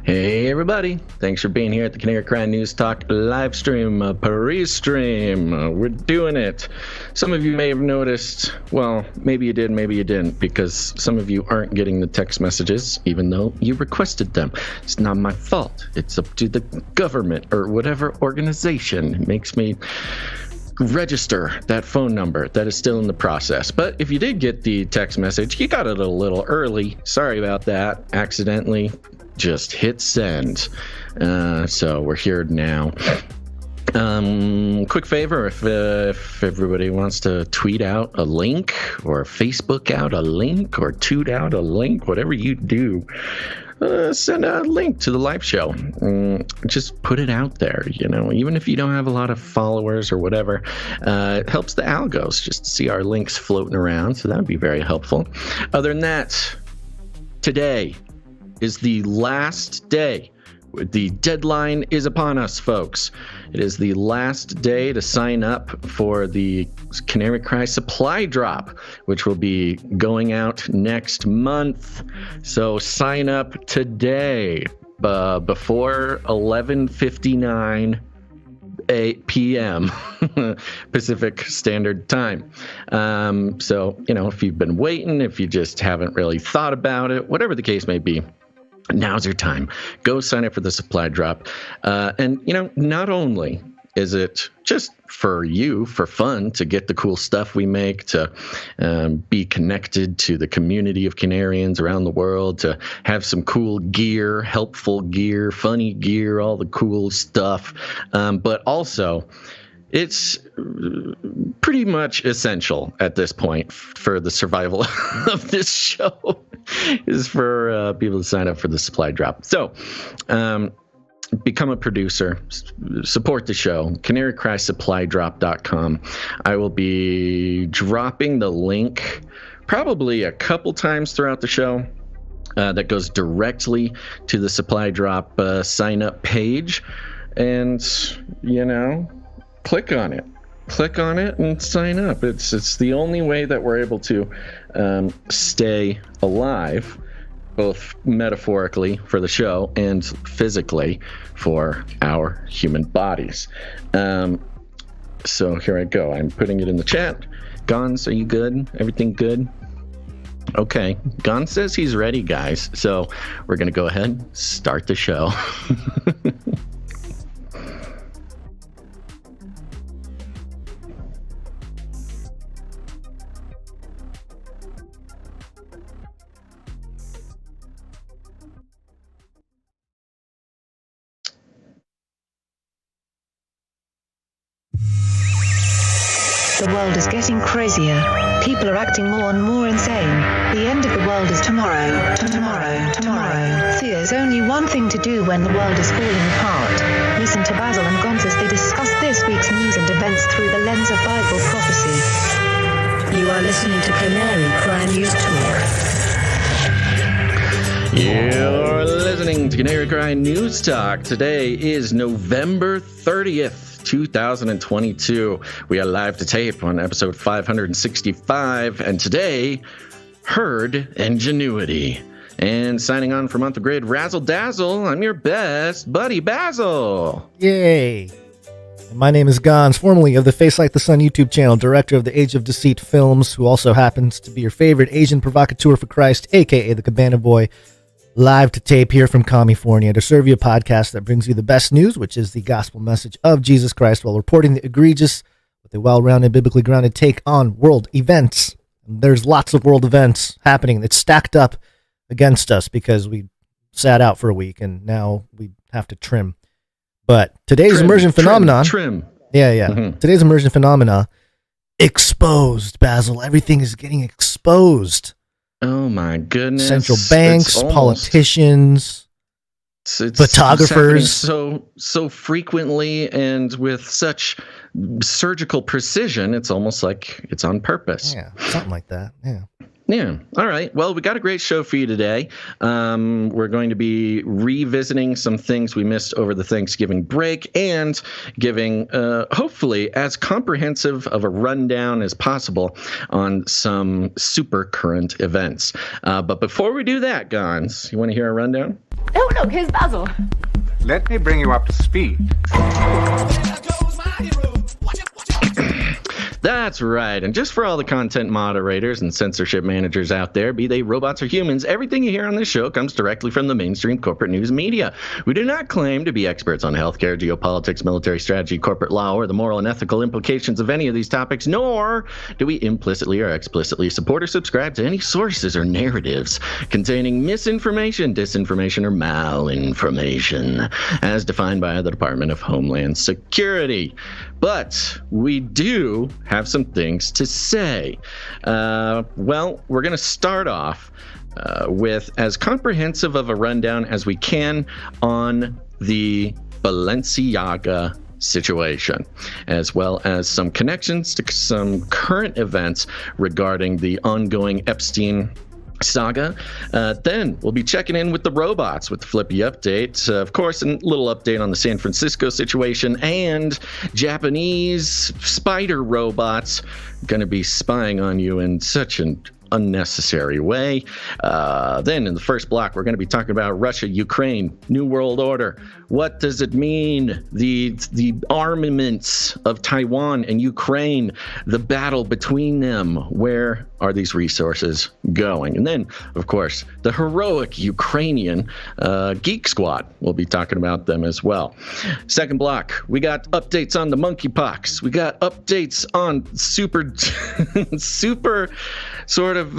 Hey everybody, thanks for being here at the Canary Crime News Talk live stream, pre-stream. We're doing it. Some of you may have noticed, well, maybe you did, maybe you didn't, because some of you aren't getting the text messages, even though you requested them. It's not my fault. It's up to the government or whatever organization makes me register that phone number. That is still in the process. But if you did get the text message, you got it a little early. Sorry about that. Accidentally just hit send. So we're here now. Quick favor, if everybody wants to tweet out a link or Facebook out a link or toot out a link, whatever you do, send a link to the live show. Just put it out there, even if you don't have a lot of followers or whatever. It helps the algos just to see our links floating around, so that would be very helpful. Other than that, today is the last day. The deadline is upon us, folks. It is the last day to sign up for the Canary Cry supply drop, which will be going out next month. So sign up today before 11:59 p.m. Pacific Standard Time. So, if you've been waiting, if you just haven't really thought about it, whatever the case may be, now's your time. Go sign up for the supply drop. And, not only is it just for you, for fun, to get the cool stuff we make, to be connected to the community of Canarians around the world, to have some cool gear, helpful gear, funny gear, all the cool stuff. But also, it's pretty much essential at this point for the survival of this show is for people to sign up for the supply drop. So become a producer, support the show, canarycrysupply.com. I will be dropping the link probably a couple times throughout the show. That goes directly to the supply drop sign up page. And, click on it and sign up. It's the only way that we're able to stay alive, both metaphorically for the show and physically for our human bodies. So here I go. I'm putting it in the chat. Gons, are you good? Everything good? Okay. Gon says he's ready, guys. So we're going to go ahead and start the show. The world is getting crazier. People are acting more and more insane. The end of the world is tomorrow. Tomorrow. There's only one thing to do when the world is falling apart. Listen to Basil and Gonz as they discuss this week's news and events through the lens of Bible prophecy. You are listening to Canary Crime News Talk. You're listening to Canary Crime News Talk. Today is November 30th. 2022. We are live to tape on episode 565, and today, heard Ingenuity. And signing on for month of grade, Razzle Dazzle, I'm your best buddy, Basil. Yay. My name is Gons, formerly of the Face Like the Sun YouTube channel, director of the Age of Deceit films, who also happens to be your favorite Asian provocateur for Christ, aka the Cabana Boy. Live to tape here from California to serve you a podcast that brings you the best news, which is the gospel message of Jesus Christ, while reporting the egregious with a well-rounded, biblically grounded take on world events. And there's lots of world events happening that's stacked up against us because we sat out for a week, and now we have to trim. But today's immersion phenomenon. Trim. Yeah. Mm-hmm. Today's immersion phenomena exposed, Basil. Everything is getting exposed. Oh my goodness. Central banks, politicians, photographers. It's so frequently and with such surgical precision, it's almost like it's on purpose. Yeah, something like that. Yeah. Yeah. All right. Well, we got a great show for you today. We're going to be revisiting some things we missed over the Thanksgiving break and giving, hopefully, as comprehensive of a rundown as possible on some super current events. But before we do that, Gons, you want to hear a rundown? Oh, look, here's Basil. Let me bring you up to speed. That's right. And just for all the content moderators and censorship managers out there, be they robots or humans, everything you hear on this show comes directly from the mainstream corporate news media. We do not claim to be experts on healthcare, geopolitics, military strategy, corporate law, or the moral and ethical implications of any of these topics, nor do we implicitly or explicitly support or subscribe to any sources or narratives containing misinformation, disinformation, or malinformation, as defined by the Department of Homeland Security. But we do have some things to say. Well, we're going to start off with as comprehensive of a rundown as we can on the Balenciaga situation, as well as some connections to some current events regarding the ongoing Epstein saga. Then we'll be checking in with the robots with the FLIPPY update. Of course, a little update on the San Francisco situation and Japanese spider robots going to be spying on you in such an unnecessary way. Then in the first block, we're going to be talking about Russia, Ukraine, New World Order. What does it mean? The armaments of Taiwan and Ukraine, the battle between them. Where are these resources going? And then, of course, the heroic Ukrainian Geek Squad. We'll be talking about them as well. Second block, we got updates on the monkeypox. We got updates on super sort of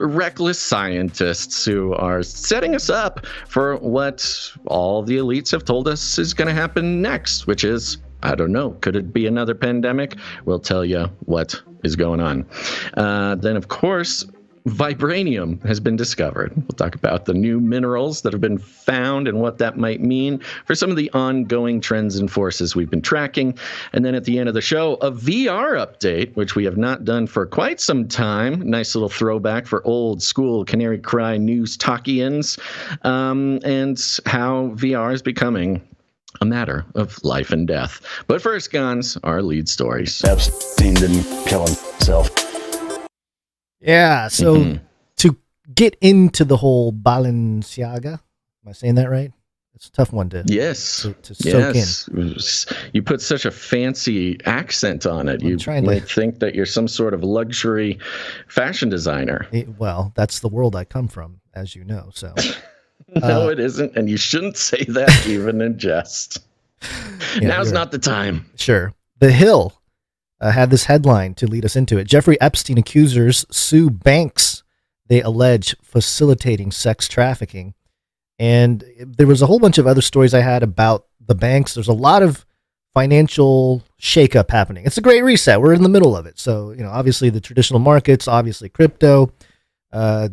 reckless scientists who are setting us up for what all the elites have told us is going to happen next, which is, I don't know, could it be another pandemic? We'll tell you what is going on. Then, of course, vibranium has been discovered. We'll talk about the new minerals that have been found and what that might mean for some of the ongoing trends and forces we've been tracking. And then at the end of the show, a VR update, which we have not done for quite some time. Nice little throwback for old school Canary Cry news talkians, and how VR is becoming a matter of life and death. But first, Gons, our lead stories. Epstein didn't kill himself. Yeah, so to get into the whole Balenciaga, am I saying that right? It's a tough one to soak in. You put such a fancy accent on it. You might think that you're some sort of luxury fashion designer. Well, that's the world I come from, as you know. So no, it isn't, and you shouldn't say that even in jest. Now's not the time. Sure. The Hill had this headline to lead us into it. Jeffrey Epstein accusers sue banks they allege facilitating sex trafficking. And there was a whole bunch of other stories I had about the banks. There's a lot of financial shakeup happening. It's a great reset. We're in the middle of it. So, obviously the traditional markets, obviously crypto, the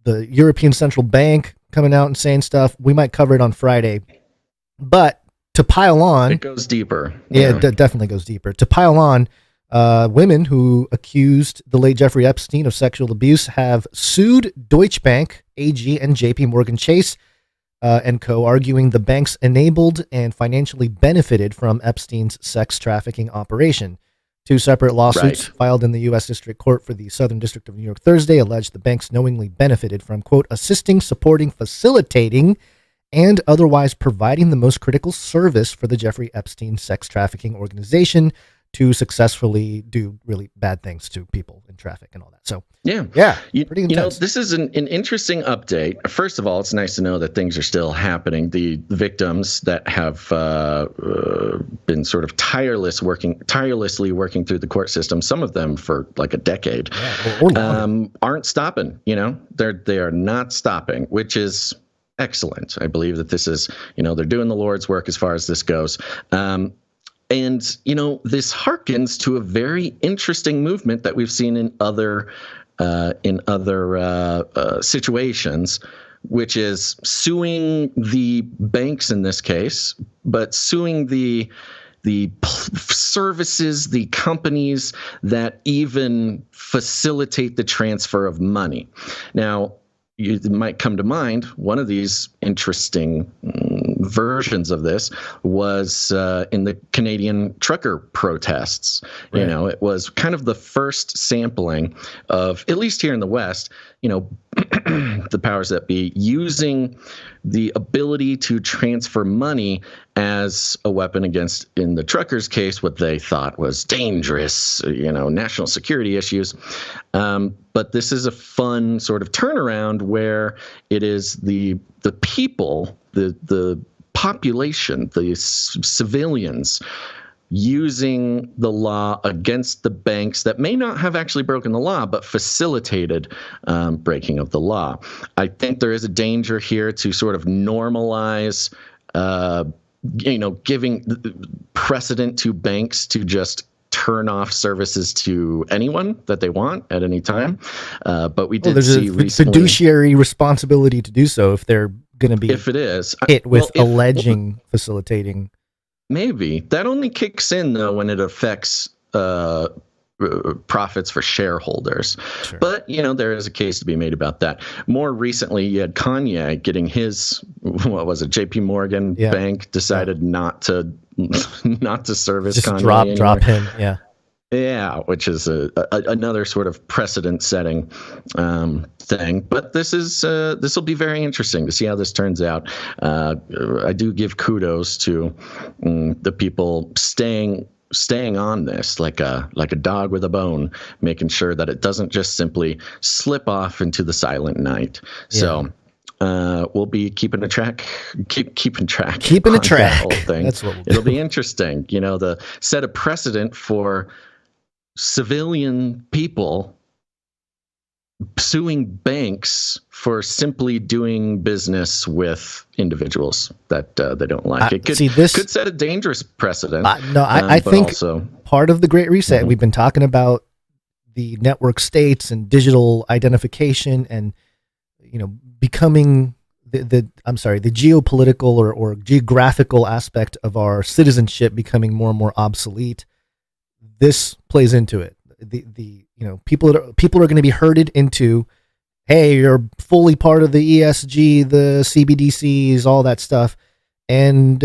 European Central Bank coming out and saying stuff. We might cover it on Friday. But to pile on, it goes deeper. Yeah, it definitely goes deeper. To pile on, women who accused the late Jeffrey Epstein of sexual abuse have sued Deutsche Bank, AG, and JP Morgan Chase and co., arguing the banks enabled and financially benefited from Epstein's sex trafficking operation. Two separate lawsuits filed in the U.S. District Court for the Southern District of New York Thursday alleged the banks knowingly benefited from, quote, assisting, supporting, facilitating, and otherwise providing the most critical service for the Jeffrey Epstein sex trafficking organization to successfully do really bad things to people in traffic and all that. So, pretty intense. This is an interesting update. First of all, it's nice to know that things are still happening. The victims that have been sort of tirelessly working through the court system, some of them for like a decade, aren't stopping. They are not stopping, which is excellent. I believe that this is, they're doing the Lord's work as far as this goes. And, this harkens to a very interesting movement that we've seen in other situations, which is suing the banks in this case, but suing the services, the companies that even facilitate the transfer of money. Now, you might come to mind, one of these interesting versions of this was in the Canadian trucker protests. Right. It was kind of the first sampling of, at least here in the West, the powers that be using the ability to transfer money as a weapon against, in the truckers' case, what they thought was dangerous, national security issues. But this is a fun sort of turnaround where it is the people, the population, the civilians using the law against the banks that may not have actually broken the law, but facilitated breaking of the law. I think there is a danger here to sort of normalize, giving precedent to banks to just turn off services to anyone that they want at any time. But we did see recently fiduciary responsibility to do so if they're going to be hit with alleging facilitating. Maybe that only kicks in though when it affects profits for shareholders. Sure. But there is a case to be made about that. More recently, you had Kanye getting his JP Morgan bank decided not to service just Kanye drop him. Yeah, which is another sort of precedent-setting thing. But this will be very interesting to see how this turns out. I do give kudos to the people staying on this like a dog with a bone, making sure that it doesn't just simply slip off into the silent night. Yeah. So we'll be keeping a track. That whole thing. That's what it'll be interesting. The set a precedent for civilian people suing banks for simply doing business with individuals that they don't like. It could set a dangerous precedent. I think also, part of the Great Reset, we've been talking about the network states and digital identification and becoming the geopolitical or geographical aspect of our citizenship becoming more and more obsolete. This plays into it. People are going to be herded into, hey, you're fully part of the ESG, the CBDCs, all that stuff, and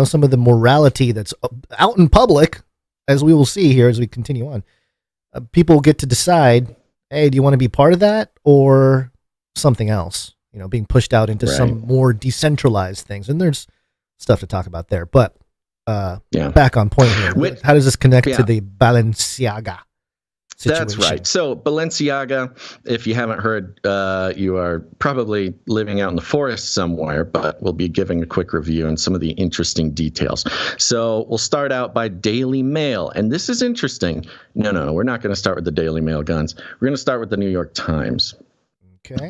some of the morality that's out in public, as we will see here as we continue on. People get to decide, hey, do you want to be part of that or something else? Being pushed out into some more decentralized things, and there's stuff to talk about there, but. Back on point here. How does this connect to the Balenciaga situation? That's right. So Balenciaga, if you haven't heard, you are probably living out in the forest somewhere, but we'll be giving a quick review on some of the interesting details. So we'll start out by DailyMail. And this is interesting. No, we're not going to start with the DailyMail guns. We're going to start with the New York Times. Okay.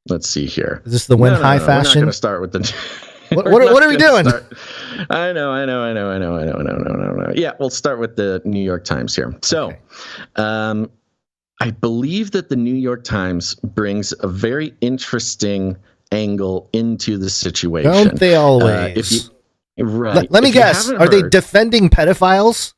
Let's see here. Is this the high fashion? We're not going to start with the... What are we doing? I know. Yeah, we'll start with the New York Times here. So, okay. I believe that the New York Times brings a very interesting angle into the situation. Don't they always? Right. Let me guess. Are they defending pedophiles?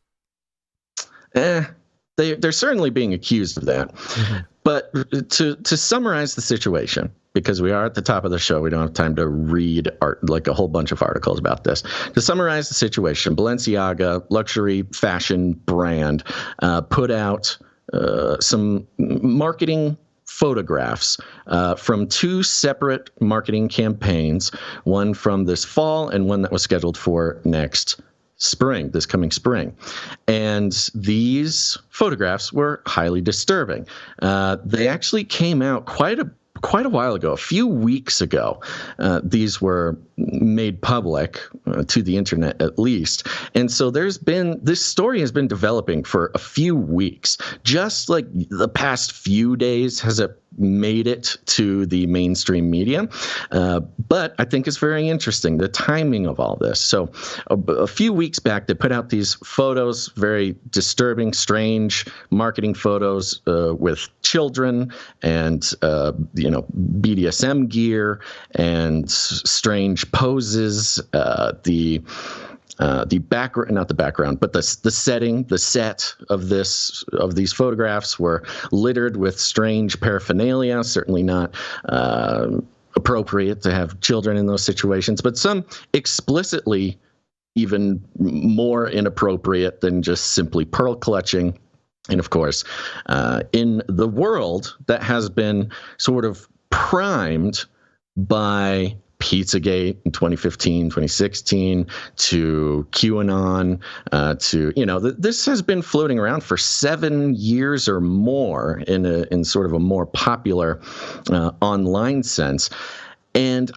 They're certainly being accused of that. Mm-hmm. But to summarize the situation, because we are at the top of the show, we don't have time to read a whole bunch of articles about this. To summarize the situation, Balenciaga, luxury fashion brand, put out some marketing photographs from two separate marketing campaigns, one from this fall and one that was scheduled for this coming spring. And these photographs were highly disturbing. They actually came out quite a quite a while ago, a few weeks ago, these were made public to the internet at least. And so this story has been developing for a few weeks. Just like the past few days has it made it to the mainstream media. But I think it's very interesting, the timing of all this. So a few weeks back, they put out these photos, very disturbing, strange marketing photos with children and, BDSM gear and strange poses. The background, not the background, but the set of these photographs were littered with strange paraphernalia, certainly not appropriate to have children in those situations, but some explicitly even more inappropriate than just simply pearl clutching. And of course, in the world that has been sort of primed by Pizzagate in 2015, 2016, to QAnon, this has been floating around for 7 years or more in sort of a more popular online sense. And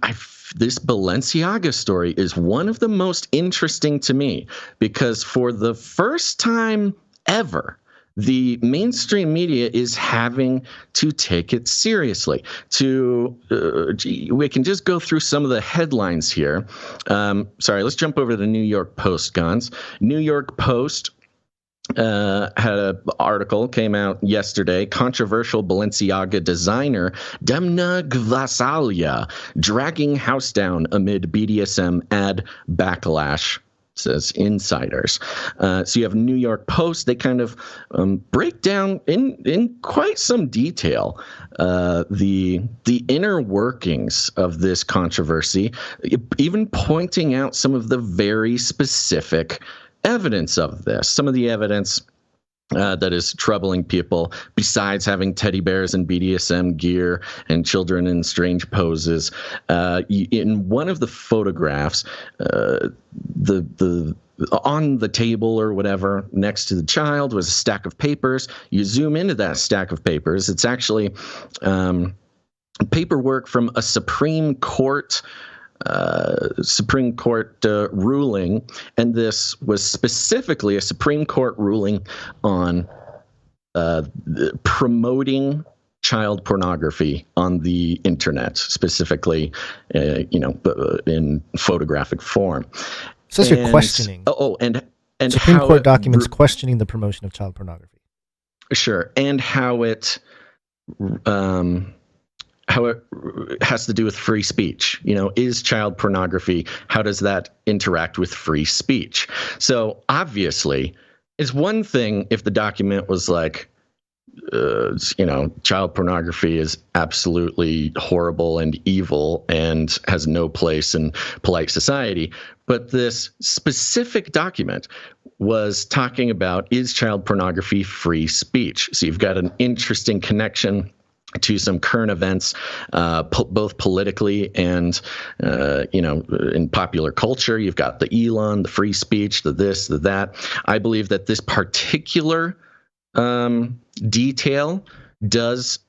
this Balenciaga story is one of the most interesting to me because for the first time ever, the mainstream media is having to take it seriously. We can just go through some of the headlines here. Let's jump over to the New York Post, Gons. New York Post had an article, came out yesterday. Controversial Balenciaga designer Demna Gvasalia dragging house down amid BDSM ad backlash, says insiders. So you have New York Post. They kind of break down in quite some detail the inner workings of this controversy, even pointing out some of the very specific evidence of this. Some of the evidence that is troubling people, besides having teddy bears and BDSM gear and children in strange poses. In one of the photographs, the on the table or whatever next to the child was a stack of papers. You zoom into that stack of papers. It's actually paperwork from a Supreme Court ruling, and this was specifically a Supreme Court ruling on promoting child pornography on the internet, specifically, in photographic form. So you're questioning. And Supreme Court documents questioning the promotion of child pornography. Sure, and how it has to do with free speech. Is child pornography, how does that interact with free speech? So obviously, it's one thing if the document was like, child pornography is absolutely horrible and evil and has no place in polite society. But this specific document was talking about, is child pornography free speech? So you've got an interesting connection to some current events, both politically and, in popular culture. You've got the Elon, the free speech, the this, the that. I believe that this particular detail does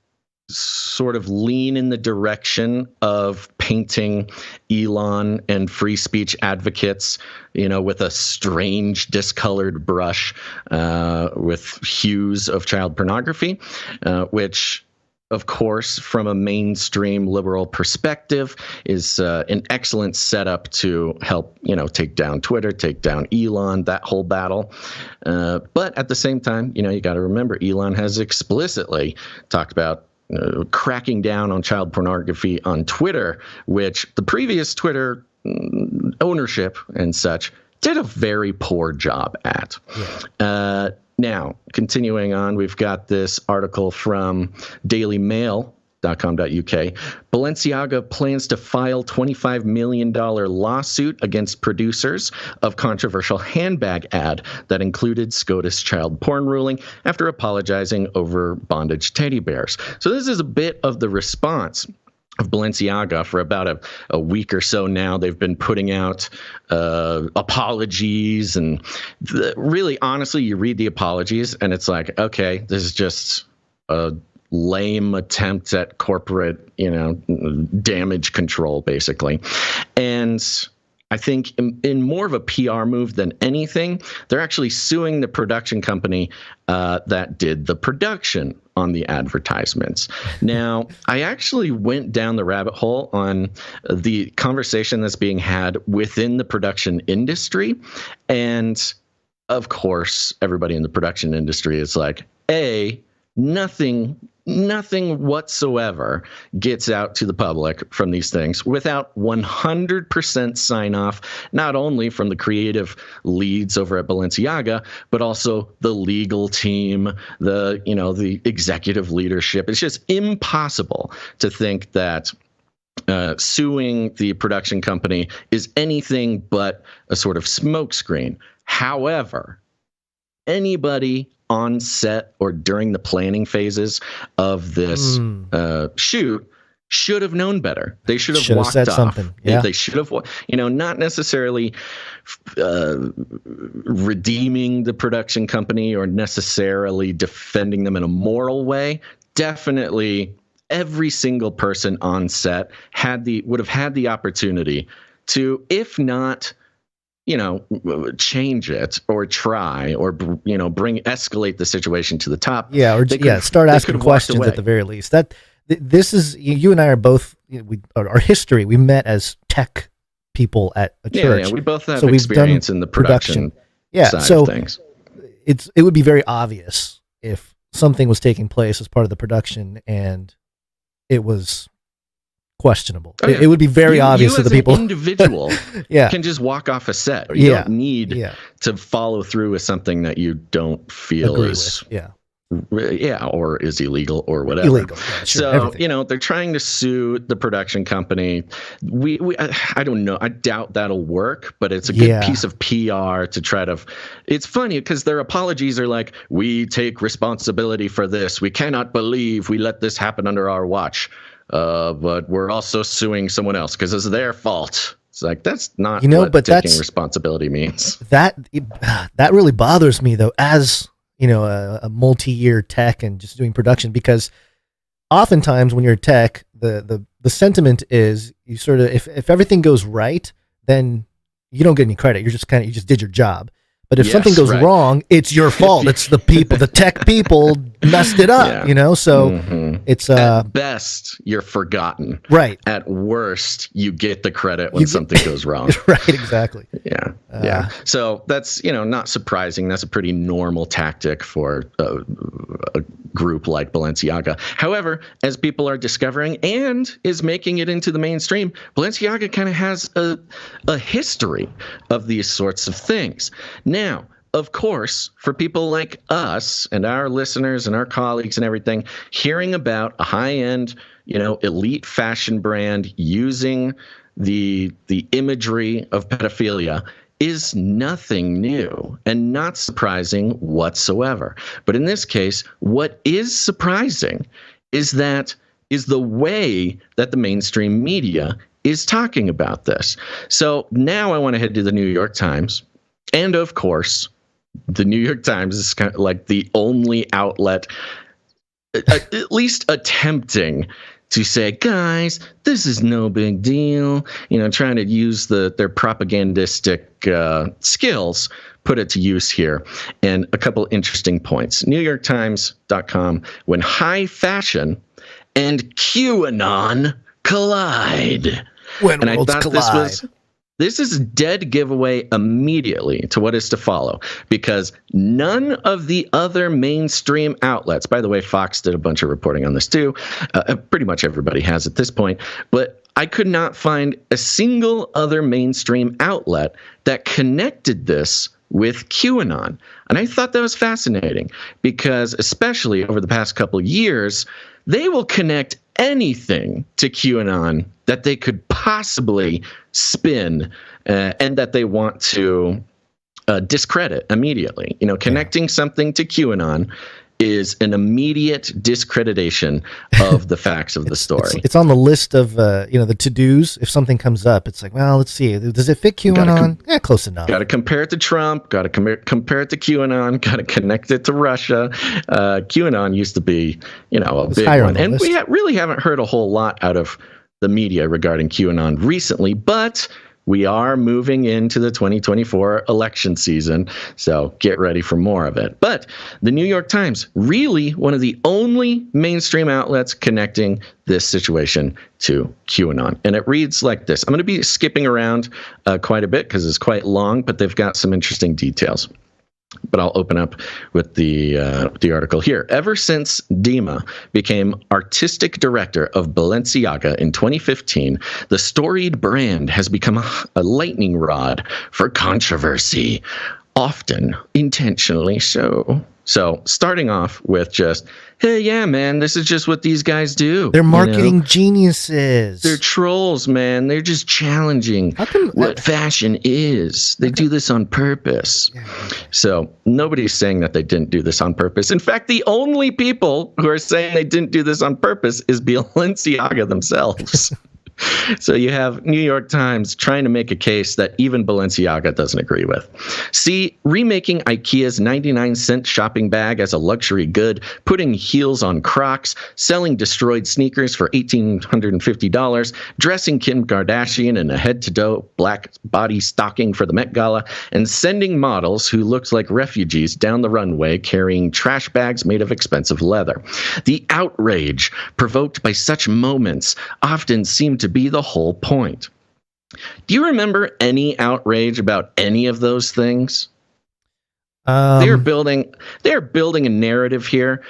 sort of lean in the direction of painting Elon and free speech advocates, with a strange discolored brush with hues of child pornography, which, of course, from a mainstream liberal perspective, is an excellent setup to help, take down Twitter, take down Elon, that whole battle. But at the same time, you got to remember, Elon has explicitly talked about cracking down on child pornography on Twitter, which the previous Twitter ownership and such did a very poor job at. Yeah. Now, continuing on, we've got this article from DailyMail.com.uk. Balenciaga plans to file $25 million lawsuit against producers of controversial handbag ad that included SCOTUS child porn ruling after apologizing over bondage teddy bears. So this is a bit of the response of Balenciaga. For about a week or so now, they've been putting out apologies, and really, honestly, you read the apologies and it's like, okay, this is just a lame attempt at corporate, damage control, basically. And I think in more of a PR move than anything, they're actually suing the production company that did the production on the advertisements. Now, I actually went down the rabbit hole on the conversation that's being had within the production industry. And of course, everybody in the production industry is like, nothing whatsoever gets out to the public from these things without 100% sign off, not only from the creative leads over at Balenciaga, but also the legal team, the executive leadership. It's just impossible to think that suing the production company is anything but a sort of smokescreen. However, anybody on set or during the planning phases of this shoot should have known better. They should have walked said off. Something. Yeah. They should have, not necessarily redeeming the production company or necessarily defending them in a moral way. Definitely every single person on set would have had the opportunity to, if not, change it or try or, escalate the situation to the top. Yeah. Or start asking questions at the very least. This is, you and I are both, our history, we met as tech people at a church. Yeah, we both have experience in the production side of things. It would be very obvious if something was taking place as part of the production and it was questionable. It would be very obvious to the people. An individual can just walk off a set. You don't need to follow through with something that you don't feel is or is illegal or whatever. Illegal. Yeah, sure, so everything. they're trying to sue the production company. I don't know. I doubt that'll work, but it's a good piece of PR to try to. It's funny because their apologies are like, "We take responsibility for this. We cannot believe we let this happen under our watch." But we're also suing someone else because it's their fault. It's like, that's not what taking responsibility means. That really bothers me, though, as a multi-year tech and just doing production, because oftentimes when you're tech, the sentiment is you sort of, if everything goes right, then you don't get any credit. You just did your job. But if something goes wrong, it's your fault. It's the people, the tech people messed it up, So it's at best you're forgotten. Right. At worst, you get the credit when something goes wrong. Right. Exactly. Yeah. So that's not surprising. That's a pretty normal tactic for a group like Balenciaga. However, as people are discovering and is making it into the mainstream, Balenciaga kind of has a history of these sorts of things. Now, of course, for people like us and our listeners and our colleagues and everything, hearing about a high-end, elite fashion brand using the imagery of pedophilia is nothing new and not surprising whatsoever. But in this case, what is surprising is the way that the mainstream media is talking about this. So now I want to head to the New York Times. And of course, the New York Times is kind of like the only outlet, at least attempting to say, guys, this is no big deal. Trying to use their propagandistic skills, put it to use here. And a couple interesting points. NewYorkTimes.com, when high fashion and QAnon collide. When worlds collide. This is a dead giveaway immediately to what is to follow, because none of the other mainstream outlets, by the way, Fox did a bunch of reporting on this too. Pretty much everybody has at this point, but I could not find a single other mainstream outlet that connected this with QAnon. And I thought that was fascinating because, especially over the past couple of years, they will connect anything to QAnon that they could possibly spin and that they want to discredit immediately. Connecting something to QAnon is an immediate discreditation of the facts of the story. It's on the list of the to-dos. If something comes up, it's like, well, let's see. Does it fit QAnon? Close enough. Got to compare it to Trump. Got to compare it to QAnon. Got to connect it to Russia. QAnon used to be, a big one, and we really haven't heard a whole lot out of the media regarding QAnon recently, but we are moving into the 2024 election season, so get ready for more of it. But the New York Times, really one of the only mainstream outlets connecting this situation to QAnon. And it reads like this. I'm going to be skipping around quite a bit because it's quite long, but they've got some interesting details. But I'll open up with the article here. Ever since Dima became artistic director of Balenciaga in 2015, the storied brand has become a lightning rod for controversy, often intentionally so. So starting off with just, hey, yeah, man, this is just what these guys do. They're marketing geniuses. They're trolls, man. They're just challenging what fashion is. They do this on purpose. Yeah. So nobody's saying that they didn't do this on purpose. In fact, the only people who are saying they didn't do this on purpose is Balenciaga themselves. So you have New York Times trying to make a case that even Balenciaga doesn't agree with. See, remaking IKEA's 99-cent shopping bag as a luxury good, putting heels on Crocs, selling destroyed sneakers for $1,850, dressing Kim Kardashian in a head-to-toe black body stocking for the Met Gala, and sending models who looked like refugees down the runway carrying trash bags made of expensive leather. The outrage provoked by such moments often seemed to be the whole point. Do you remember any outrage about any of those things? They're building a narrative here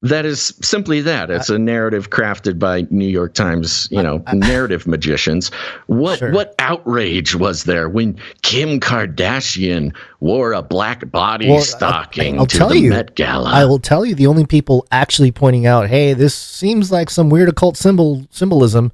that is simply that. It's a narrative crafted by New York Times, narrative magicians. What outrage was there when Kim Kardashian wore a black body stocking to the Met Gala? I will tell you, the only people actually pointing out, hey, this seems like some weird occult symbolism,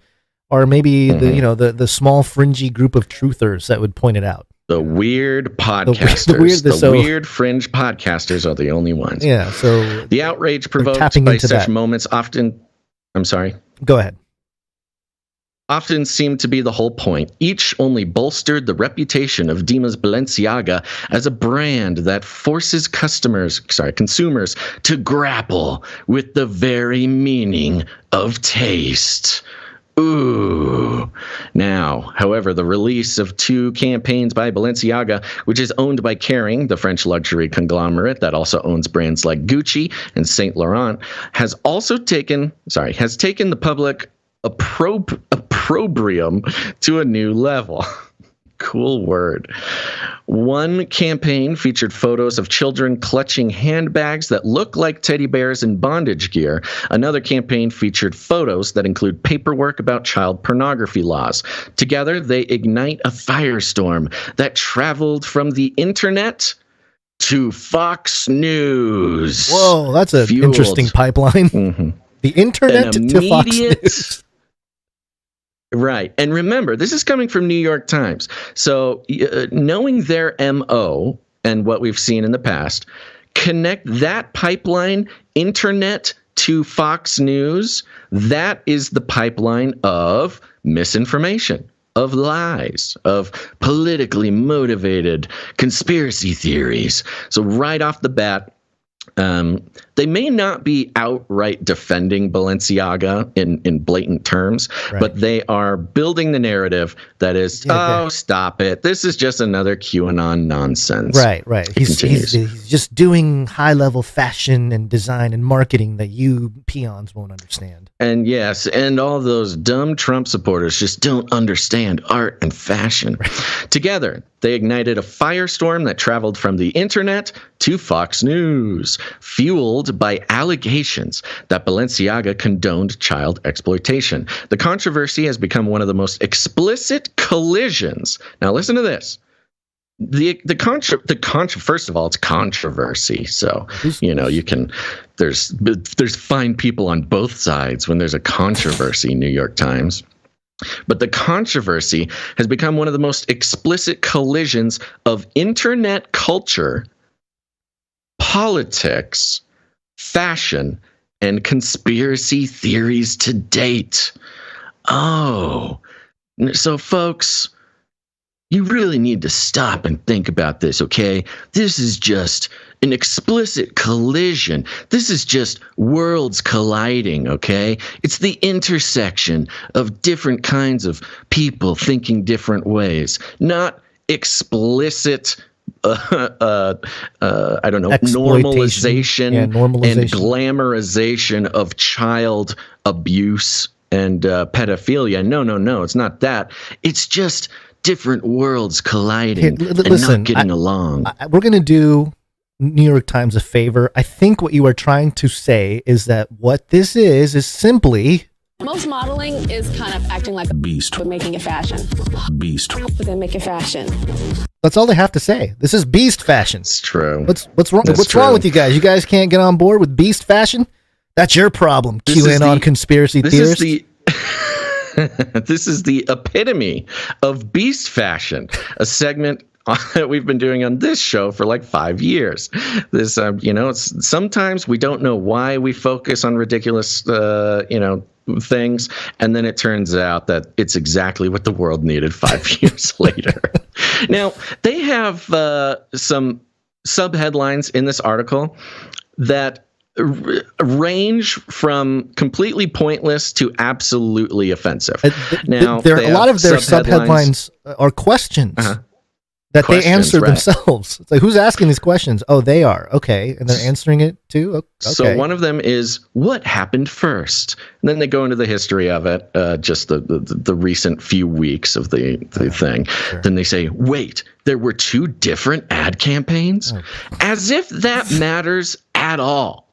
or maybe the small fringy group of truthers that would point it out. The weird podcasters, the weird fringe podcasters are the only ones. Yeah. So the outrage provoked by such moments often. I'm sorry. Go ahead. Often seemed to be the whole point. Each only bolstered the reputation of Dima's Balenciaga as a brand that forces consumers to grapple with the very meaning of taste. Ooh. Now, however, the release of two campaigns by Balenciaga, which is owned by Kering, the French luxury conglomerate that also owns brands like Gucci and Saint Laurent, has taken the public opprobrium to a new level. Cool word. One campaign featured photos of children clutching handbags that look like teddy bears in bondage gear. Another campaign featured photos that include paperwork about child pornography laws. Together, they ignite a firestorm that traveled from the internet to Fox News. Whoa, that's an interesting pipeline. Mm-hmm. The internet to Fox News. Right. And remember, this is coming from New York Times. So knowing their MO and what we've seen in the past, connect that pipeline, internet to Fox News. That is the pipeline of misinformation, of lies, of politically motivated conspiracy theories. So right off the bat, they may not be outright defending Balenciaga in blatant terms, right, but they are building the narrative that is, stop it. This is just another QAnon nonsense. Right. He's just doing high-level fashion and design and marketing that you peons won't understand. And yes, and all those dumb Trump supporters just don't understand art and fashion. Right. Together, they ignited a firestorm that traveled from the internet to Fox News, fueled by allegations that Balenciaga condoned child exploitation. The controversy has become one of the most explicit collisions. Now, listen to this. First of all, it's controversy. So, you can, there's fine people on both sides when there's a controversy, New York Times. But the controversy has become one of the most explicit collisions of internet culture, politics, fashion, and conspiracy theories to date. Oh, so folks, you really need to stop and think about this, okay? This is just an explicit collision. This is just worlds colliding, okay? It's the intersection of different kinds of people thinking different ways, not explicit I don't know, normalization and glamorization of child abuse and pedophilia. No, it's not that. It's just different worlds colliding and not getting along. We're going to do New York Times a favor. I think what you are trying to say is that what this is simply... Most modeling is kind of acting like a beast, but making it fashion. Beast. But then make it fashion. That's all they have to say. This is beast fashion. It's true. What's wrong? What's wrong with you guys? You guys can't get on board with beast fashion? That's your problem, QAnon conspiracy theorists. This is the epitome of beast fashion, a segment that we've been doing on this show for like 5 years. This, it's, sometimes we don't know why we focus on ridiculous, things, and then it turns out that it's exactly what the world needed 5 years later. Now, they have some subheadlines in this article that range from completely pointless to absolutely offensive. Now, a lot of their subheadlines are questions that they answer themselves. It's like, who's asking these questions? Oh, they are. Okay. And they're answering it too? Okay. So one of them is, what happened first? And then they go into the history of it, just the recent few weeks of the thing. Sure. Then they say, wait, there were 2 different ad campaigns? As if that matters at all.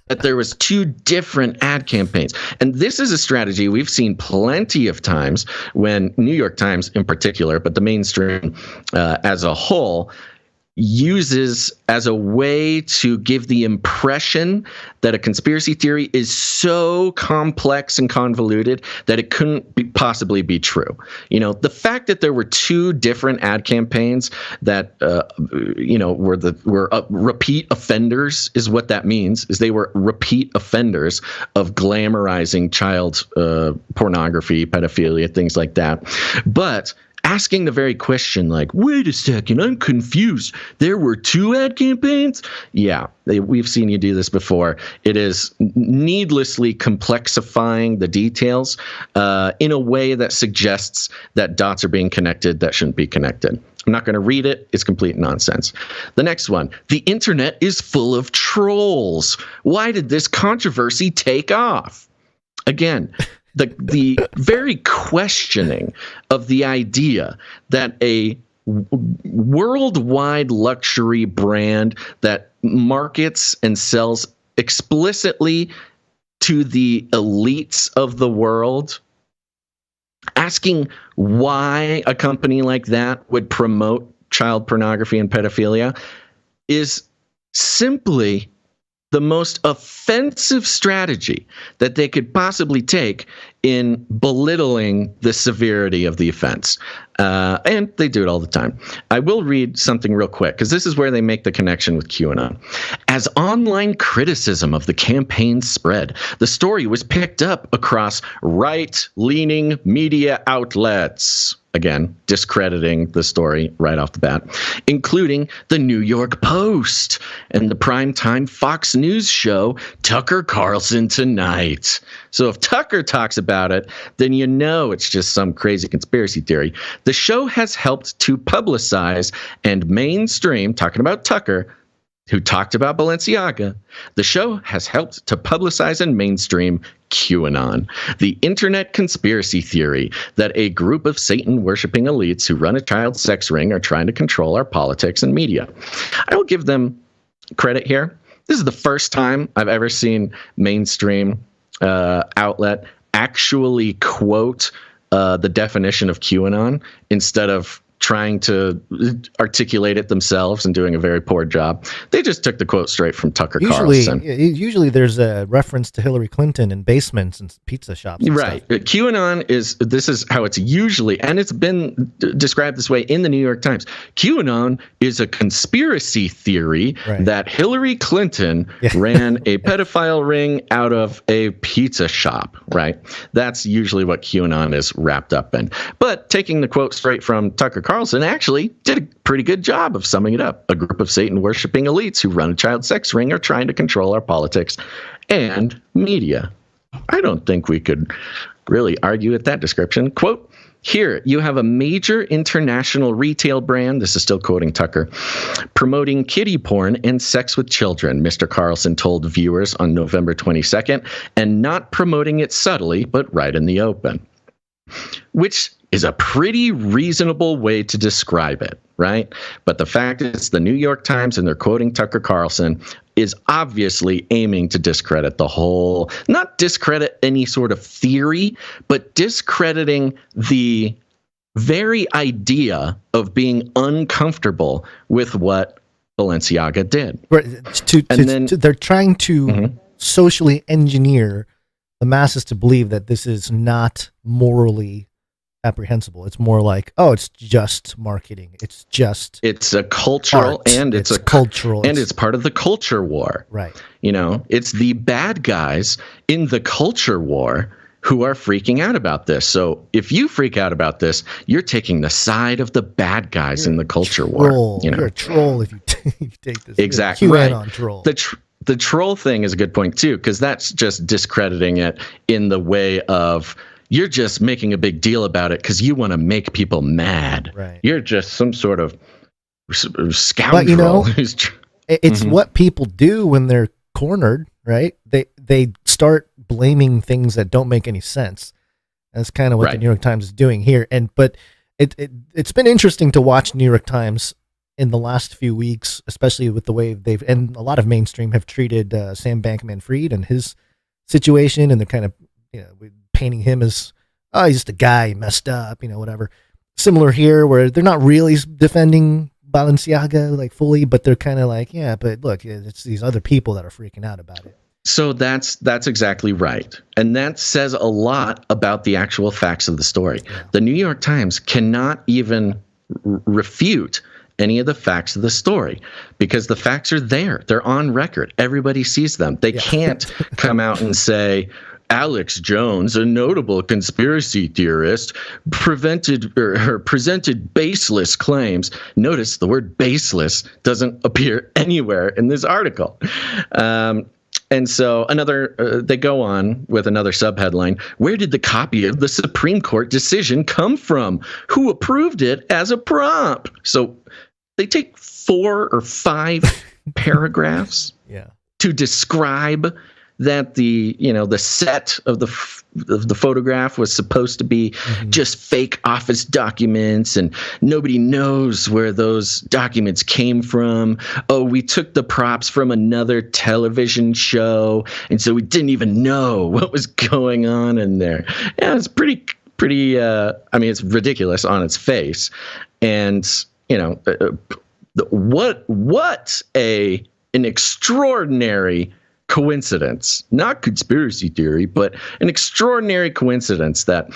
That there was 2 different ad campaigns. And this is a strategy we've seen plenty of times when New York Times in particular, but the mainstream as a whole, uses as a way to give the impression that a conspiracy theory is so complex and convoluted that it couldn't possibly be true. The fact that there were 2 different ad campaigns that were repeat offenders is what that means. Is they were repeat offenders of glamorizing child pornography, pedophilia, things like that. But asking the very question, like, wait a second, I'm confused. There were 2 ad campaigns? Yeah, we've seen you do this before. It is needlessly complexifying the details in a way that suggests that dots are being connected that shouldn't be connected. I'm not going to read it. It's complete nonsense. The next one, the internet is full of trolls. Why did this controversy take off? Again, the very questioning of the idea that a worldwide luxury brand that markets and sells explicitly to the elites of the world, asking why a company like that would promote child pornography and pedophilia, is simply the most offensive strategy that they could possibly take in belittling the severity of the offense. And they do it all the time. I will read something real quick, because this is where they make the connection with QAnon. As online criticism of the campaign spread, the story was picked up across right-leaning media outlets. Again, discrediting the story right off the bat, including the New York Post and the primetime Fox News show Tucker Carlson Tonight. So if Tucker talks about it, then you know it's just some crazy conspiracy theory. The show has helped to publicize and mainstream, talking about Tucker, who talked about Balenciaga, the show has helped to publicize and mainstream QAnon, the internet conspiracy theory that a group of Satan-worshipping elites who run a child sex ring are trying to control our politics and media. I will give them credit here. This is the first time I've ever seen mainstream outlet actually quote the definition of QAnon instead of trying to articulate it themselves and doing a very poor job. They just took the quote straight from Tucker Carlson. Usually there's a reference to Hillary Clinton in basements and pizza shops. And right. stuff. QAnon this is how it's usually, and it's been described this way in the New York Times. QAnon is a conspiracy theory that Hillary Clinton ran a pedophile ring out of a pizza shop, right? That's usually what QAnon is wrapped up in. But taking the quote straight from Tucker Carlson actually did a pretty good job of summing it up. A group of Satan-worshipping elites who run a child sex ring are trying to control our politics and media. I don't think we could really argue at that description. Quote, here, you have a major international retail brand, this is still quoting Tucker, promoting kiddie porn and sex with children, Mr. Carlson told viewers on November 22nd, and not promoting it subtly, but right in the open. Which is a pretty reasonable way to describe it, right? But the fact is the New York Times, and they're quoting Tucker Carlson, is obviously aiming to discredit the whole, not discredit any sort of theory, but discrediting the very idea of being uncomfortable with what Balenciaga did. They're trying to socially engineer the masses to believe that this is not morally apprehensible. It's more like, oh, it's just marketing. It's a cultural art, and it's cultural, and it's part of the culture war. Right. You know, it's the bad guys in the culture war who are freaking out about this. So if you freak out about this, you're taking the side of the bad guys in the culture war. You know? You're a troll if you take this. Exactly. QAnon troll. The troll thing is a good point too, because that's just discrediting it in the way of, you're just making a big deal about it because you want to make people mad. Right. You're just some sort of scoundrel. But, you know, it's what people do when they're cornered, right? They start blaming things that don't make any sense. That's kind of what the New York Times is doing here. But it's been interesting to watch New York Times in the last few weeks, especially with the way and a lot of mainstream have treated Sam Bankman-Fried and his situation, and they're kind of, you know, painting him as, oh, he's just a guy, he messed up, you know, whatever. Similar here, where they're not really defending Balenciaga like fully, but they're kind of like, yeah, but look, it's these other people that are freaking out about it. So that's exactly right. And that says a lot about the actual facts of the story. Yeah. The New York Times cannot even refute any of the facts of the story because the facts are there. They're on record. Everybody sees them. They can't come out and say, Alex Jones, a notable conspiracy theorist, presented baseless claims. Notice the word baseless doesn't appear anywhere in this article. And so they go on with another subheadline. Where did the copy of the Supreme Court decision come from? Who approved it as a prompt? So they take 4 or 5 paragraphs to describe that the set of the photograph was supposed to be just fake office documents, and nobody knows where those documents came from. Oh, we took the props from another television show, and so we didn't even know what was going on in there. Yeah, it's pretty. I mean, it's ridiculous on its face, and you know, what an extraordinary coincidence, not conspiracy theory, but an extraordinary coincidence that,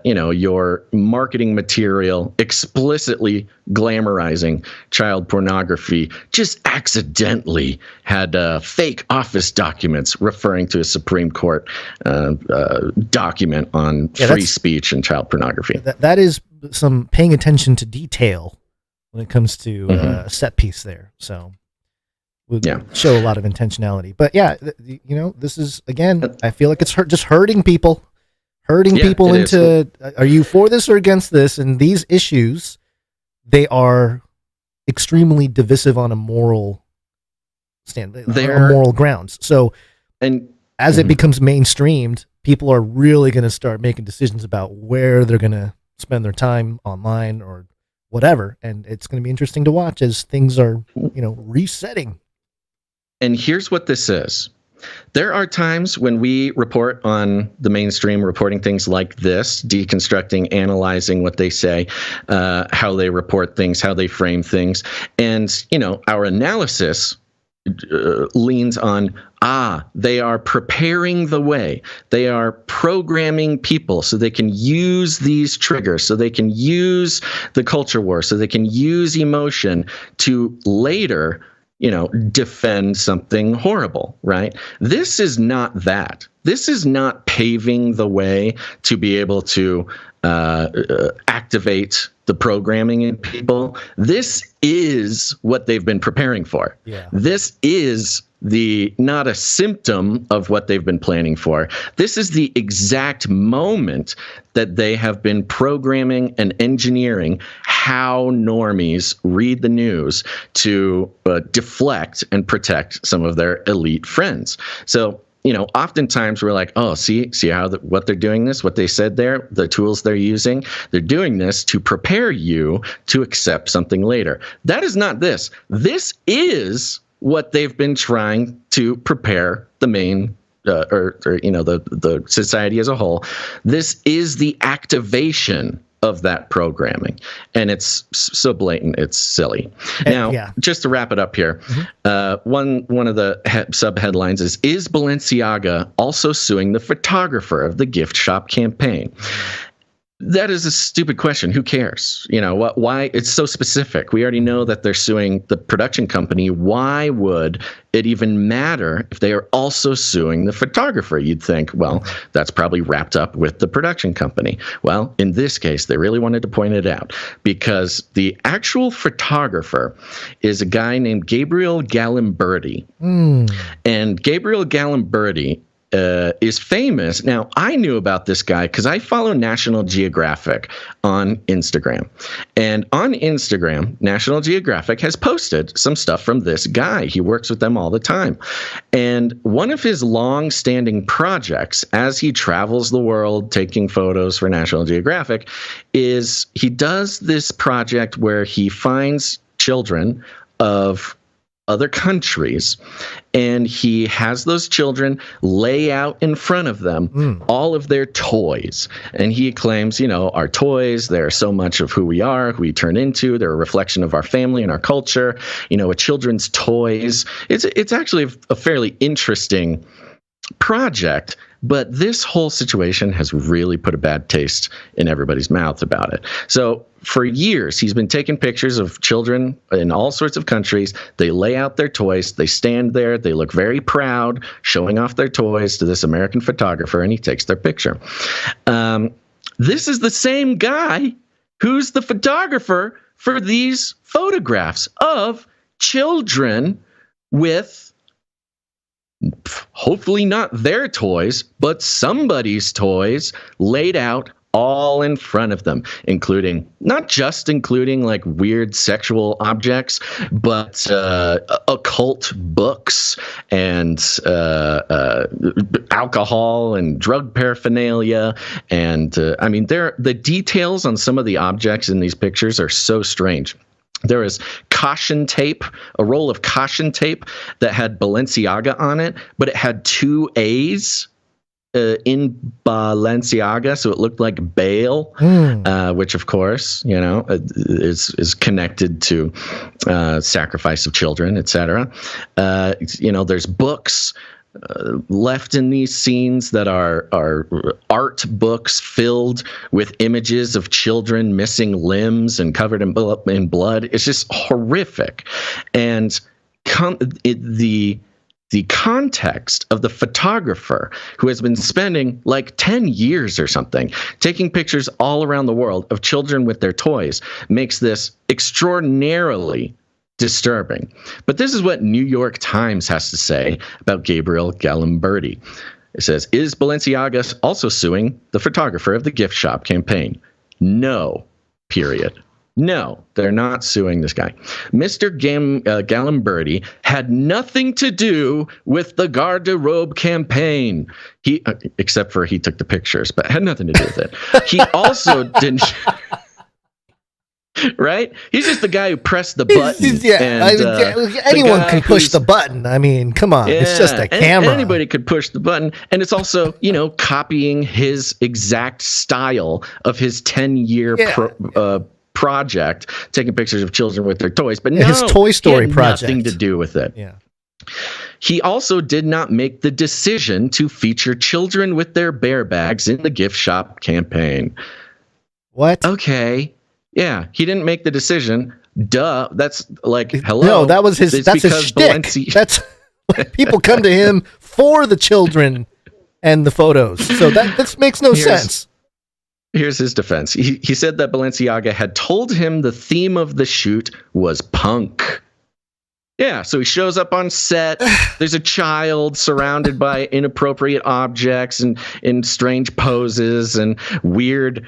your marketing material explicitly glamorizing child pornography just accidentally had fake office documents referring to a Supreme Court document on free speech and child pornography. That is some paying attention to detail when it comes to a set piece there. So would show a lot of intentionality. But this is, again, I feel like it's just hurting people. People into, are you for this or against this? And these issues, they are extremely divisive on a moral moral grounds. So, and as it becomes mainstreamed, people are really going to start making decisions about where they're going to spend their time online or whatever. And it's going to be interesting to watch as things are, resetting. And here's what this is. There are times when we report on the mainstream, reporting things like this, deconstructing, analyzing what they say, how they report things, how they frame things. And, our analysis leans on, they are preparing the way. They are programming people so they can use these triggers, so they can use the culture war, so they can use emotion to later defend something horrible, right? This is not that. This is not paving the way to be able to activate the programming in people. This is what they've been preparing for. Yeah. This is not a symptom of what they've been planning for. This is the exact moment that they have been programming and engineering how normies read the news to deflect and protect some of their elite friends. So, oftentimes we're like, oh, see how what they're doing this, what they said there, the tools they're using, they're doing this to prepare you to accept something later. That is not this. This is what they've been trying to prepare the main the society as a whole. This is the activation of that programming, and it's so blatant, it's silly. Now, just to wrap it up here, one of the sub headlines is Balenciaga also suing the photographer of the gift shop campaign? That is a stupid question. Who cares? Why? It's so specific. We already know that they're suing the production company. Why would it even matter if they are also suing the photographer? You'd think, well, that's probably wrapped up with the production company. Well, in this case, they really wanted to point it out because the actual photographer is a guy named Gabriel Galimberti. And Gabriel Galimberti is famous. Now, I knew about this guy because I follow National Geographic on Instagram. And on Instagram, National Geographic has posted some stuff from this guy. He works with them all the time. And one of his long-standing projects, as he travels the world taking photos for National Geographic, is he does this project where he finds children of other countries, and he has those children lay out in front of them all of their toys. And he claims, our toys, they're so much of who we are, who we turn into. They're a reflection of our family and our culture. A children's toys. It's actually a fairly interesting project, but this whole situation has really put a bad taste in everybody's mouth about it. So for years, he's been taking pictures of children in all sorts of countries. They lay out their toys. They stand there. They look very proud, showing off their toys to this American photographer, and he takes their picture. This is the same guy who's the photographer for these photographs of children with hopefully not their toys, but somebody's toys laid out all in front of them, not just including like weird sexual objects, but occult books and alcohol and drug paraphernalia. And the details on some of the objects in these pictures are so strange. There is caution tape, a roll of caution tape that had Balenciaga on it, but it had two A's in Balenciaga, so it looked like Bale, which of course, is connected to sacrifice of children, etc. There's books left in these scenes that are art books filled with images of children missing limbs and covered in blood. It's just horrific. And the context of the photographer who has been spending like 10 years or something taking pictures all around the world of children with their toys makes this extraordinarily disturbing. But this is what New York Times has to say about Gabriel Galimberti. It says, is Balenciaga also suing the photographer of the gift shop campaign? No, period. No, they're not suing this guy. Mr. Galimberti had nothing to do with the garde-robe campaign. Except for he took the pictures, but had nothing to do with it. He also didn't... Right? He's just the guy who pressed the button. Anyone can push the button. I mean, come on. It's just a camera. Anybody could push the button. And it's also, copying his exact style of his 10-year project, taking pictures of children with their toys. But his Toy Story project. Nothing to do with it. Yeah. He also did not make the decision to feature children with their bear bags in the gift shop campaign. What? Okay. Yeah, he didn't make the decision. Duh. That's like, hello. No, that's his shtick. That's people come to him for the children and the photos. So that makes no sense. Here's his defense. He said that Balenciaga had told him the theme of the shoot was punk. Yeah, so he shows up on set. There's a child surrounded by inappropriate objects and in strange poses and weird,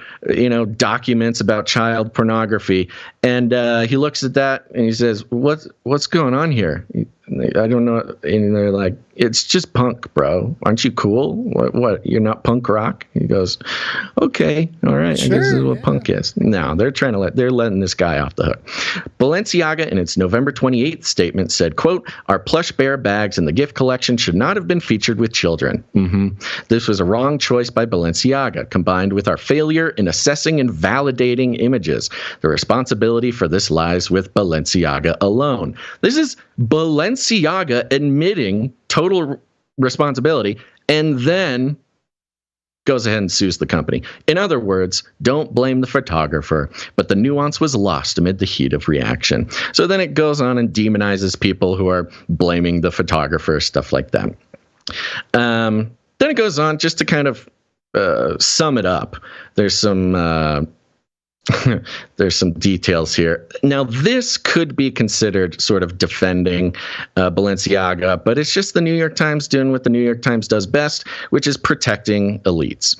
documents about child pornography. And he looks at that and he says, "What's going on here?" I don't know. And they're like, "It's just punk, bro. Aren't you cool? What? You're not punk rock?" He goes, "Okay, all right. Sure, I guess this is what punk is." No, they're letting this guy off the hook. Balenciaga, in its November 28th statement, said, quote, "Our plush bear bags in the gift collection should not have been featured with children. This was a wrong choice by Balenciaga, combined with our failure in assessing and validating images. The responsibility for this lies with Balenciaga alone." This is Balenciaga admitting total responsibility and then goes ahead and sues the company. In other words, don't blame the photographer, but the nuance was lost amid the heat of reaction. So then it goes on and demonizes people who are blaming the photographer, stuff like that. Then it goes on just to kind of sum it up. There's some there's some details here. Now, this could be considered sort of defending Balenciaga, but it's just the New York Times doing what the New York Times does best, which is protecting elites.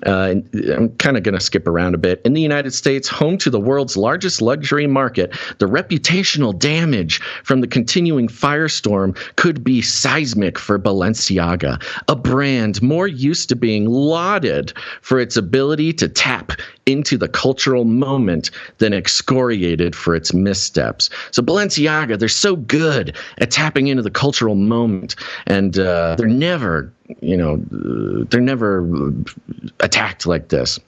I'm kind of going to skip around a bit. In the United States, home to the world's largest luxury market, the reputational damage from the continuing firestorm could be seismic for Balenciaga, a brand more used to being lauded for its ability to tap into the cultural moment than excoriated for its missteps. So Balenciaga, they're so good at tapping into the cultural moment, and they're never attacked like this.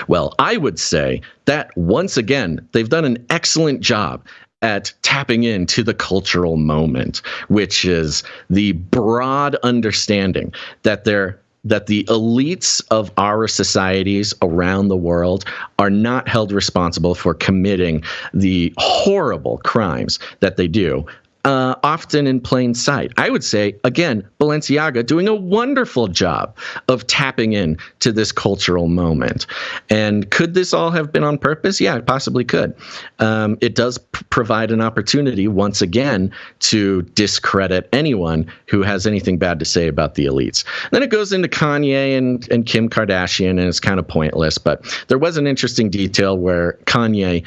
Well, I would say that once again, they've done an excellent job at tapping into the cultural moment, which is the broad understanding that the elites of our societies around the world are not held responsible for committing the horrible crimes that they do, often in plain sight. I would say, again, Balenciaga doing a wonderful job of tapping in to this cultural moment. And could this all have been on purpose? Yeah, it possibly could. It does provide an opportunity, once again, to discredit anyone who has anything bad to say about the elites. Then it goes into Kanye and Kim Kardashian, and it's kind of pointless. But there was an interesting detail where Kanye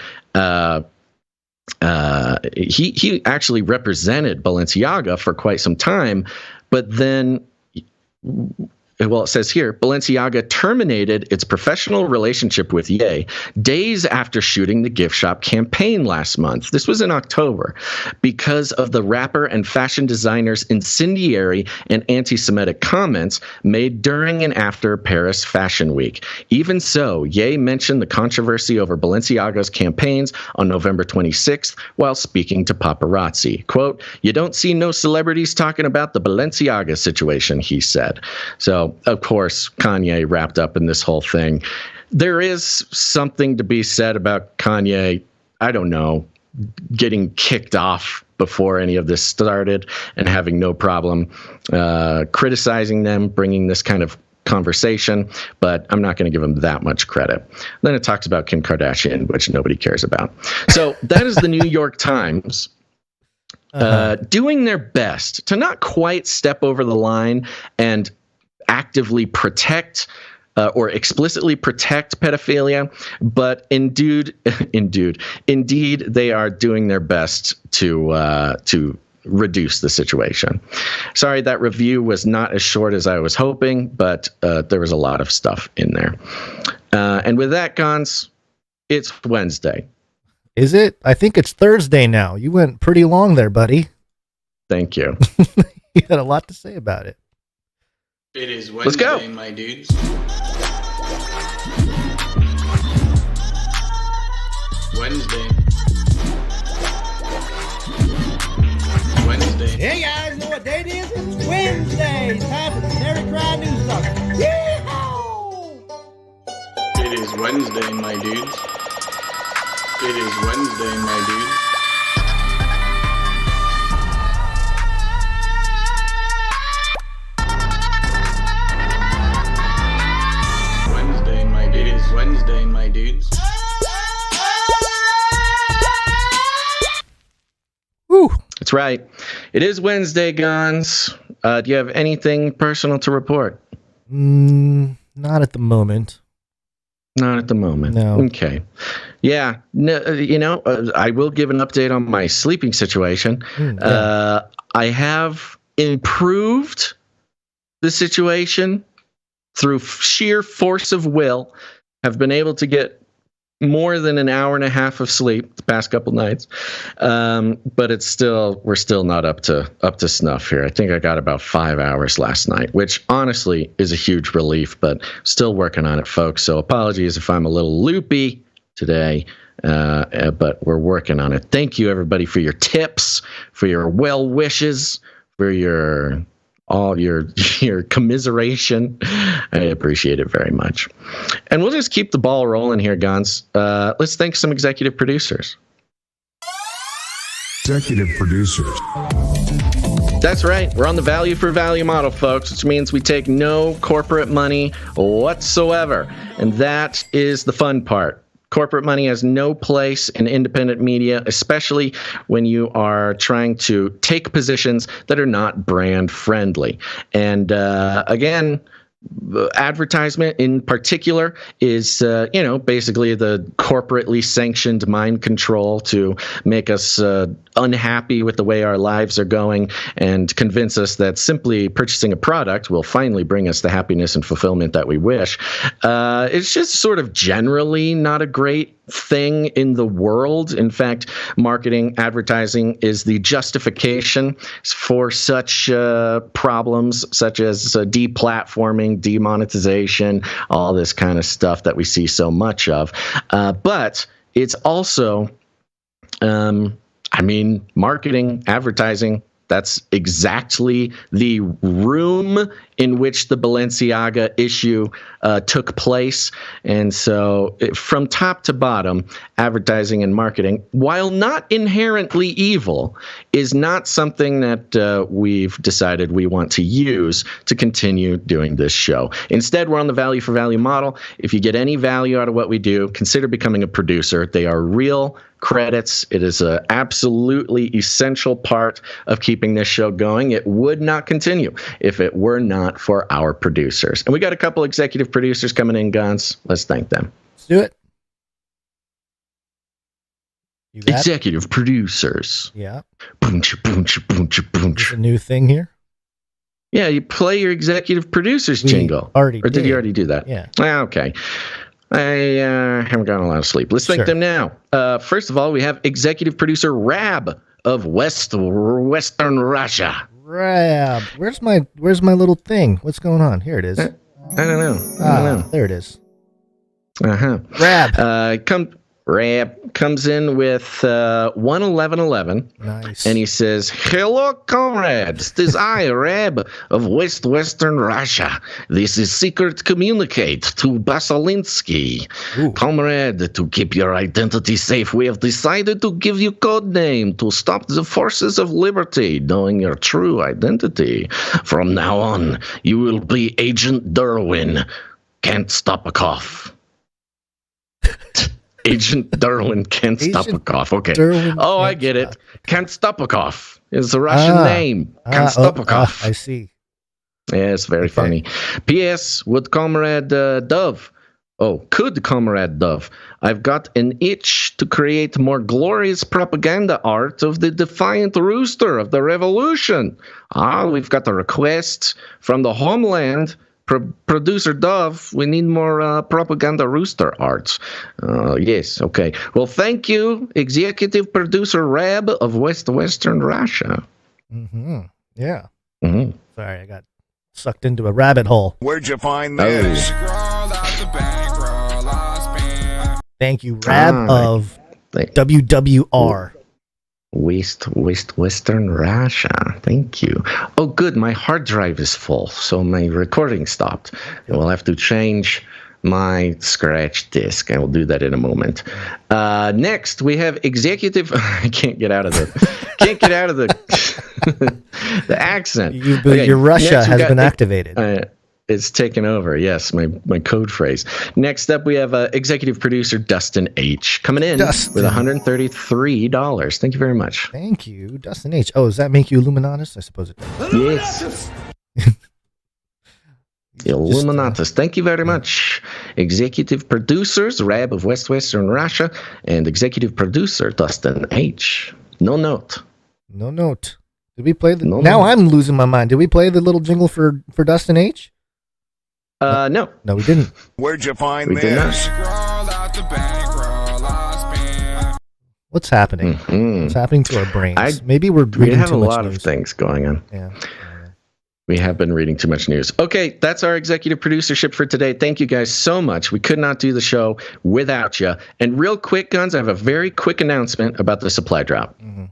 he actually represented Balenciaga for quite some time, but then, well, it says here, Balenciaga terminated its professional relationship with Ye days after shooting the gift shop campaign last month. This was in October, because of the rapper and fashion designer's incendiary and anti-Semitic comments made during and after Paris Fashion Week. Even so, Ye mentioned the controversy over Balenciaga's campaigns on November 26th while speaking to paparazzi. Quote, "You don't see no celebrities talking about the Balenciaga situation," he said. So, of course, Kanye wrapped up in this whole thing. There is something to be said about Kanye, I don't know, getting kicked off before any of this started and having no problem criticizing them, bringing this kind of conversation, but I'm not going to give him that much credit. Then it talks about Kim Kardashian, which nobody cares about. So that is the New York Times doing their best to not quite step over the line and actively protect or explicitly protect pedophilia, but indeed, they are doing their best to reduce the situation. Sorry, that review was not as short as I was hoping, but there was a lot of stuff in there. And with that, Gons, it's Wednesday. Is it? I think it's Thursday now. You went pretty long there, buddy. Thank you. You had a lot to say about it. It is Wednesday, Let's go. my dudes. Wednesday. Hey guys, know what day it is? It's Wednesday. It's time for the Canary Cry News Sucker. Yeehaw! It is Wednesday, my dudes. It is Wednesday, my dudes. Wednesday, my dudes. It is Wednesday, my dudes. Woo. That's right. It is Wednesday, Gons. Do you have anything personal to report? Not at the moment. Not at the moment. No. Okay. Yeah. No, I will give an update on my sleeping situation. Yeah. I have improved the situation through sheer force of will. Have been able to get more than an hour and a half of sleep the past couple nights, but we're still not up to snuff here. I think I got about 5 hours last night, which honestly is a huge relief, but still working on it, folks. So apologies if I'm a little loopy today, but we're working on it. Thank you, everybody, for your tips, for your well wishes, for all your commiseration. I appreciate it very much. And we'll just keep the ball rolling here, Gons. Let's thank some executive producers. Executive producers. That's right. We're on the value for value model, folks, which means we take no corporate money whatsoever. And that is the fun part. Corporate money has no place in independent media, especially when you are trying to take positions that are not brand friendly. And again, advertisement in particular is, basically the corporately sanctioned mind control to make us unhappy with the way our lives are going and convince us that simply purchasing a product will finally bring us the happiness and fulfillment that we wish. It's just sort of generally not a great thing in the world. In fact, marketing, advertising is the justification for such problems such as deplatforming, demonetization, all this kind of stuff that we see so much of. But it's also, marketing, advertising, that's exactly the room in which the Balenciaga issue took place. And so from top to bottom, advertising and marketing, while not inherently evil, is not something that we've decided we want to use to continue doing this show. Instead, we're on the value for value model. If you get any value out of what we do, consider becoming a producer. They are real credits. It is an absolutely essential part of keeping this show going. It would not continue if it were not for our producers. And we got a couple executive producers coming in, Gons. Let's thank them. Let's do it. Executive producers. Yeah. Boonch, boonch, boonch, boonch. There's a new thing here. Yeah, you play your executive producers jingle. Or did you already do that? Yeah. Okay. I haven't gotten a lot of sleep. Let's thank them now. First of all, we have executive producer Rab of Western Russia. Rab, where's my little thing? What's going on? Here it is. I don't know. There it is. Rab. Rab comes in with 11111. Nice. And he says, "Hello, comrades. This is I, Rab of Western Russia. This is secret communicate to Basalinsky. Comrade, to keep your identity safe, we have decided to give you code name to stop the forces of liberty, knowing your true identity. From now on, you will be Agent Derwin. Can't stop a cough." Agent Derwin can't stop a cough. Okay. I get it. Can't stop a cough. It's a Russian name. Can't stop a cough. I see. Yeah, it's very funny. P.S. Could Comrade Dove, I've got an itch to create more glorious propaganda art of the defiant rooster of the revolution. We've got a request from the homeland. Producer Dove, we need more propaganda rooster arts. Yes, okay. Well, thank you, executive producer Rab of Western Russia. Mm-hmm. Yeah. Mm-hmm. Sorry, I got sucked into a rabbit hole. Where'd you find this? Thank you, Rab of WWR. Western Russia. Thank you. Oh, good. My hard drive is full, so my recording stopped. We'll have to change my scratch disk. I will do that in a moment. Next, we have executive. I can't get out of the the accent. Your Russia has been activated. It's taken over. Yes, my code phrase. Next up, we have executive producer Dustin H. coming in with $133. Thank you very much. Thank you, Dustin H. Oh, does that make you Illuminatus? I suppose it does. Yes. Illuminatus. Thank you very much. Executive producers Rab of Western Russia and executive producer Dustin H. No note. No note. Did we play the? Now I'm losing my mind. Did we play the little jingle for Dustin H? No. No, we didn't. Where'd you find this? What's happening? Mm-hmm. What's happening to our brains? Maybe we're reading we have too a much lot news. of things going on. Yeah. We have been reading too much news. Okay, that's our executive producership for today. Thank you guys so much. We could not do the show without you. And real quick, Guns, I have a very quick announcement about the supply drop. Mm-hmm.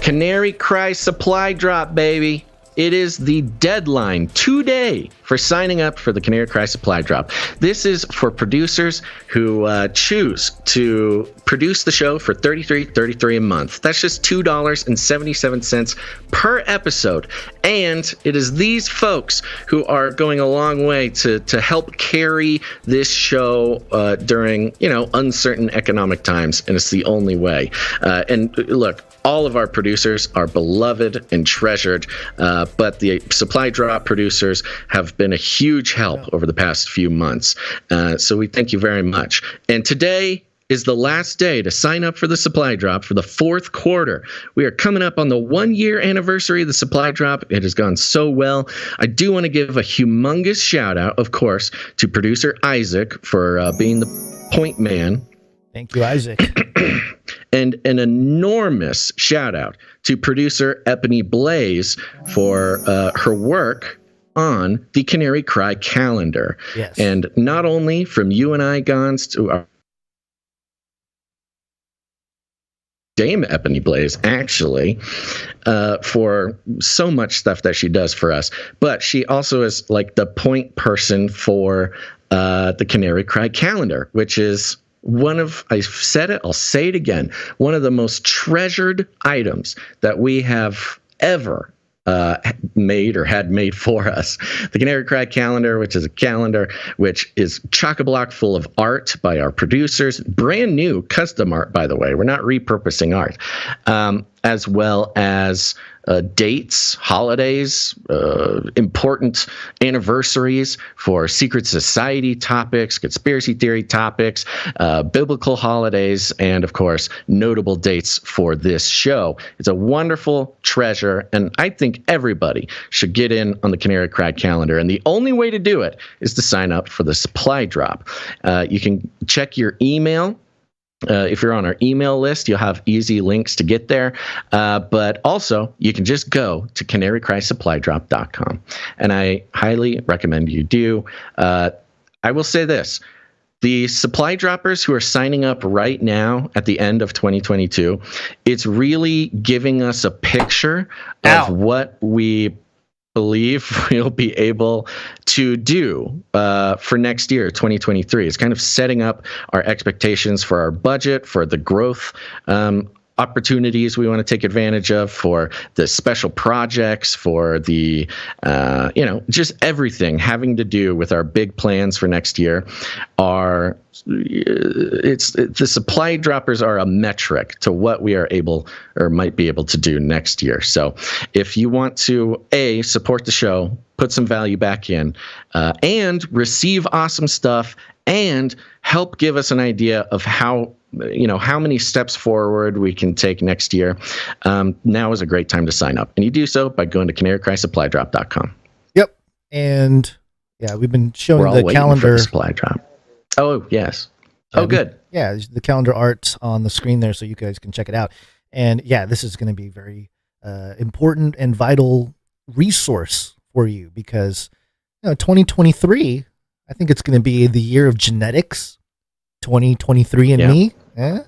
Canary Cry supply drop, baby. It is the deadline today for signing up for the Canary Cry supply drop. This is for producers who choose to produce the show for $33.33 a month. That's just $2.77 per episode. And it is these folks who are going a long way to help carry this show during, uncertain economic times. And it's the only way. And look, all of our producers are beloved and treasured, but the supply drop producers have been a huge help over the past few months. So we thank you very much. And today is the last day to sign up for the supply drop for the fourth quarter. We are coming up on the 1-year anniversary of the supply drop. It has gone so well. I do want to give a humongous shout out, of course, to producer Isaac for being the point man. Thank you, Isaac. And an enormous shout out to producer Ebony Blaze for her work on the Canary Cry calendar. Yes. And not only from you and I, Gons, to our Dame Ebony Blaze, actually, for so much stuff that she does for us, but she also is like the point person for the Canary Cry calendar, which is I've said it, I'll say it again, one of the most treasured items that we have ever made or had made for us. The Canary Cry calendar, which is a calendar which is chock-a-block full of art by our producers, brand new custom art, by the way. We're not repurposing art, as well as dates, holidays, important anniversaries for secret society topics, conspiracy theory topics, biblical holidays, and of course, notable dates for this show. It's a wonderful treasure, and I think everybody should get in on the Canary Cry calendar. And the only way to do it is to sign up for the supply drop. You can check your email. If you're on our email list, you'll have easy links to get there. But also, you can just go to canarycrysupply.com. And I highly recommend you do. I will say this. The supply droppers who are signing up right now at the end of 2022, it's really giving us a picture of what we believe we'll be able to do for next year, 2023. It's kind of setting up our expectations for our budget, for the growth opportunities we want to take advantage of, for the special projects, for the, just everything having to do with our big plans for next year. The supply droppers are a metric to what we are able or might be able to do next year. So if you want to, support the show, put some value back in, and receive awesome stuff, and help give us an idea of how how many steps forward we can take next year, now is a great time to sign up. And you do so by going to canarycrysupply.com. Yep. And yeah, we've been showing We're all the waiting calendar for the supply drop. Oh, yes. Oh, good. Yeah, the calendar art on the screen there so you guys can check it out. And yeah, this is going to be very important and vital resource for you because 2023, I think it's going to be the year of genetics. 2023 and me. Eh?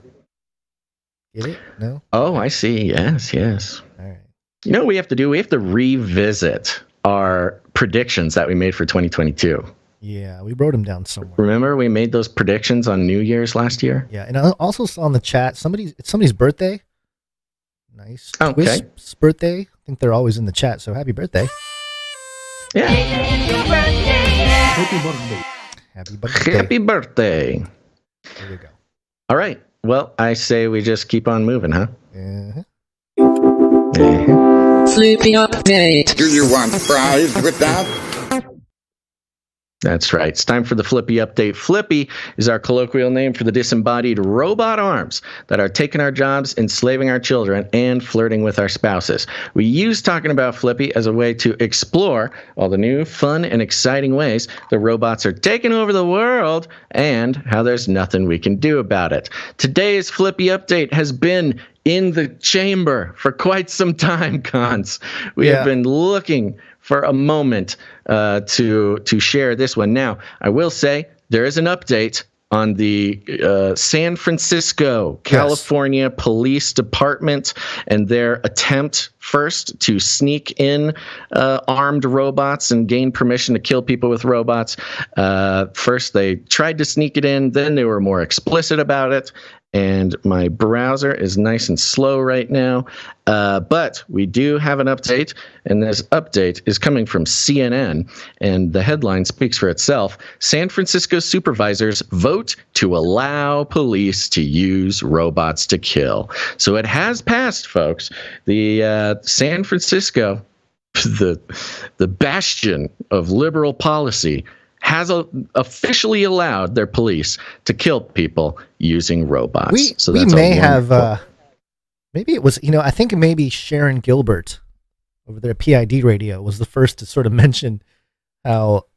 Get it? No? Oh, I see. Yes. All right. You know what we have to do? We have to revisit our predictions that we made for 2022. Yeah, we wrote them down somewhere. Remember we made those predictions on New Year's last year? Yeah, and I also saw in the chat it's somebody's birthday. Nice. Okay. Twisp's birthday. I think they're always in the chat, so happy birthday. Yeah. Happy birthday. Happy birthday. There we go. All right. Well, I say we just keep on moving, huh? Uh-huh. Flippy update. Do you want fries with that? That's right. It's time for the Flippy update. Flippy is our colloquial name for the disembodied robot arms that are taking our jobs, enslaving our children, and flirting with our spouses. We use talking about Flippy as a way to explore all the new, fun, and exciting ways the robots are taking over the world and how there's nothing we can do about it. Today's Flippy update has been in the chamber for quite some time, Cons. We have been looking for a moment to share this one. Now, I will say there is an update on the San Francisco, California Police Department and their attempt first to sneak in armed robots and gain permission to kill people with robots. First, they tried to sneak it in. Then they were more explicit about it. And my browser is nice and slow right now. But we do have an update, and this update is coming from CNN, and the headline speaks for itself. San Francisco supervisors vote to allow police to use robots to kill. So it has passed, folks. The San Francisco, the bastion of liberal policy, has officially allowed their police to kill people using robots. We may have, maybe it was, I think maybe Sharon Gilbert over there at PID Radio was the first to sort of mention how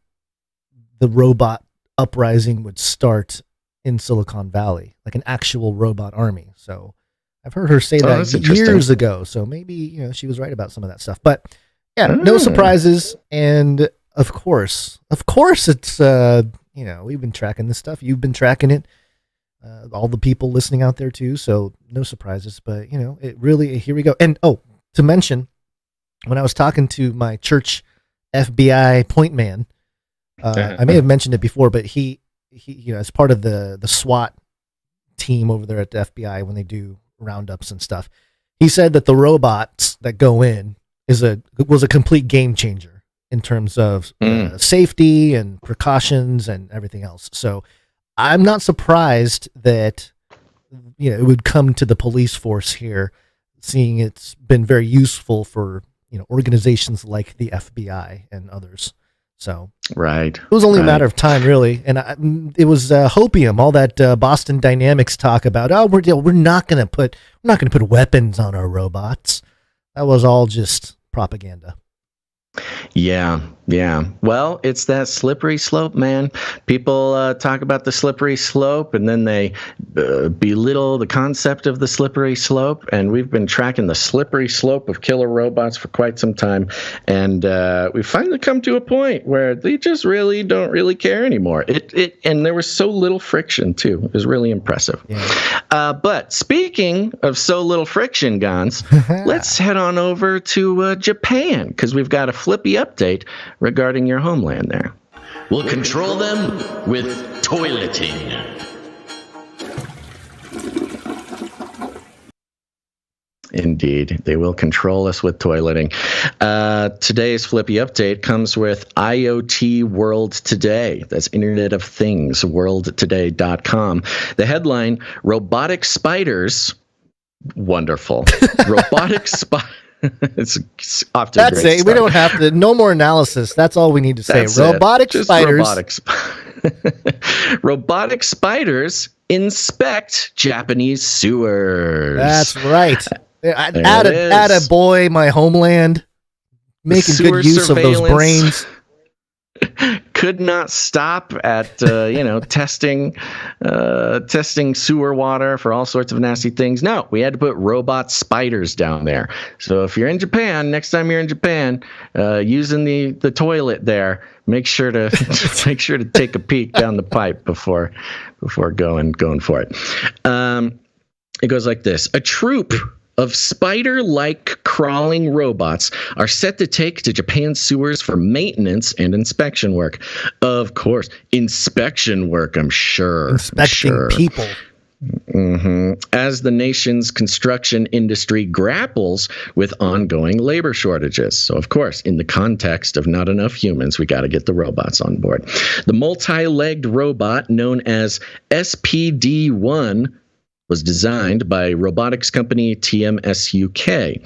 the robot uprising would start in Silicon Valley, like an actual robot army. So I've heard her say that years ago. So maybe, she was right about some of that stuff. But yeah, no surprises. And Of course, it's, we've been tracking this stuff. You've been tracking it. All the people listening out there too. So no surprises, but it really, here we go. And to mention, when I was talking to my church FBI point man, I may have mentioned it before, but he, as part of the SWAT team over there at the FBI, when they do roundups and stuff, he said that the robots that go in was a complete game changer in terms of safety and precautions and everything else. So I'm not surprised that, it would come to the police force here, seeing it's been very useful for, organizations like the FBI and others. So right, it was only a matter of time, really. And it was hopium, all that Boston Dynamics talk about, we're not going to put weapons on our robots. That was all just propaganda. Yeah. Well, it's that slippery slope, man. People talk about the slippery slope, and then they belittle the concept of the slippery slope. And we've been tracking the slippery slope of killer robots for quite some time. And we finally come to a point where they just really don't really care anymore. And there was so little friction, too. It was really impressive. Yeah. But speaking of so little friction, Gons, let's head on over to Japan, because we've got a Flippy update regarding your homeland there. We'll control them with toileting. Indeed, they will control us with toileting. Today's Flippy update comes with IoT World Today. That's Internet of Things, worldtoday.com. The headline, Robotic Spiders. Wonderful. Robotic spiders. It's off to a great start. We don't have to. No more analysis. That's all we need to say. Robotic spiders. Robotic spiders inspect Japanese sewers. That's right. Add a boy, my homeland, making Sewer good use of those brains. Could not stop at testing sewer water for all sorts of nasty things. No, we had to put robot spiders down there. So if you're in Japan, next time you're in Japan, using the toilet there, make sure to take a peek down the pipe before going for it. It goes like this: a troop of spider-like crawling robots are set to take to Japan's sewers for maintenance and inspection work. Of course, inspection work, I'm sure. Inspecting people. Mm-hmm. As the nation's construction industry grapples with ongoing labor shortages. So, of course, in the context of not enough humans, we got to get the robots on board. The multi-legged robot known as SPD-1 was designed by robotics company TMS UK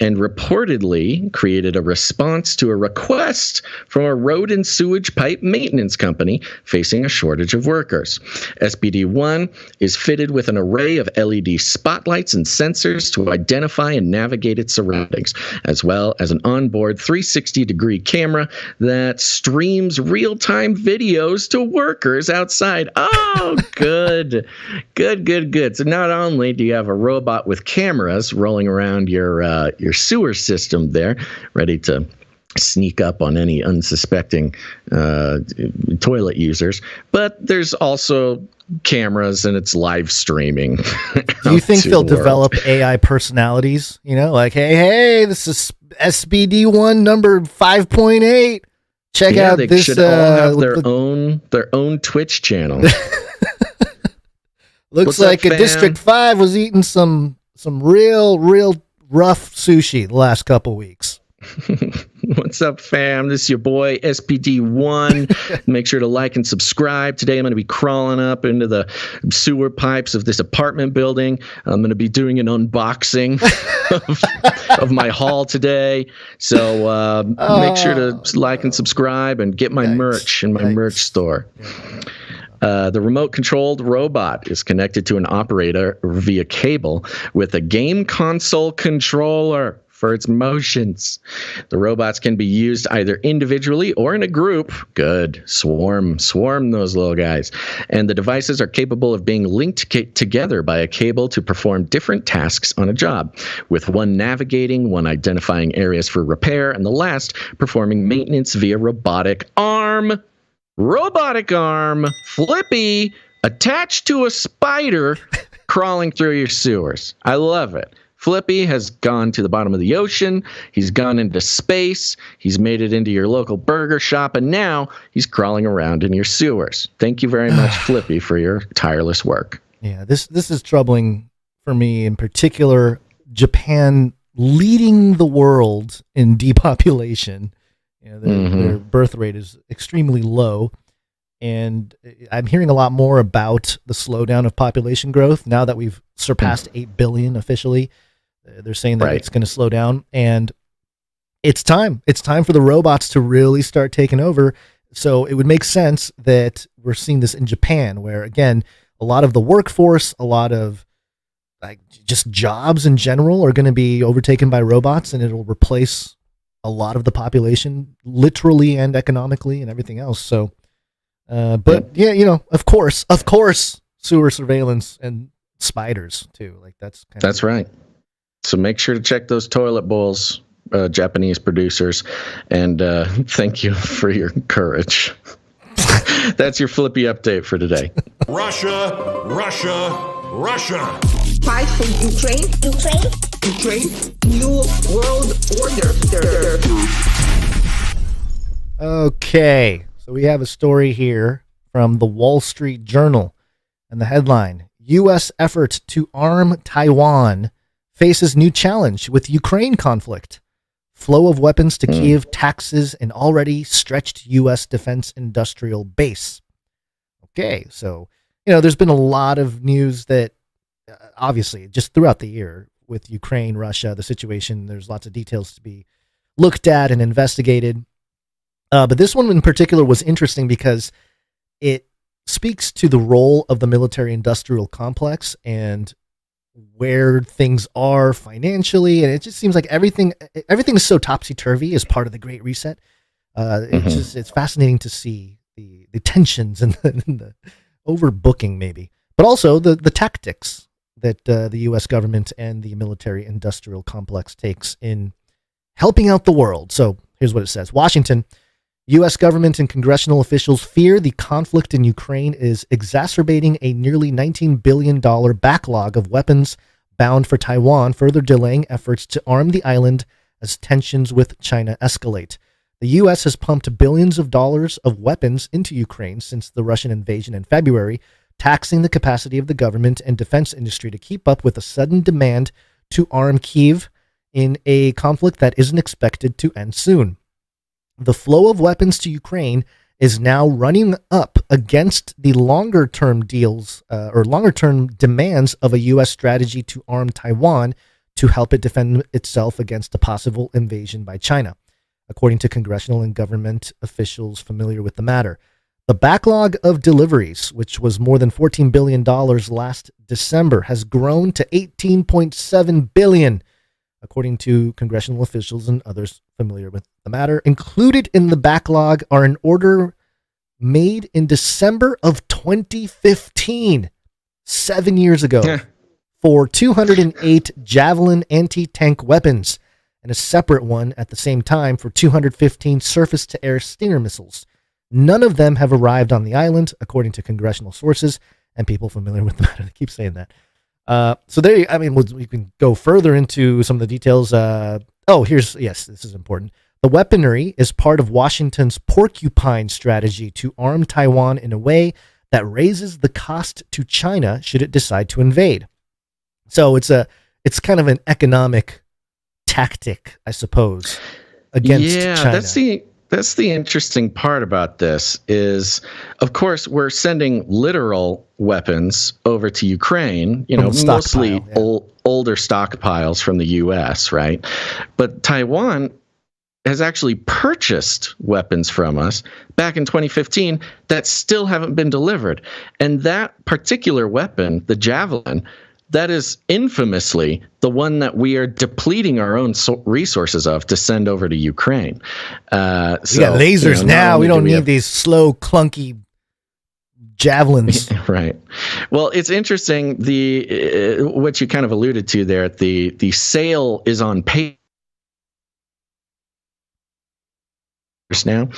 and reportedly created a response to a request from a road and sewage pipe maintenance company facing a shortage of workers. SPD-1 is fitted with an array of LED spotlights and sensors to identify and navigate its surroundings, as well as an onboard 360-degree camera that streams real-time videos to workers outside. Oh, good. Good. So not only do you have a robot with cameras rolling around your sewer system there, ready to sneak up on any unsuspecting toilet users, but there's also cameras and it's live streaming. Do you think they'll develop AI personalities? Like, hey, this is SBD1 number 5.8. Check out they this. Should all have their own Twitch channel. Looks like a District 5 was eating some real rough sushi the last couple weeks. What's up, fam? This is your boy, SPD1. Make sure to like and subscribe. Today I'm going to be crawling up into the sewer pipes of this apartment building. I'm going to be doing an unboxing of my haul today. So make sure to like and subscribe and get my merch in my merch store. The remote-controlled robot is connected to an operator via cable with a game console controller for its motions. The robots can be used either individually or in a group. Good. Swarm those little guys. And the devices are capable of being linked together by a cable to perform different tasks on a job, with one navigating, one identifying areas for repair, and the last performing maintenance via robotic arm. Robotic arm, Flippy, attached to a spider crawling through your sewers. I love it. Flippy has gone to the bottom of the ocean. He's gone into space. He's made it into your local burger shop, and now he's crawling around in your sewers. Thank you very much, Flippy, for your tireless work. Yeah, this is troubling for me in particular. Japan leading the world in depopulation. Their birth rate is extremely low, and I'm hearing a lot more about the slowdown of population growth now that we've surpassed 8 billion officially. They're saying that it's going to slow down, and it's time. It's time for the robots to really start taking over. So it would make sense that we're seeing this in Japan, where, again, a lot of the workforce, a lot of just jobs in general are going to be overtaken by robots, and it'll replace a lot of the population, literally and economically and everything else. So, of course, sewer surveillance and spiders too. That's right. So make sure to check those toilet bowls, Japanese producers, and thank you for your courage. That's your Flippy update for today. Russia. Fight for Ukraine. New world order. Okay, so we have a story here from the Wall Street Journal, and the headline: U.S. effort to arm Taiwan faces new challenge with Ukraine conflict. Flow of weapons to Kyiv taxes an already stretched U.S. defense industrial base. Okay, so, there's been a lot of news that, obviously, just throughout the year with Ukraine, Russia, the situation, there's lots of details to be looked at and investigated. But this one in particular was interesting because it speaks to the role of the military-industrial complex and where things are financially, and it just seems like everything is so topsy-turvy as part of the Great Reset. It's fascinating to see the tensions and the overbooking, maybe, but also the tactics that the U.S. government and the military-industrial complex takes in helping out the world. So here's what it says. Washington, U.S. government and congressional officials fear the conflict in Ukraine is exacerbating a nearly $19 billion backlog of weapons bound for Taiwan, further delaying efforts to arm the island as tensions with China escalate. The U.S. has pumped billions of dollars of weapons into Ukraine since the Russian invasion in February, taxing the capacity of the government and defense industry to keep up with a sudden demand to arm Kyiv in a conflict that isn't expected to end soon. The flow of weapons to Ukraine is now running up against the longer-term deals or longer-term demands of a U.S. strategy to arm Taiwan to help it defend itself against a possible invasion by China, according to congressional and government officials familiar with the matter. The backlog of deliveries, which was more than $14 billion last December, has grown to $18.7 billion, according to congressional officials and others familiar with the matter. Included in the backlog are an order made in December of 2015, 7 years ago, for 208 Javelin anti-tank weapons, and a separate one at the same time for 215 surface-to-air Stinger missiles. None of them have arrived on the island, according to congressional sources and people familiar with the matter. They keep saying that. So there, we can go further into some of the details. This is important. The weaponry is part of Washington's porcupine strategy to arm Taiwan in a way that raises the cost to China should it decide to invade. So it's kind of an economic tactic, I suppose, against China. That's the interesting part about this is, of course, we're sending literal weapons over to Ukraine, mostly older stockpiles from the U.S., right? But Taiwan has actually purchased weapons from us back in 2015 that still haven't been delivered. And that particular weapon, the Javelin, that is infamously the one that we are depleting our own resources of to send over to Ukraine. We got lasers now. We don't need these slow, clunky javelins. Right. Well, it's interesting. What you kind of alluded to there, the sale is on paper now.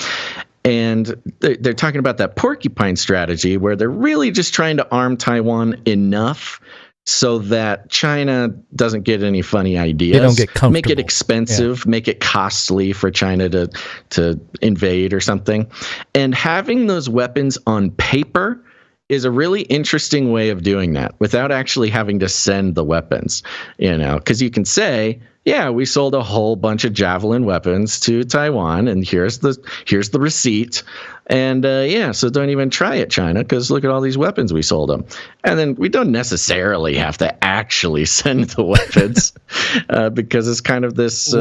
And they're talking about that porcupine strategy where they're really just trying to arm Taiwan enough so that China doesn't get any funny ideas. They don't get comfortable. Make it expensive, make it costly for China to invade or something. And having those weapons on paper is a really interesting way of doing that without actually having to send the weapons, because you can say, yeah, we sold a whole bunch of Javelin weapons to Taiwan, and here's the receipt. And so don't even try it, China, because look at all these weapons we sold them. And then we don't necessarily have to actually send the weapons because it's kind of this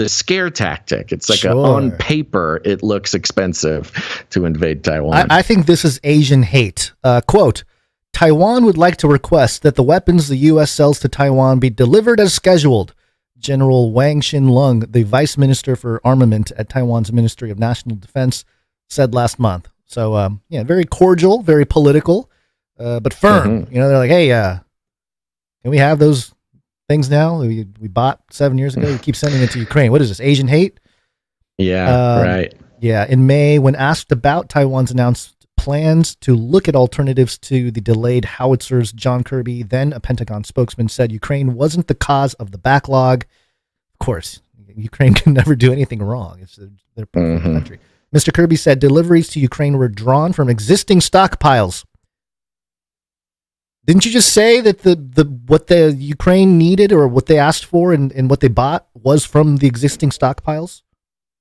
scare tactic. It's like on paper, it looks expensive to invade Taiwan. I think this is Asian hate. Quote, Taiwan would like to request that the weapons the U.S. sells to Taiwan be delivered as scheduled. General Wang Xinlong, the vice minister for armament at Taiwan's Ministry of National Defense, said last month. So, very cordial, very political, but firm. Mm-hmm. They're like, hey, can we have those things now we bought 7 years ago? We keep sending it to Ukraine. What is this, Asian hate? Yeah, right. Yeah, in May, when asked about Taiwan's announced plans to look at alternatives to the delayed howitzers, John Kirby, then a Pentagon spokesman, said Ukraine wasn't the cause of the backlog. Of course, Ukraine can never do anything wrong. It's their perfect country. Mr. Kirby said deliveries to Ukraine were drawn from existing stockpiles. Didn't you just say that what the Ukraine needed or what they asked for and what they bought was from the existing stockpiles?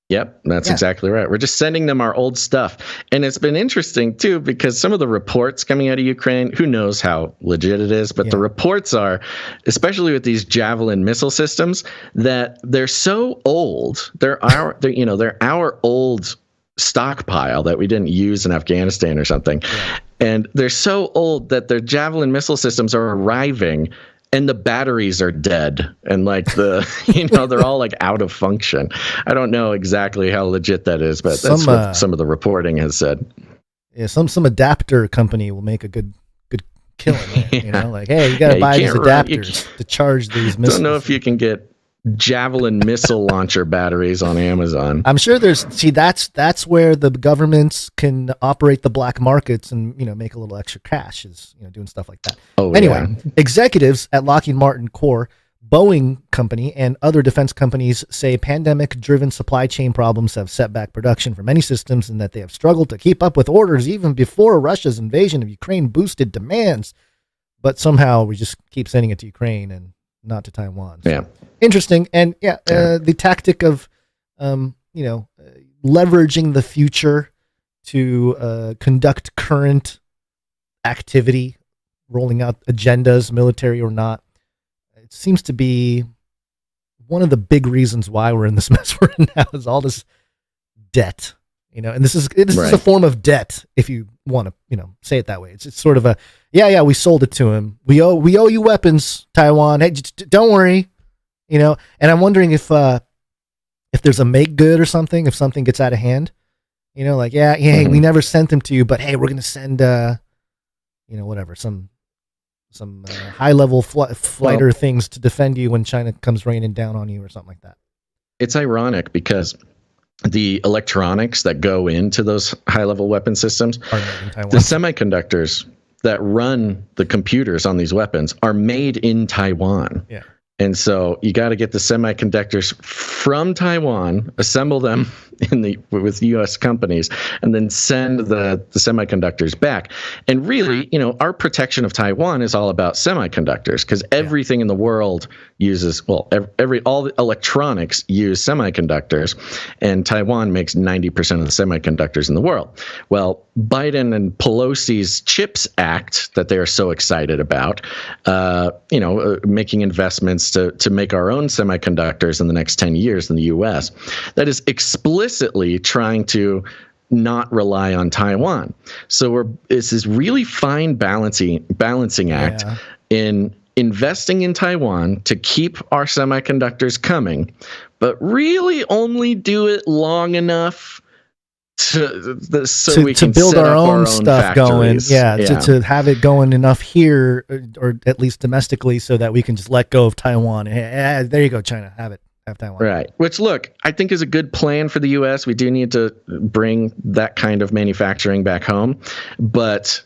Yep, that's exactly right. We're just sending them our old stuff. And it's been interesting, too, because some of the reports coming out of Ukraine, who knows how legit it is, but the reports are, especially with these Javelin missile systems, that they're so old. They're our old stockpile that we didn't use in Afghanistan or something. Yeah. And they're so old that their Javelin missile systems are arriving and the batteries are dead. And like they're all like out of function. I don't know exactly how legit that is, but that's what some of the reporting has said. Yeah, some adapter company will make a good killing. You know, like, hey, you got to buy these adapters to charge these missiles. Don't know if you can get Javelin missile launcher batteries on Amazon. I'm sure that's where the governments can operate the black markets and, you know, make a little extra cash, is, you know, doing stuff like that. Anyway, executives at Lockheed Martin Corps, Boeing Company, and other defense companies say pandemic-driven supply chain problems have set back production for many systems and that they have struggled to keep up with orders even before Russia's invasion of Ukraine boosted demands. But somehow we just keep sending it to Ukraine and not to Taiwan. So, yeah. Interesting. And the tactic of, leveraging the future to conduct current activity, rolling out agendas, military or not. It seems to be one of the big reasons why we're in this mess we're in now, is all this debt, you know, and this is a form of debt, if you want to, you know, say it that way. It's sort of a, we sold it to him. We owe you weapons, Taiwan. Hey, don't worry, you know. And I'm wondering if there's a make good or something, if something gets out of hand, you know, like, hey, we never sent them to you, but hey, we're going to send, whatever, some high-level fighter things to defend you when China comes raining down on you or something like that. It's ironic because the electronics that go into those high-level weapon systems, the semiconductors that run the computers on these weapons are made in Taiwan. Yeah. And so you got to get the semiconductors from Taiwan, assemble them with U.S. companies, and then send the semiconductors back. And really, you know, our protection of Taiwan is all about semiconductors, because everything in the world uses, all the electronics use semiconductors, and Taiwan makes 90% of the semiconductors in the world. Well, Biden and Pelosi's CHIPS Act that they are so excited about, making investments to make our own semiconductors in the next 10 years in the U.S., that is explicitly trying to not rely on Taiwan. So it's this really fine balancing act in investing in Taiwan to keep our semiconductors coming, but really only do it long enough to build our own stuff going, to have it going enough here, or at least domestically, so that we can just let go of Taiwan. Hey, there you go, China, have Taiwan. Right. Which, look, I think is a good plan for the U.S. We do need to bring that kind of manufacturing back home, but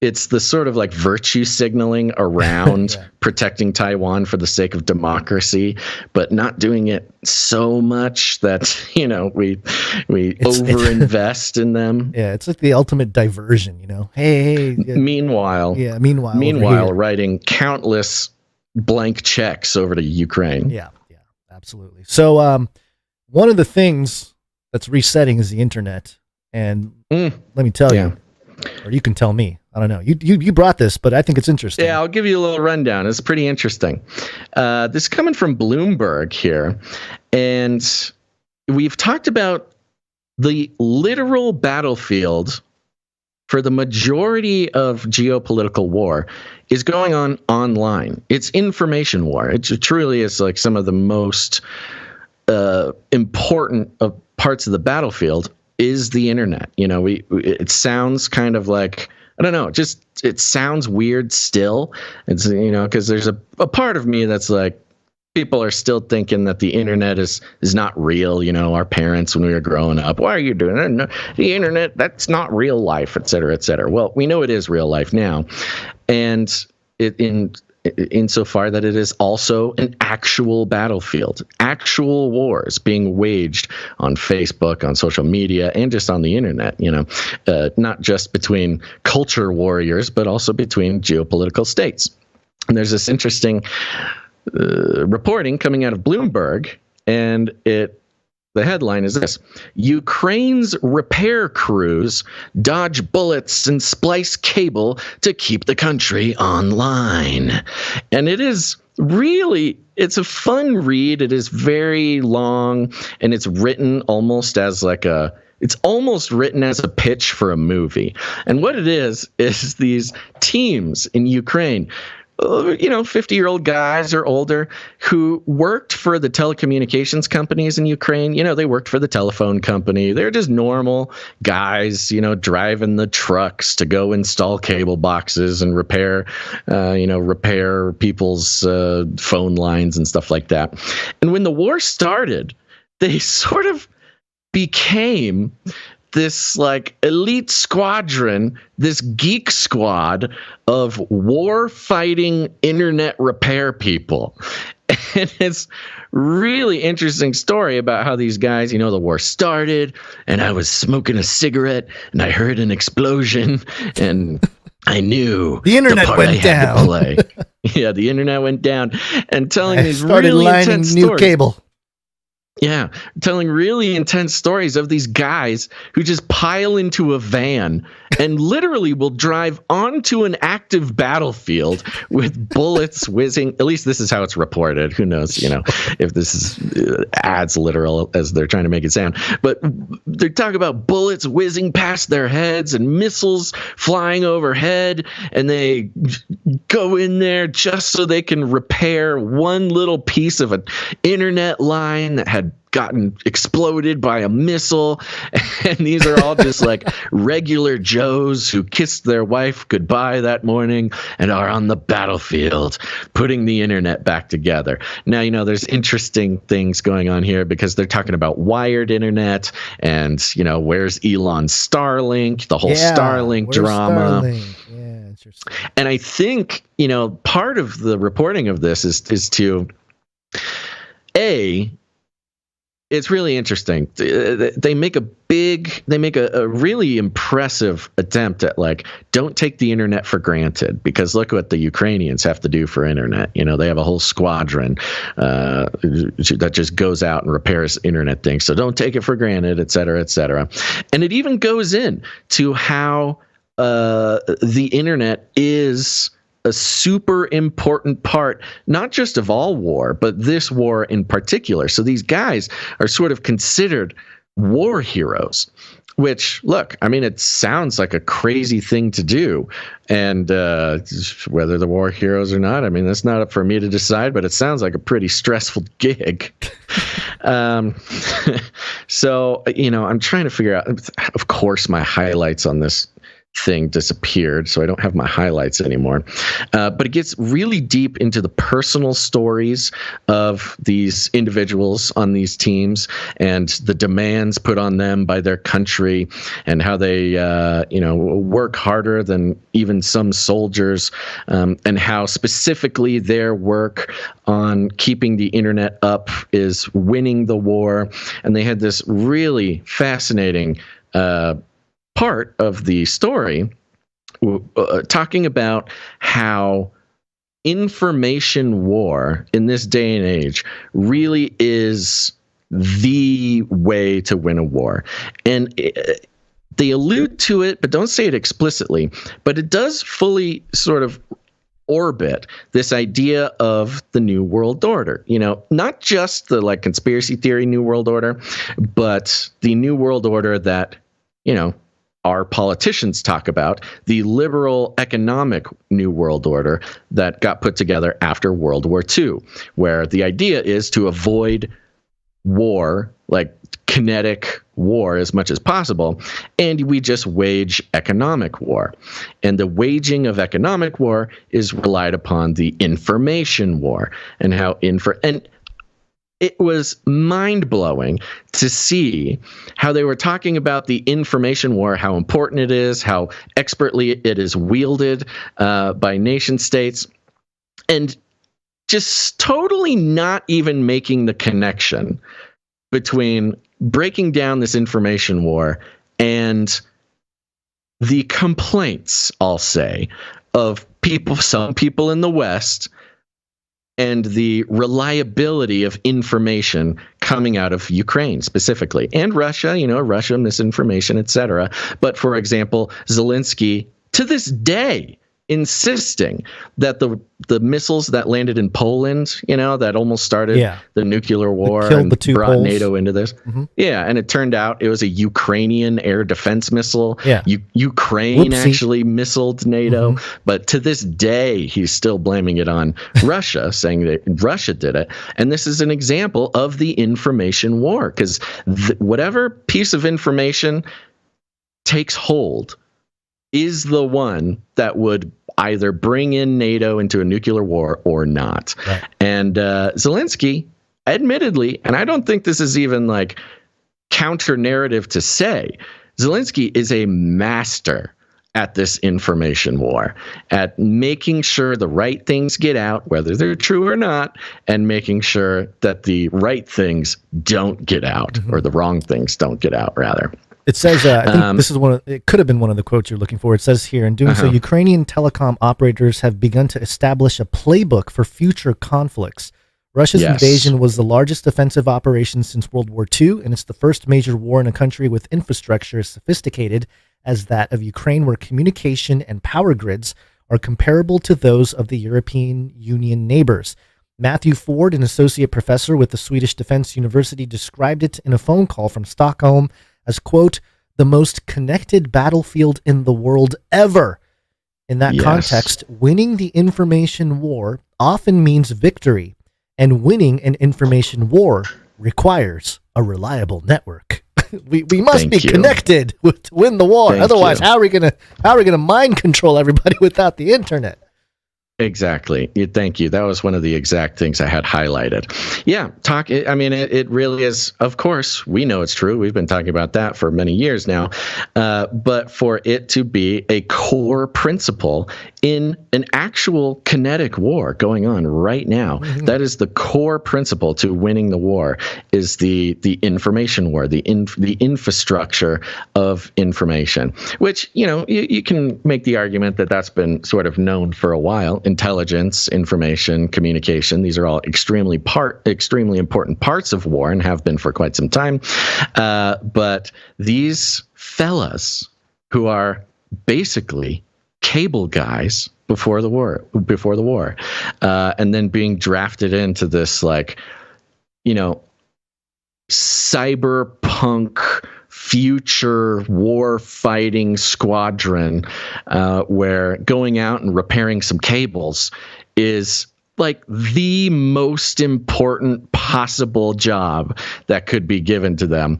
it's the sort of like virtue signaling around protecting Taiwan for the sake of democracy, but not doing it so much that, you know, we overinvest in them. Yeah, it's like the ultimate diversion, you know. Hey. Meanwhile, writing countless blank checks over to Ukraine. Yeah, absolutely. So one of the things that's resetting is the internet, and let me tell you, or you can tell me. I don't know. You brought this, but I think it's interesting. Yeah, I'll give you a little rundown. It's pretty interesting. This is coming from Bloomberg here, and we've talked about the literal battlefield for the majority of geopolitical war is going on online. It's information war. It truly is like some of the most important parts of the battlefield is the internet. You know, it sounds kind of like, I don't know, it sounds weird still. It's, you know, because there's a part of me that's like, people are still thinking that the internet is not real. You know, our parents, when we were growing up, why are you doing that? No, the internet, that's not real life, et cetera, et cetera. Well, we know it is real life now. And insofar that it is also an actual battlefield, actual wars being waged on Facebook, on social media, and just on the internet, you know, not just between culture warriors, but also between geopolitical states. And there's this interesting reporting coming out of Bloomberg, and the headline is this: Ukraine's repair crews dodge bullets and splice cable to keep the country online. And it is really, it's a fun read. It is very long, and it's written almost as like a it's almost written as a pitch for a movie. And what it is these teams in Ukraine, 50-year-old guys or older who worked for the telecommunications companies in Ukraine. They worked for the telephone company. They're just normal guys, driving the trucks to go install cable boxes and repair people's phone lines and stuff like that. And when the war started, they sort of became this like elite squadron, this geek squad of war fighting internet repair people. And it's really interesting story about how these guys, the war started and I was smoking a cigarette and I heard an explosion and I knew the internet went down. Yeah, the internet went down, and telling these really intense new stories. Cable. Yeah, telling really intense stories of these guys who just pile into a van and literally will drive onto an active battlefield with bullets whizzing. At least this is how it's reported. Who knows, if this is as literal as they're trying to make it sound. But they're talking about bullets whizzing past their heads and missiles flying overhead. And they go in there just so they can repair one little piece of an internet line that had gotten exploded by a missile. And these are all just like regular Joes who kissed their wife goodbye that morning and are on the battlefield putting the internet back together. Now, there's interesting things going on here because they're talking about wired internet and, where's Elon's Starlink, the whole Starlink drama. Starlink? Yeah, interesting. And I think, part of the reporting of this is to, it's really interesting. They make a really impressive attempt at don't take the internet for granted, because look what the Ukrainians have to do for internet. They have a whole squadron that just goes out and repairs internet things. So don't take it for granted, et cetera, et cetera. And it even goes in to how the internet is a super important part, not just of all war, but this war in particular. So these guys are sort of considered war heroes, which, look, it sounds like a crazy thing to do. And whether they're war heroes or not, that's not up for me to decide, but it sounds like a pretty stressful gig. So, I'm trying to figure out, of course, my highlights on this thing disappeared, so I don't have my highlights anymore. But it gets really deep into the personal stories of these individuals on these teams and the demands put on them by their country and how they, work harder than even some soldiers, and how specifically their work on keeping the internet up is winning the war. And they had this really fascinating part of the story talking about how information war in this day and age really is the way to win a war. And they allude to it, but don't say it explicitly, but it does fully sort of orbit this idea of the New World Order, not just the conspiracy theory New World Order, but the New World Order that, our politicians talk about, the liberal economic New World Order that got put together after World War II, where the idea is to avoid war, kinetic war as much as possible, and we just wage economic war. And the waging of economic war is relied upon the information war, and how and it was mind-blowing to see how they were talking about the information war, how important it is, how expertly it is wielded by nation states, and just totally not even making the connection between breaking down this information war and the complaints, I'll say, of some people in the West, and the reliability of information coming out of Ukraine specifically, and Russia, Russia misinformation, etc. But for example, Zelensky to this day insisting that the missiles that landed in Poland, that almost started the nuclear war and brought Poles. NATO into this. Yeah, and it turned out it was a Ukrainian air defense missile. Yeah. Ukraine actually missiled NATO, but to this day, he's still blaming it on Russia, saying that Russia did it. And this is an example of the information war, because whatever piece of information takes hold is the one that would either bring in NATO into a nuclear war or not. Right. And Zelensky, admittedly, and I don't think this is even like counter narrative to say, Zelensky is a master at this information war, at making sure the right things get out, whether they're true or not, and making sure that the right things don't get out, or the wrong things don't get out, rather. It says, I think this is it could have been one of the quotes you're looking for. It says here, in doing so, Ukrainian telecom operators have begun to establish a playbook for future conflicts. Russia's invasion was the largest offensive operation since World War II, and it's the first major war in a country with infrastructure as sophisticated as that of Ukraine, where communication and power grids are comparable to those of the European Union neighbors. Matthew Ford, an associate professor with the Swedish Defense University, described it in a phone call from Stockholm as, quote, the most connected battlefield in the world ever. In that context, winning the information war often means victory, and winning an information war requires a reliable network. we must be connected to win the war. Otherwise, how are we gonna mind control everybody without the internet? Exactly. Thank you. That was one of the exact things I had highlighted. Yeah. It really is. Of course, we know it's true. We've been talking about that for many years now. But for it to be a core principle in an actual kinetic war going on right now, that is the core principle to winning the war, is the information war, the infrastructure of information, which, you can make the argument that that's been sort of known for a while. Intelligence, information, communication, these are all extremely important parts of war and have been for quite some time. But these fellas who are basically cable guys before the war, and then being drafted into this cyberpunk future war fighting squadron, where going out and repairing some cables is like the most important possible job that could be given to them.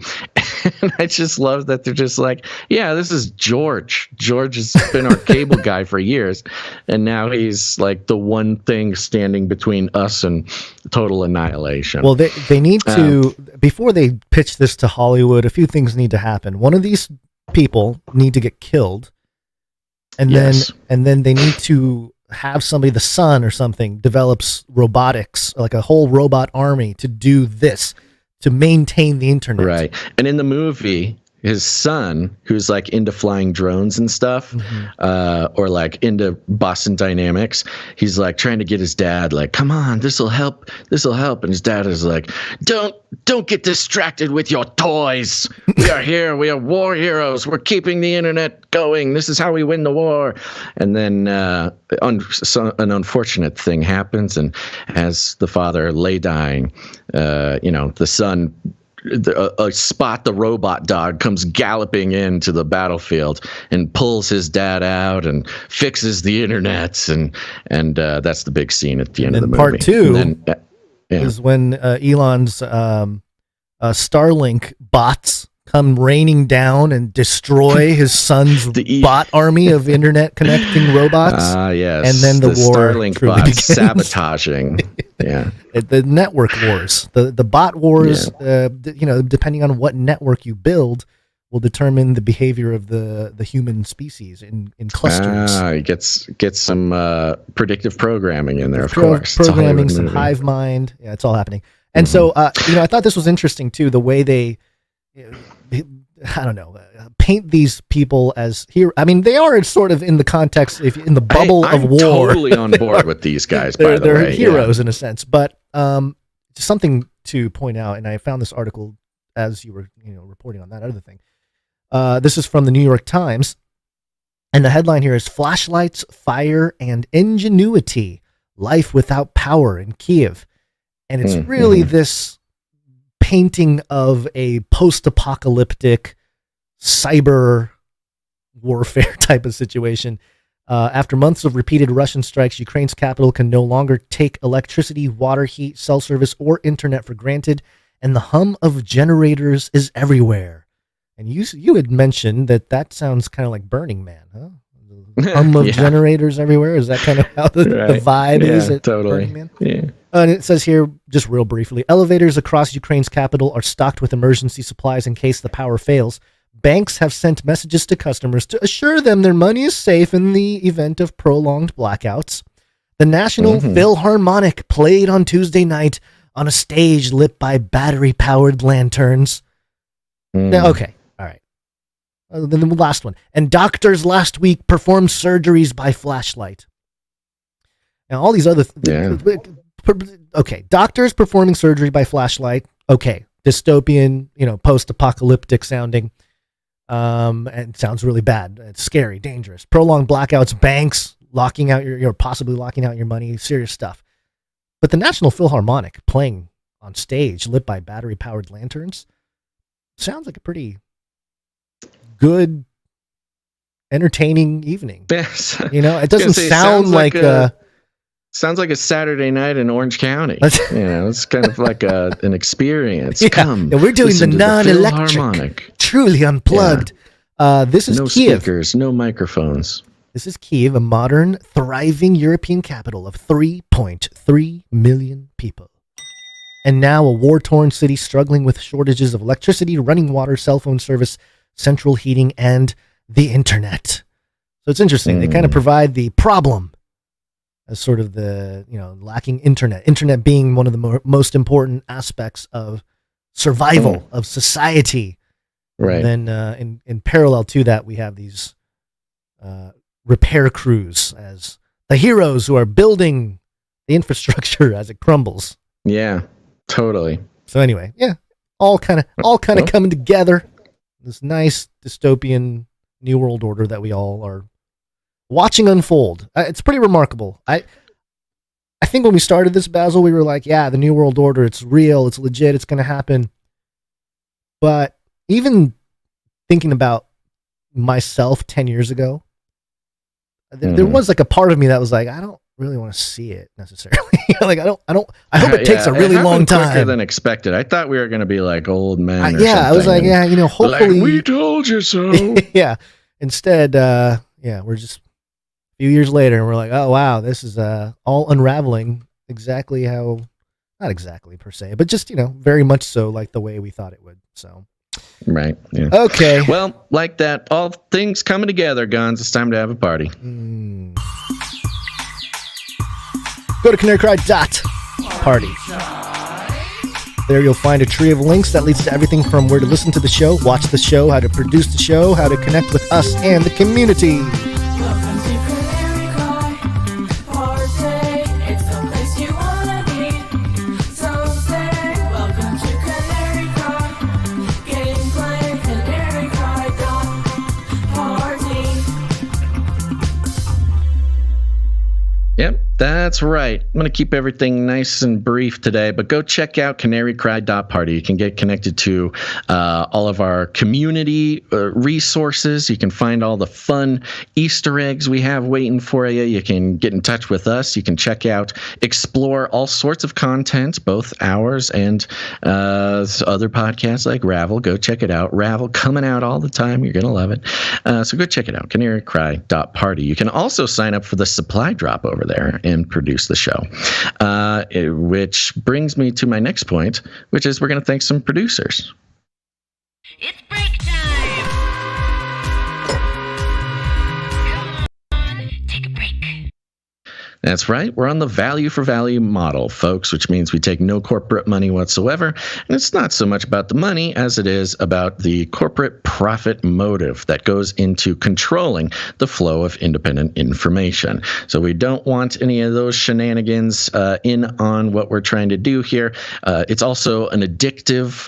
And I just love that they're just like, yeah, this is George. George has been our cable guy for years, and now he's like the one thing standing between us and total annihilation. Well, they need to, before they pitch this to Hollywood, a few things need to happen. One of these people need to get killed, and then they need to have somebody, the son or something, develops robotics, like a whole robot army to do this, to maintain the internet. Right. And in the movie, his son, who's like into flying drones and stuff, or like into Boston Dynamics, he's like trying to get his dad, like, come on, this'll help. And his dad is like, don't get distracted with your toys. We are here. We are war heroes. We're keeping the internet going. This is how we win the war. And then an unfortunate thing happens. And as the father lay dying, the son, Spot the robot dog comes galloping into the battlefield and pulls his dad out and fixes the internet, and that's the big scene at the end of the movie. Part two is when Elon's Starlink bots come raining down and destroy his son's bot army of internet connecting robots. Yes. And then the war Starlink bots sabotaging. Yeah. The network wars, the bot wars, depending on what network you build, will determine the behavior of the human species in clusters. He gets some predictive programming in there, of course. Programming, some hive mind. Yeah, it's all happening. And so, I thought this was interesting too, the way they, paint these people as here. I mean, they are sort of in the context, in the bubble of war. I'm totally on board with these guys, by the way. They're heroes in a sense, but something to point out, and I found this article as you were reporting on that other thing. This is from the New York Times, And the headline here is Flashlights, Fire, and Ingenuity, Life Without Power in Kiev. And it's really this painting of a post-apocalyptic cyber warfare type of situation. After months of repeated Russian strikes, Ukraine's capital can no longer take electricity, water, heat, cell service, or internet for granted, and the hum of generators is everywhere. And you had mentioned that sounds kind of like Burning Man, huh? The hum of generators everywhere. Is that kind of how the vibe is at Burning Man? Yeah. And it says here, just real briefly, elevators across Ukraine's capital are stocked with emergency supplies in case the power fails. Banks have sent messages to customers to assure them their money is safe in the event of prolonged blackouts. The National Philharmonic played on Tuesday night on a stage lit by battery-powered lanterns. Now, okay, all right. Then the last one. And doctors last week performed surgeries by flashlight. Now, all these other... Okay, doctors performing surgery by flashlight. Okay, dystopian, post-apocalyptic sounding. And it sounds really bad. It's scary, dangerous. Prolonged blackouts, banks locking out possibly locking out your money, serious stuff. But the National Philharmonic playing on stage lit by battery-powered lanterns sounds like a pretty good, entertaining evening. Yes. It doesn't sound like sounds like a Saturday night in Orange County. It's kind of like an experience. Yeah. Come, we're doing the non-electric, truly unplugged. This is no Kiev. Speakers, no microphones. This is Kiev, a modern, thriving European capital of 3.3 million people. And now a war-torn city struggling with shortages of electricity, running water, cell phone service, central heating, and the internet. So it's interesting. They kind of provide the problem as sort of the, lacking internet. Internet being one of the most important aspects of survival of society. Right. And then in parallel to that, we have these repair crews as the heroes who are building the infrastructure as it crumbles. Yeah, totally. So anyway, all kind of coming together. This nice dystopian new world order that we all are watching unfold. It's pretty remarkable. I think when we started this, Basil, we were like, the new world order, it's real, it's legit, it's going to happen. But even thinking about myself 10 years ago, there was like a part of me that was like, I don't really want to see it necessarily. I hope it takes a really long time. Quicker than expected. I thought we were going to be like old men. I was like, hopefully. Like, we told you so. Yeah. Instead, we're just a few years later and we're like, oh, wow, this is all unraveling exactly how, not exactly per se, but just, very much so like the way we thought it would. So. Right. Yeah. Okay. Well, like that, all things coming together, Guns. It's time to have a party. Go to canarycry.party. There you'll find a tree of links that leads to everything from where to listen to the show, watch the show, how to produce the show, how to connect with us and the community. Yep, that's right. I'm going to keep everything nice and brief today, but go check out canarycry.party. You can get connected to all of our community resources. You can find all the fun Easter eggs we have waiting for you. You can get in touch with us. You can explore all sorts of content, both ours and other podcasts like Ravel. Go check it out. Ravel coming out all the time. You're going to love it. So go check it out, canarycry.party. You can also sign up for the supply drop over there and produce the show, which brings me to my next point, which is we're going to thank some producers. It's break time. Come on, take a break. That's right. We're on the value for value model, folks, which means we take no corporate money whatsoever. And it's not so much about the money as it is about the corporate profit motive that goes into controlling the flow of independent information. So we don't want any of those shenanigans in on what we're trying to do here. It's also an addictive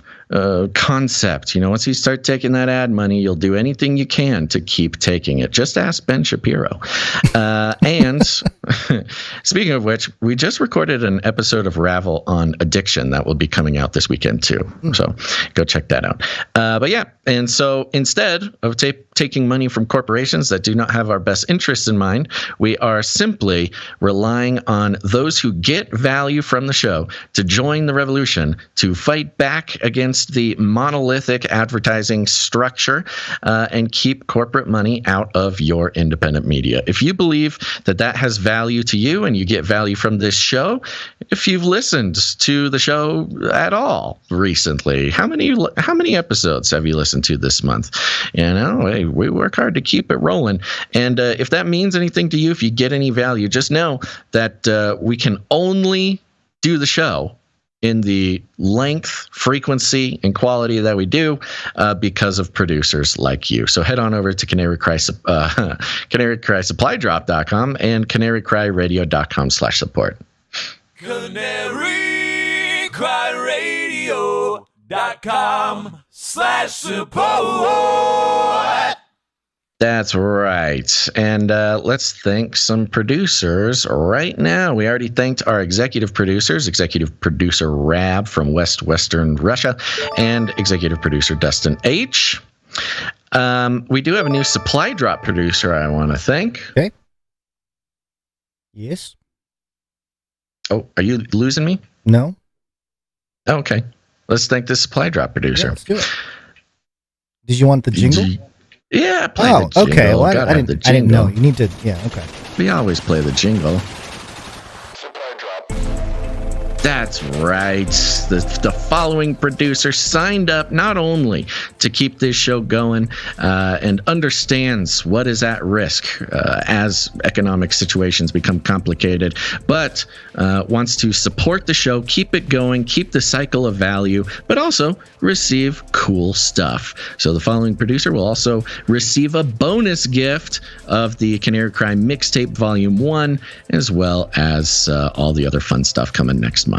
concept. Once you start taking that ad money, you'll do anything you can to keep taking it. Just ask Ben Shapiro. And speaking of which, we just recorded an episode of Ravel on addiction that will be coming out this weekend too. So go check that out. But yeah, and so instead of taking money from corporations that do not have our best interests in mind, we are simply relying on those who get value from the show to join the revolution, to fight back against the monolithic advertising structure and keep corporate money out of your independent media. If you believe that that has value to you and you get value from this show, if you've listened to the show at all recently, how many episodes have you listened to this month? Hey, we work hard to keep it rolling. And if that means anything to you, if you get any value, just know that we can only do the show in the length, frequency, and quality that we do because of producers like you. So head on over to CanaryCrySupplyDrop.com and CanaryCryRadio.com/support. CanaryCryRadio.com/support. That's right. And let's thank some producers right now. We already thanked our executive producers, executive producer Rab from Western Russia, and executive producer Dustin H. We do have a new supply drop producer I want to thank. Okay. Yes. Oh, are you losing me? No. Okay. Let's thank the supply drop producer. Yeah, let's do it. Did you want the jingle? Yeah, play the jingle. Okay. Well, I didn't know. You need to. Yeah. Okay. We always play the jingle. That's right. The following producer signed up not only to keep this show going and understands what is at risk as economic situations become complicated, but wants to support the show, keep it going, keep the cycle of value, but also receive cool stuff. So the following producer will also receive a bonus gift of the Canary Crime Mixtape Volume 1, as well as all the other fun stuff coming next month.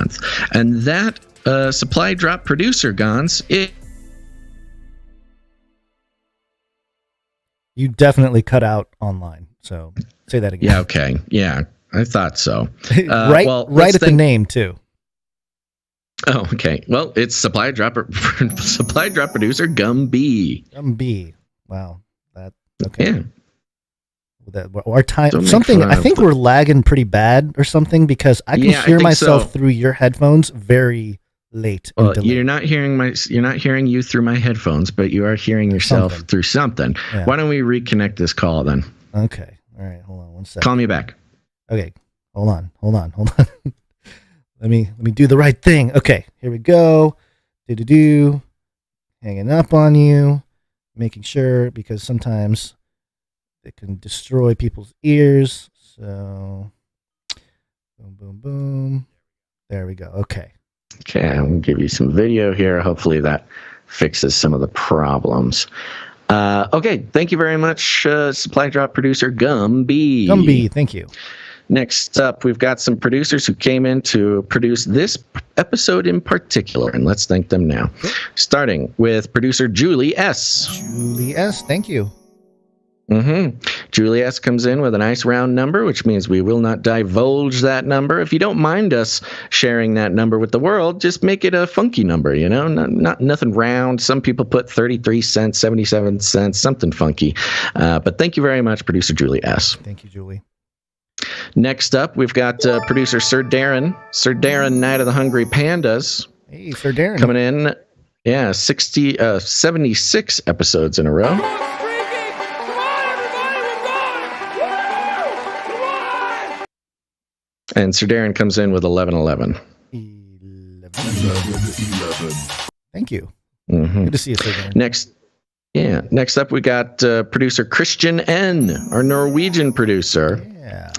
And that supply drop producer, Gons, you definitely cut out online. So say that again. Yeah, okay. Yeah, I thought so. right at the name, too. Oh, okay. Well, it's supply drop producer Gumby. Gumby. Wow. Okay. Yeah. Our time, something. I think we're lagging pretty bad or something because I can hear myself through your headphones very late. Well, you're not hearing you through my headphones, but you are hearing yourself through something. Yeah. Why don't we reconnect this call then? Okay. All right. Hold on 1 second. Call me back. Okay. Hold on. Let me do the right thing. Okay. Here we go. Hanging up on you, making sure because sometimes it can destroy people's ears. So, boom, boom, boom. There we go. Okay. Okay, I'm going to give you some video here. Hopefully that fixes some of the problems. Okay, thank you very much, supply drop producer Gumby. Gumby, thank you. Next up, we've got some producers who came in to produce this episode in particular, and let's thank them now. Okay. Starting with producer Julie S. Julie S., thank you. Julie S. comes in with a nice round number, which means we will not divulge that number. If you don't mind us sharing that number with the world, just make it a funky number, not nothing round. Some people put 33 cents, 77 cents, something funky. But thank you very much, producer Julie S. Thank you, Julie. Next up, we've got producer Sir Darren, Night of the Hungry Pandas. Hey, Sir Darren. Coming in, 76 episodes in a row. And Sir Darren comes in with 1111. 11. Thank you. Good to see you, Sir Darren. Next up, we got producer Christian N., our Norwegian producer. Yeah.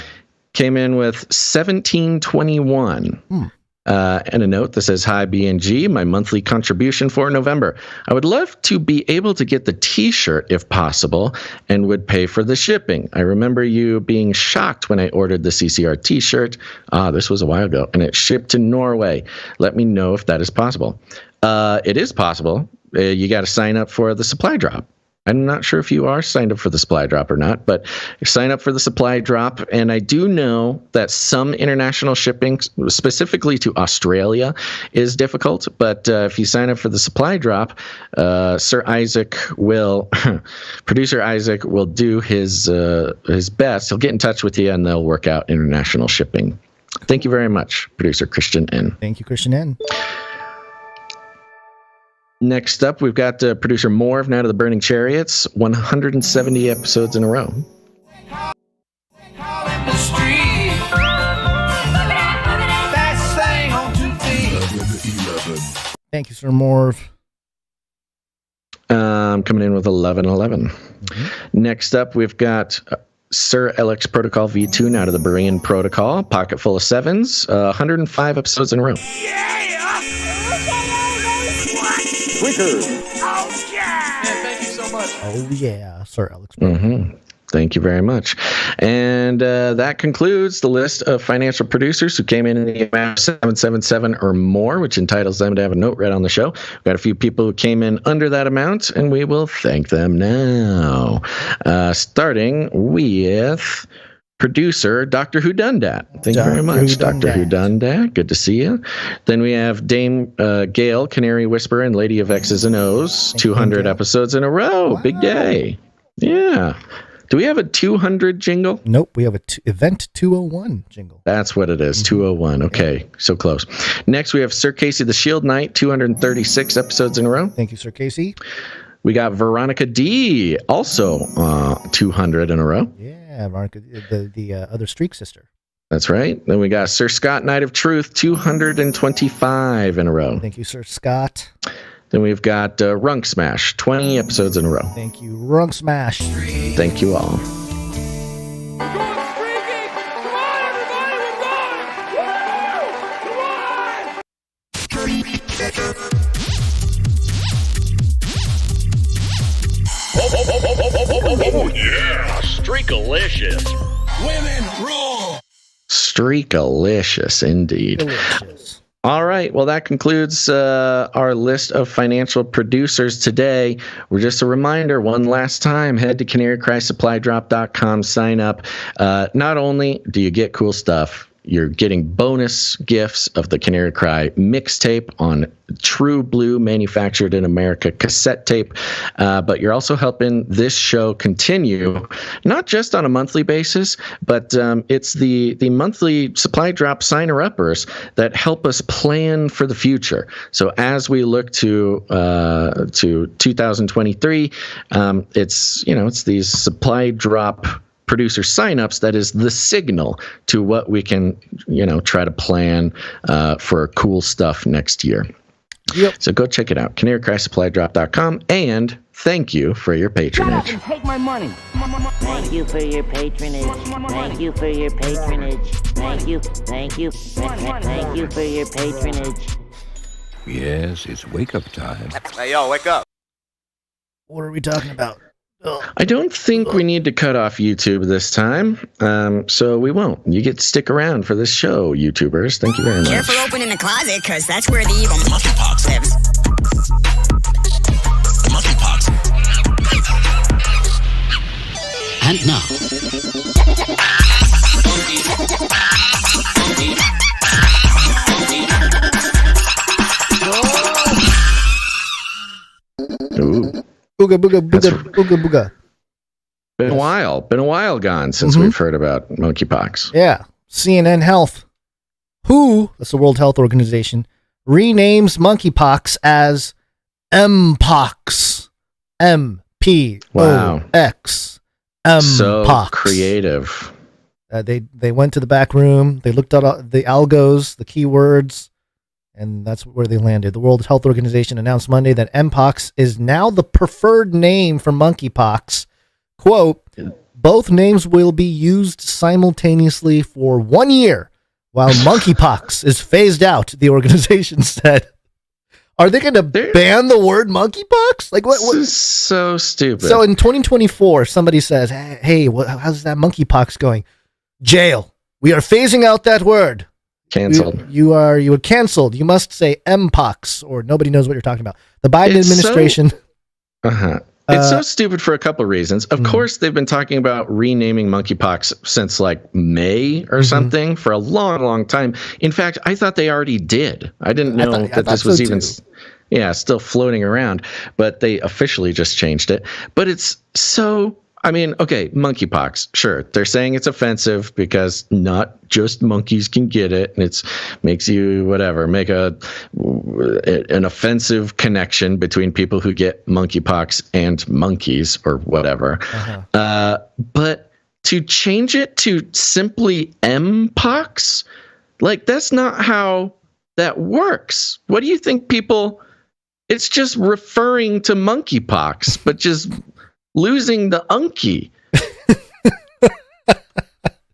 Came in with 1721. And a note that says, "Hi, B&G, my monthly contribution for November. I would love to be able to get the t-shirt if possible and would pay for the shipping. I remember you being shocked when I ordered the CCR t-shirt. This was a while ago, and it shipped to Norway. Let me know if that is possible." It is possible. You got to sign up for the supply drop. I'm not sure if you are signed up for the supply drop or not, but sign up for the supply drop. And I do know that some international shipping, specifically to Australia, is difficult. But if you sign up for the supply drop, Producer Isaac will do his best. He'll get in touch with you and they'll work out international shipping. Thank you very much, Producer Christian N. Thank you, Christian N. Next up, we've got producer Moore of Night of the Burning Chariots, 170 episodes in a row. Thank you, Sir Moore. Coming in with 1111. Next up, we've got Sir LX Protocol V2, Night of the Berean Protocol, pocket full of sevens, 105 episodes in a row. Quicker. Oh, yeah! Thank you so much. Oh, yeah, Sir Alex. Thank you very much. And that concludes the list of financial producers who came in the amount of 777 or more, which entitles them to have a note read on the show. We've got a few people who came in under that amount, and we will thank them now. Starting with producer Dr. Whodundat. Thank you very much, Dr. Whodundat. Good to see you. Then we have Dame Gail, Canary Whisperer, and Lady of X's and O's. 200 episodes in a row. Wow. Big day. Yeah. Do we have a 200 jingle? Nope. We have a event 201 jingle. That's what it is. 201. Okay. So close. Next, we have Sir Casey the Shield Knight. 236 episodes in a row. Thank you, Sir Casey. We got Veronica D, also 200 in a row. Yeah, Veronica, the other Streak sister. That's right. Then we got Sir Scott, Knight of Truth, 225 in a row. Thank you, Sir Scott. Then we've got Runk Smash, 20 episodes in a row. Thank you, Runk Smash. Thank you all. Oh, yeah, Streakalicious. Women rule. Streakalicious, indeed. Delicious. All right. Well, that concludes our list of financial producers today. We're just a reminder, one last time, head to canarycrysupply.com, sign up. Not only do you get cool stuff, you're getting bonus gifts of the Canary Cry mixtape on True Blue manufactured in America cassette tape, but you're also helping this show continue, not just on a monthly basis, but it's the monthly supply drop signer-uppers that help us plan for the future. So as we look to 2023, it's these supply drop producer signups that is the signal to what we can try to plan for cool stuff next year. Yep. So go check it out, canarycrysupply.com, and thank you for your patronage. Shut up and take my money. Thank you for your patronage. Thank you for your patronage. Thank you for your patronage. Yes, it's wake-up time. Hey, yo, wake up. What are we talking about? I don't think we need to cut off YouTube this time, so we won't. You get to stick around for this show, YouTubers. Thank you very much. Careful opening the closet, because that's where the evil monkeypox lives. Monkeypox. And now. Ooh. Booga, booga, booga, booga, booga. Been a while gone since we've heard about monkeypox. Yeah. CNN Health, WHO, that's the World Health Organization, renames monkeypox as MPOX. M-P-O-X. So MPOX. creative. They went to the back room. They looked at the algos, the keywords, and that's where they landed. The World Health Organization announced Monday that MPOX is now the preferred name for monkeypox. Quote, both names will be used simultaneously for 1 year while monkeypox is phased out, the organization said. Are they going to ban the word monkeypox? Like what? This is so stupid. So in 2024, somebody says, "Hey, how's that monkeypox going?" Jail. We are phasing out that word. Canceled. You are canceled. You must say MPOX, or nobody knows what you're talking about. The Biden administration. It's so stupid for a couple of reasons. Of course, they've been talking about renaming monkeypox since like May or something for a long, long time. In fact, I thought they already did. I didn't know that this was even, still floating around. But they officially just changed it. But it's so. I mean, okay, monkeypox, sure. They're saying it's offensive because not just monkeys can get it, and it makes you make an offensive connection between people who get monkeypox and monkeys or whatever. But to change it to simply MPOX, like that's not how that works. What do you think people? It's just referring to monkeypox, but just losing the unky.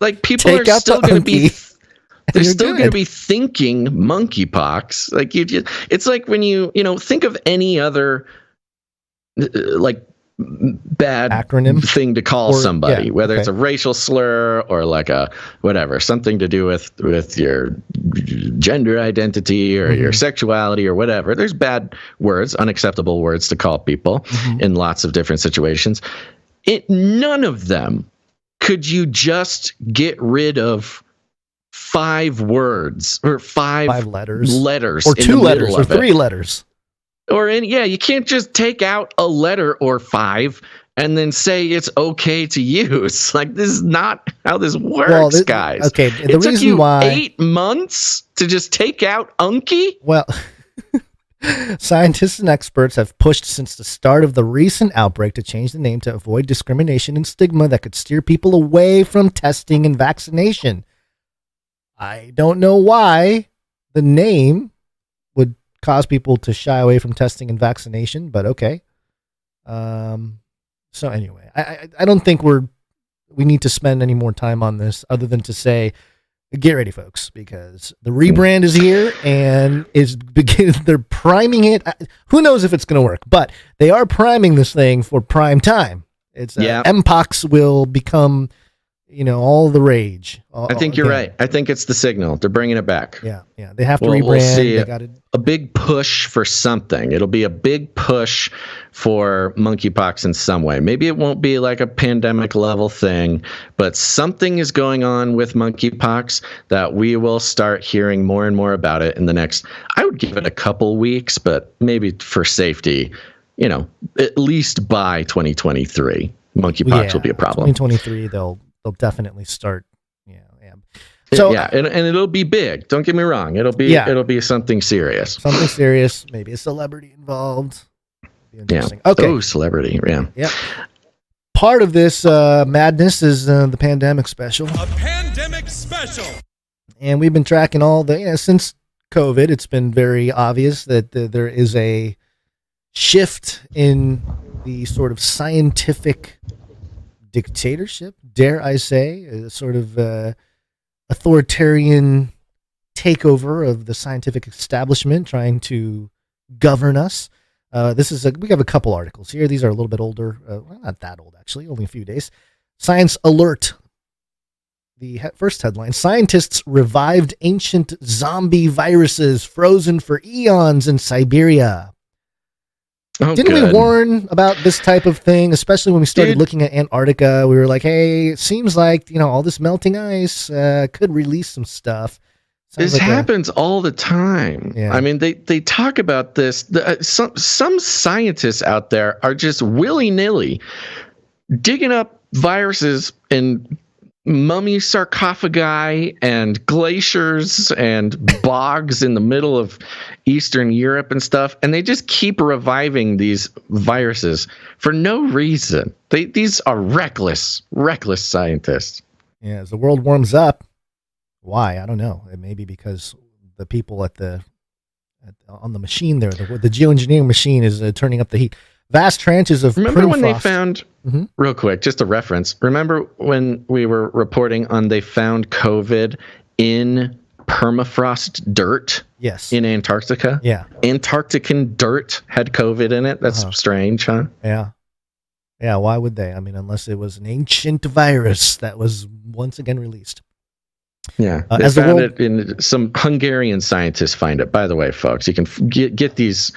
Like people are still going to be they're still going to be thinking monkeypox. Like it's like when you think of any other like bad acronym thing to call somebody, whether it's a racial slur or like a whatever, something to do with your gender identity or your sexuality or whatever. There's bad words, unacceptable words to call people in lots of different situations. None of them could you just get rid of 5 words or five letters or 2 letters or 3 letters. Or you can't just take out a letter or 5 and then say it's okay to use. Like this is not how this works, guys. Okay, it took you 8 months to just take out unky. Well, scientists and experts have pushed since the start of the recent outbreak to change the name to avoid discrimination and stigma that could steer people away from testing and vaccination. I don't know why the name would cause people to shy away from testing and vaccination, but okay. So anyway, I don't think we need to spend any more time on this other than to say, get ready, folks, because the rebrand is here and they're priming it. Who knows if it's going to work, but they are priming this thing for prime time. It's MPOX will become, all the rage. I think you're right. I think it's the signal. They're bringing it back. Yeah. They have to rebrand. We'll see a big push for something. It'll be a big push for monkeypox in some way. Maybe it won't be like a pandemic level thing, but something is going on with monkeypox that we will start hearing more and more about it in the next, I would give it a couple weeks, but maybe for safety, at least by 2023, monkeypox will be a problem. 2023, they'll definitely start. So and it'll be big. Don't get me wrong. It'll be something serious. Something serious. Maybe a celebrity involved. Be interesting. Yeah. Okay. Oh, celebrity. Yeah. Yep. Part of this madness is the pandemic special. A pandemic special. And we've been tracking all since COVID. It's been very obvious that there is a shift in the sort of scientific dictatorship, dare I say, a sort of authoritarian takeover of the scientific establishment trying to govern us. We have a couple articles here. These are a little bit older. Not that old, actually, only a few days. Science Alert. The first headline, scientists revived ancient zombie viruses frozen for eons in Siberia. Didn't we warn about this type of thing, especially when we started looking at Antarctica? We were like, hey, it seems like, all this melting ice could release some stuff. This happens all the time. Yeah. I mean, they talk about this. Some scientists out there are just willy-nilly digging up viruses in mummy sarcophagi and glaciers and bogs in the middle of Eastern Europe and stuff, and they just keep reviving these viruses for no reason. These are reckless scientists. Yeah, as the world warms up, why? I don't know. It may be because the people on the machine there, the geoengineering machine is turning up the heat. Vast trenches of Remember when they found, real quick, just a reference. Remember when we were reporting on they found COVID in permafrost dirt in Antarctica. Yeah. Antarctican dirt had COVID in it. That's strange, huh? Yeah. Yeah, why would they? I mean, unless it was an ancient virus that was once again released. Yeah, they found it in some Hungarian scientists find it. By the way, folks, you can get these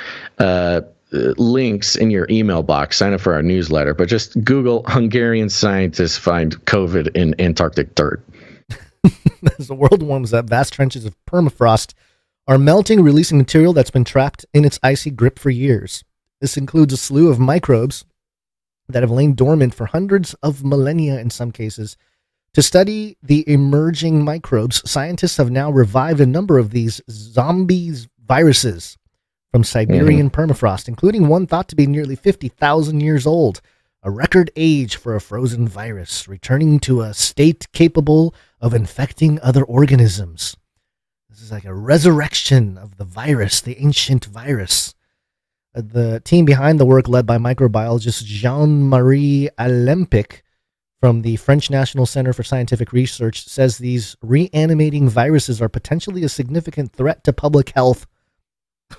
links in your email box. Sign up for our newsletter, but just Google Hungarian scientists find COVID in Antarctic dirt. As the world warms up, vast trenches of permafrost are melting, releasing material that's been trapped in its icy grip for years. This includes a slew of microbes that have lain dormant for hundreds of millennia in some cases. To study the emerging microbes, scientists have now revived a number of these zombies viruses from Siberian permafrost, including one thought to be nearly 50,000 years old, a record age for a frozen virus, returning to a state capable of infecting other organisms. This is like a resurrection of the virus, the ancient virus. The team behind the work, led by microbiologist Jean-Marie Alempic from the French National Center for Scientific Research, says these reanimating viruses are potentially a significant threat to public health.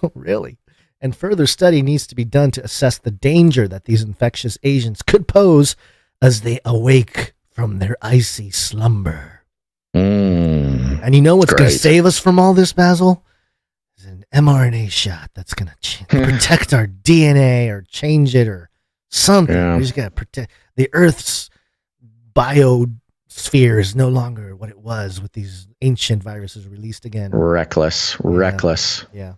Oh, really? And further study needs to be done to assess the danger that these infectious agents could pose as they awake from their icy slumber. And you know what's going to save us from all this, Basil? Is an mRNA shot that's going to protect our DNA or change it or something. Yeah. We just got to protect the Earth's biosphere is no longer what it was with these ancient viruses released again. Reckless. Yeah.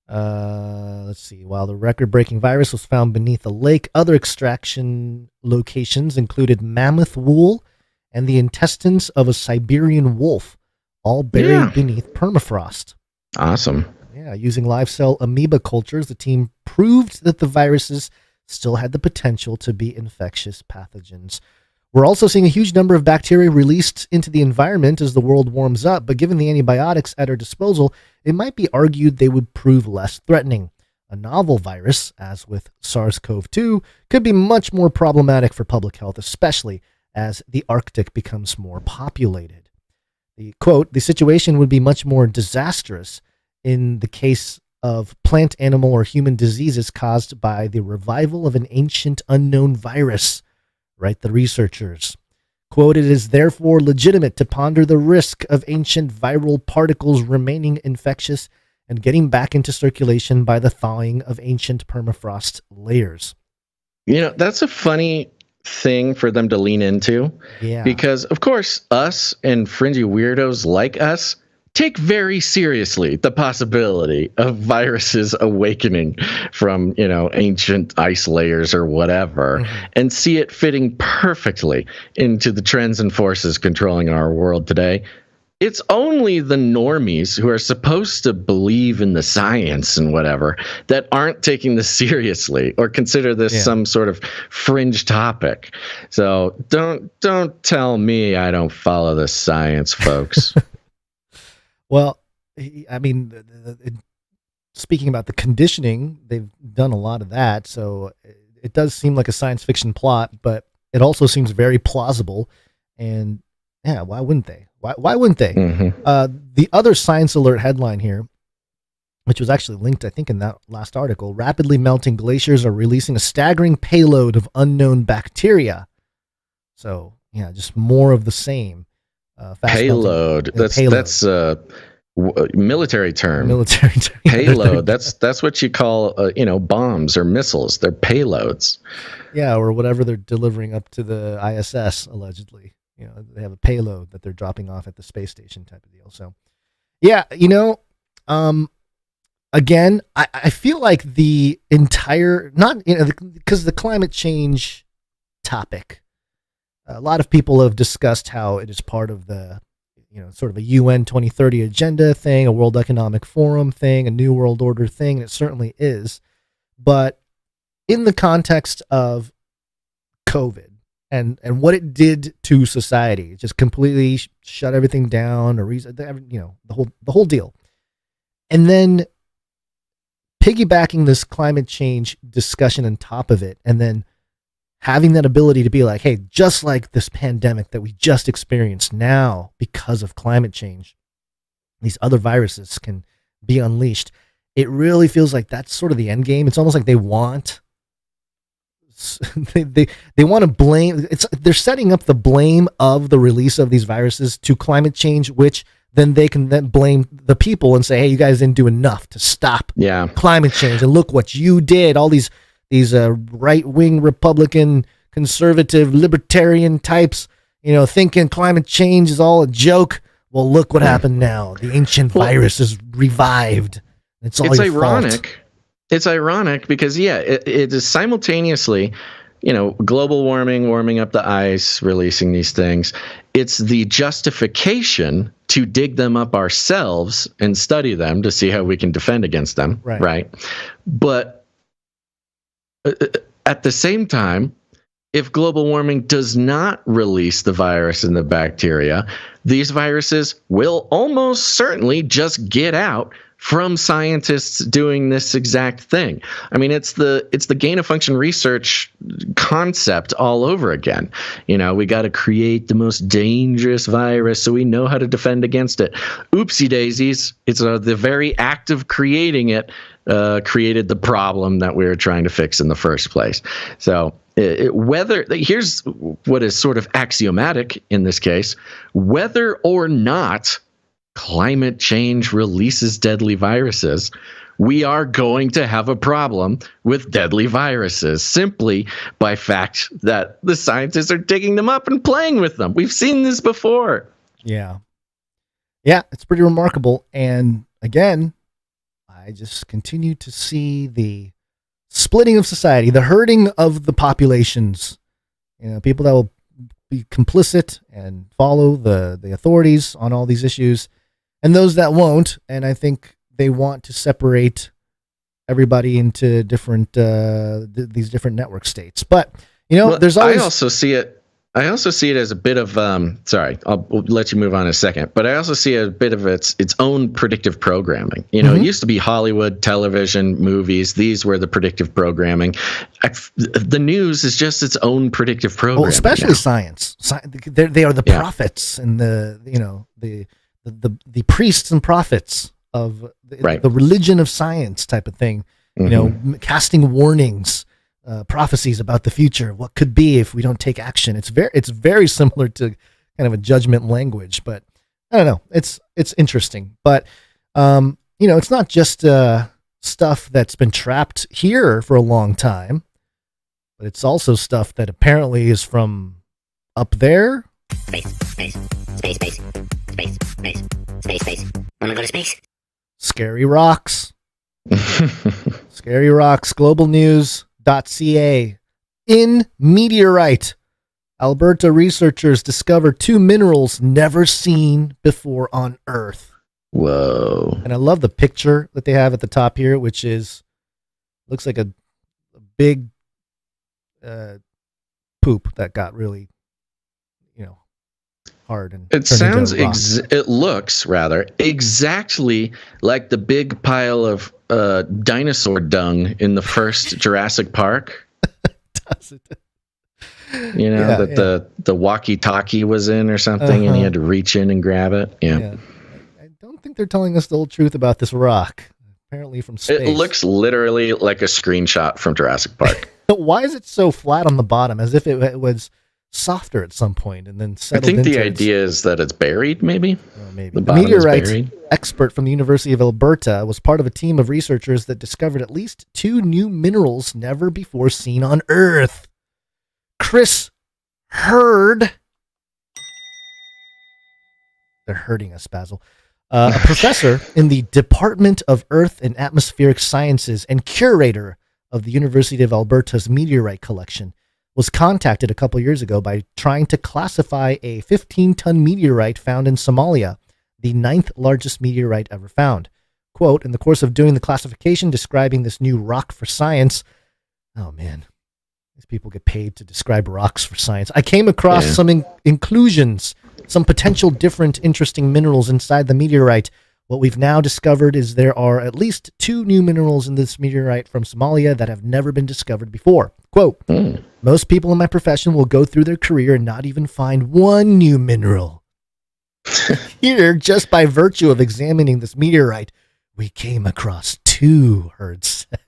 Let's see. While the record-breaking virus was found beneath a lake, other extraction locations included mammoth wool and the intestines of a Siberian wolf, all buried beneath permafrost. Awesome. Yeah, using live cell amoeba cultures, the team proved that the viruses still had the potential to be infectious pathogens. We're also seeing a huge number of bacteria released into the environment as the world warms up, but given the antibiotics at our disposal, it might be argued they would prove less threatening. A novel virus, as with SARS-CoV-2, could be much more problematic for public health, especially as the Arctic becomes more populated. The situation would be much more disastrous in the case of plant, animal, or human diseases caused by the revival of an ancient unknown virus, write the researchers. Quote, it is therefore legitimate to ponder the risk of ancient viral particles remaining infectious and getting back into circulation by the thawing of ancient permafrost layers. You know, that's a funny thing for them to lean into. Yeah. Because, of course, us and fringy weirdos like us take very seriously the possibility of viruses awakening from, ancient ice layers or whatever, and see it fitting perfectly into the trends and forces controlling our world today. It's only the normies who are supposed to believe in the science and whatever that aren't taking this seriously or consider this some sort of fringe topic. So don't tell me I don't follow the science, folks. Well, I mean, speaking about the conditioning, they've done a lot of that. So it does seem like a science fiction plot, but it also seems very plausible. And yeah, why wouldn't they? Why wouldn't they? The other Science Alert headline here, which was actually linked, I think, in that last article, rapidly melting glaciers are releasing a staggering payload of unknown bacteria. So, yeah, just more of the same. Payload. That's military term. Military term. Payload. That's what you call bombs or missiles. They're payloads. Yeah, or whatever they're delivering up to the ISS allegedly. They have a payload that they're dropping off at the space station type of deal. So, yeah, again, I feel like the entire because the climate change topic. A lot of people have discussed how it is part of the, sort of a UN 2030 agenda thing, a World Economic Forum thing, a New World Order thing, and it certainly is. But in the context of COVID and what it did to society, it just completely shut everything down, the whole deal. And then piggybacking this climate change discussion on top of it, and then having that ability to be like, hey, just like this pandemic that we just experienced now because of climate change, these other viruses can be unleashed. It really feels like that's sort of the end game. It's almost like they want they want to blame. They're setting up the blame of the release of these viruses to climate change, which then they can then blame the people and say, hey, you guys didn't do enough to stop climate change. And look what you did. All these right-wing Republican, conservative, libertarian types, thinking climate change is all a joke. Well, look what happened now. The ancient virus is revived. It's ironic. Fault. It's ironic because, it is simultaneously, global warming, warming up the ice, releasing these things. It's the justification to dig them up ourselves and study them to see how we can defend against them. Right? But at the same time, if global warming does not release the virus and the bacteria, these viruses will almost certainly just get out from scientists doing this exact thing. I mean, it's the gain of function research concept all over again. We got to create the most dangerous virus so we know how to defend against it. Oopsie daisies. It's the very act of creating it created the problem that we were trying to fix in the first place. So here's what is sort of axiomatic in this case: whether or not climate change releases deadly viruses, we are going to have a problem with deadly viruses simply by fact that the scientists are digging them up and playing with them. We've seen this before. Yeah, it's pretty remarkable. And again, I just continue to see the splitting of society, the hurting of the populations. People that will be complicit and follow the authorities on all these issues, and those that won't. And I think they want to separate everybody into different these different network states. But there's always. I also see it as a bit of sorry, I'll let you move on in a second, but I also see a bit of its own predictive programming. It used to be Hollywood, television, movies. These were the predictive programming. The news is just its own predictive programming. Well, especially science. They are the prophets and the priests and prophets of the religion of science type of thing. Casting warnings. Prophecies about the future, what could be if we don't take action. It's very similar to kind of a judgment language, but I don't know. It's interesting, but it's not just stuff that's been trapped here for a long time, but it's also stuff that apparently is from up there. Space. Wanna go to space? Scary rocks. Scary rocks. Global News. .ca. In meteorite, Alberta researchers discover 2 minerals never seen before on Earth. Whoa. And I love the picture that they have at the top here, which looks like a big poop that got really hard, and it looks rather exactly like the big pile of dinosaur dung in the first Jurassic Park. Does it? The walkie-talkie was in or something, and he had to reach in and grab it. Yeah. I don't think they're telling us the whole truth about this rock. Apparently from space. It looks literally like a screenshot from Jurassic Park. Why is it so flat on the bottom, as if it was softer at some point and then settled into? I think the idea is that it's buried, maybe. Maybe. The meteorite expert from the University of Alberta was part of a team of researchers that discovered at least 2 new minerals never before seen on Earth. Chris Hurd. They're hurting us, Basil. A professor in the Department of Earth and Atmospheric Sciences and curator of the University of Alberta's meteorite collection, was contacted a couple years ago by trying to classify a 15-ton meteorite found in Somalia, the 9th largest meteorite ever found. Quote, in the course of doing the classification, describing this new rock for science. Oh, man. These people get paid to describe rocks for science. I came across some inclusions, some potential different interesting minerals inside the meteorite. What we've now discovered is there are at least 2 new minerals in this meteorite from Somalia that have never been discovered before. Quote, most people in my profession will go through their career and not even find 1 new mineral. Here, just by virtue of examining this meteorite, we came across 2, Heard said.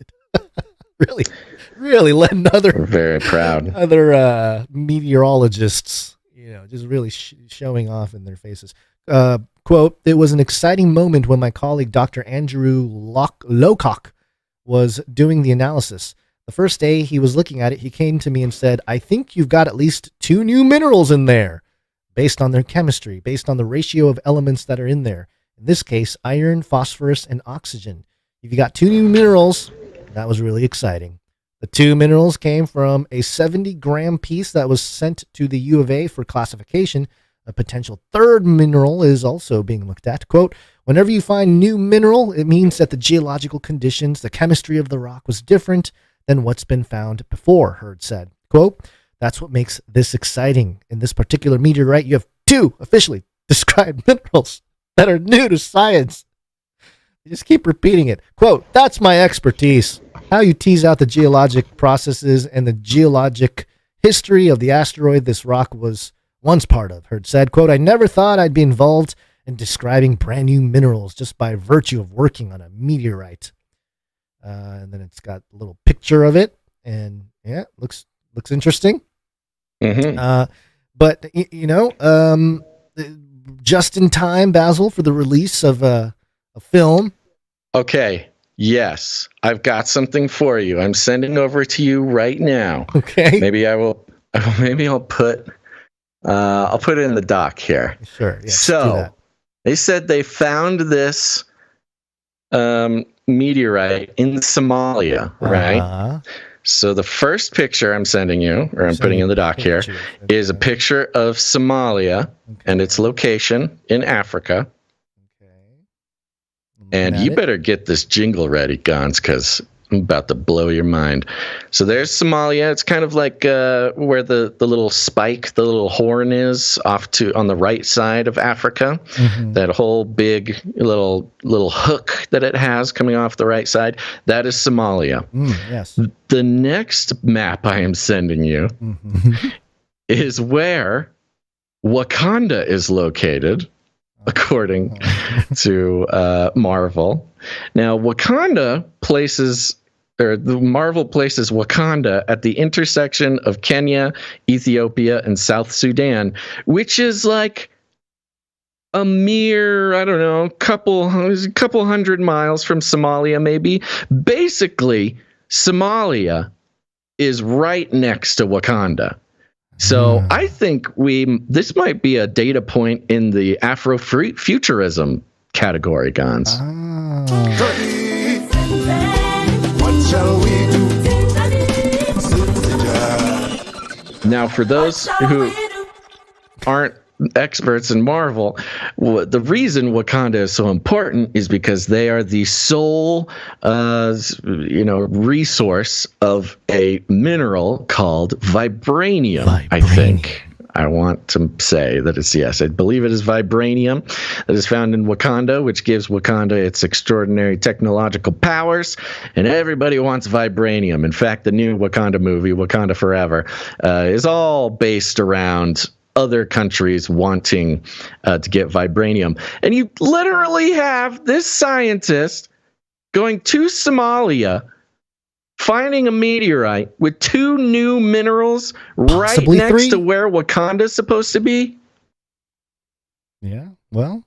really letting We're very proud. other meteorologists, just really showing off in their faces. Quote, it was an exciting moment when my colleague, Dr. Andrew Lowcock, was doing the analysis. The first day he was looking at it, he came to me and said, I think you've got at least 2 new minerals in there, based on their chemistry, based on the ratio of elements that are in there. In this case, iron, phosphorus, and oxygen. If you got 2 new minerals, that was really exciting. The 2 minerals came from a 70-gram piece that was sent to the U of A for classification. A potential 3rd mineral is also being looked at. Quote, whenever you find new mineral, it means that the geological conditions, the chemistry of the rock was different than what's been found before, Heard said. Quote, that's what makes this exciting. In this particular meteorite, you have 2 officially described minerals that are new to science. You just keep repeating it. Quote, that's my expertise. How you tease out the geologic processes and the geologic history of the asteroid this rock was once part of, Heard said. Quote, I never thought I'd be involved in describing brand new minerals just by virtue of working on a meteorite. And then it's got a little picture of it, and yeah, looks interesting. Mm-hmm. But just in time, Basil, for the release of a film. Okay. Yes, I've got something for you. I'm sending over to you right now. Okay. Maybe I will. Maybe I'll put. I'll put it in the doc here. Sure. Yes, so they said they found this meteorite in Somalia, right? So the first picture I'm sending you, or I'm putting in the doc here, is a picture of Somalia and its location in Africa. And you better get this jingle ready, Gons, because I'm about to blow your mind. So there's Somalia. It's kind of like where the little spike, the little horn is off on the right side of Africa. Mm-hmm. That whole big little hook that it has coming off the right side, that is Somalia. Yes. The next map I am sending you is where Wakanda is located, according to Marvel. Now, Wakanda the Marvel places Wakanda at the intersection of Kenya, Ethiopia, and South Sudan, which is like a mere, I don't know, couple hundred miles from Somalia, maybe. Basically, Somalia is right next to Wakanda. So I think this might be a data point in the Afrofuturism category, Gons. What shall we do? Now, for those who aren't experts in Marvel, the reason Wakanda is so important is because they are the sole, resource of a mineral called vibranium. I think. I want to say that it's yes. I believe it is vibranium that is found in Wakanda, which gives Wakanda its extraordinary technological powers, and everybody wants vibranium. In fact, the new Wakanda movie, Wakanda Forever, is all based around other countries wanting to get vibranium. And you literally have this scientist going to Somalia, finding a meteorite with 2 new minerals possibly right next 3 to where Wakanda's supposed to be. Yeah, well.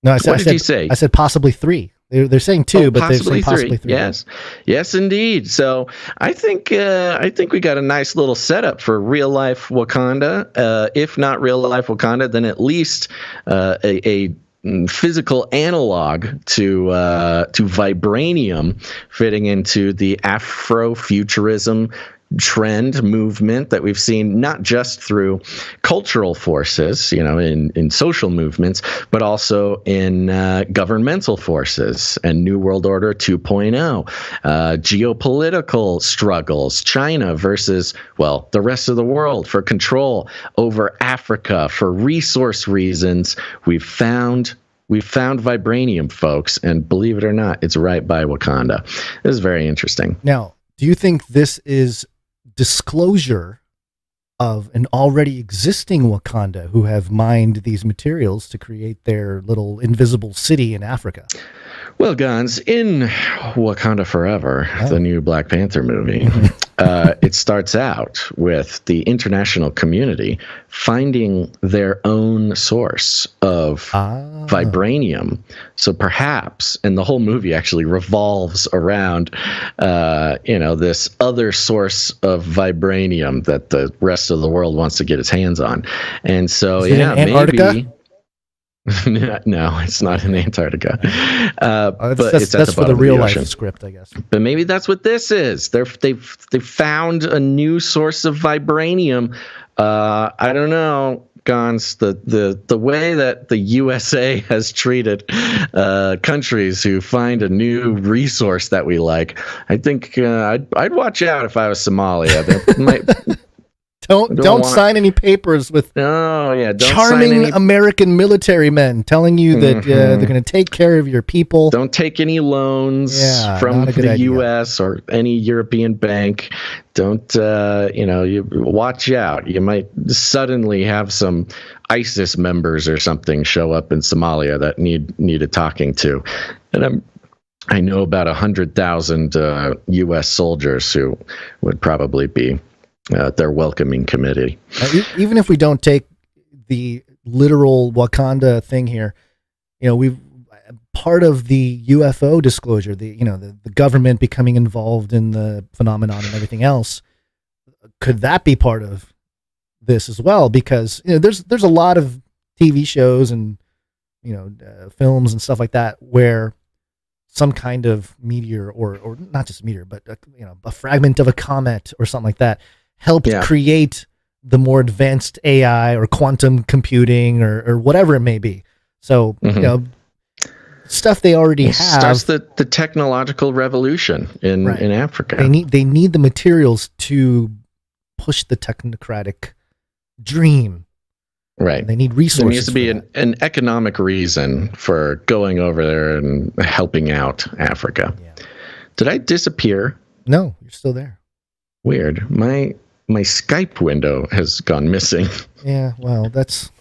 What did you say? I said possibly 3. They're saying 2, but they're saying possibly 3. Yes, indeed. So I think we got a nice little setup for real life Wakanda. If not real life Wakanda, then at least a physical analog to vibranium, fitting into the Afrofuturism trend movement that we've seen, not just through cultural forces, in social movements, but also in governmental forces and New World Order 2.0, geopolitical struggles, China versus, the rest of the world for control over Africa for resource reasons. We found vibranium, folks, and believe it or not, it's right by Wakanda. This is very interesting. Now, do you think this is disclosure of an already existing Wakanda who have mined these materials to create their little invisible city in Africa. Well, Gons, in Wakanda Forever, the new Black Panther movie, it starts out with the international community finding their own source of vibranium. So perhaps, and the whole movie actually revolves around, this other source of vibranium that the rest of the world wants to get its hands on. And so, maybe... No, it's not in Antarctica. But that's for the real life script, I guess. But maybe that's what this is. They've found a new source of vibranium. I don't know, Gons. The way that the USA has treated countries who find a new resource that we like, I think I'd watch out if I was Somalia. Don't sign any papers with charming American military men telling you that they're going to take care of your people. Don't take any loans from the U.S. or any European bank. Don't, you watch out. You might suddenly have some ISIS members or something show up in Somalia that need a talking to. And I know about 100,000 U.S. soldiers who would probably be their welcoming committee. Even if we don't take the literal Wakanda thing here, we've part of the UFO disclosure, the government becoming involved in the phenomenon and everything else. Could that be part of this as well? Because there's a lot of TV shows and films and stuff like that where some kind of meteor or not just meteor, but a fragment of a comet or something like that helped create the more advanced AI or quantum computing or whatever it may be. So, stuff they already have. Starts the technological revolution in Africa. They need the materials to push the technocratic dream. Right. They need resources. There needs to be an economic reason for going over there and helping out Africa. Yeah. Did I disappear? No, you're still there. Weird. My Skype window has gone missing. Yeah, well, that's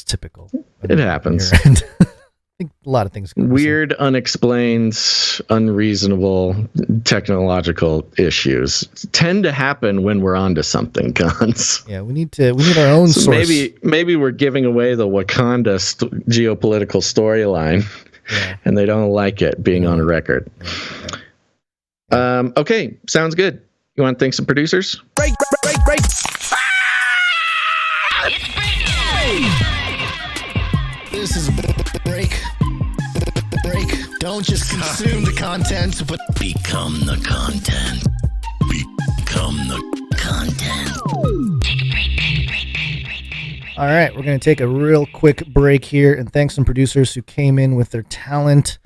typical. It happens. I think a lot of things go weird, unexplained, unreasonable technological issues tend to happen when we're onto something, Gons. Yeah, we need our own source. Maybe we're giving away the Wakanda geopolitical storyline, and they don't like it being on record. Okay, sounds good. You want to thank some producers? Break. This is break. Don't just consume the content, but become the content. Become the content. Take a break. All right, we're going to take a real quick break here and thank some producers who came in with their talent.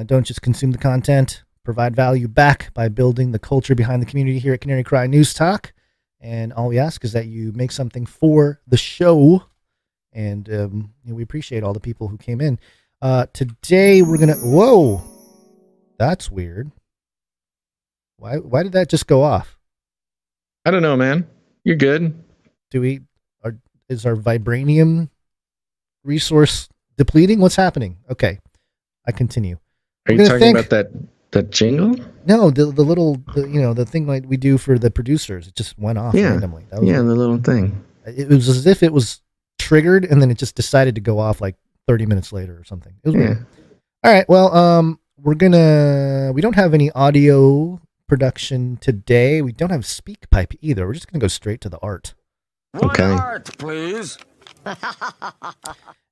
Don't just consume the content. Provide value back by building the culture behind the community here at Canary Cry News Talk. And all we ask is that you make something for the show. And we appreciate all the people who came in. Today we're going to... Whoa! That's weird. Why did that just go off? I don't know, man. You're good. Is our vibranium resource depleting? What's happening? Okay. I continue. Are you talking about that jingle? No, the little, the thing like we do for the producers. It just went off randomly. That was the little thing. It was as if it was triggered and then it just decided to go off like 30 minutes later or something. It was weird. All right. Well, we don't have any audio production today. We don't have SpeakPipe either. We're just going to go straight to the art. Okay. Art, please.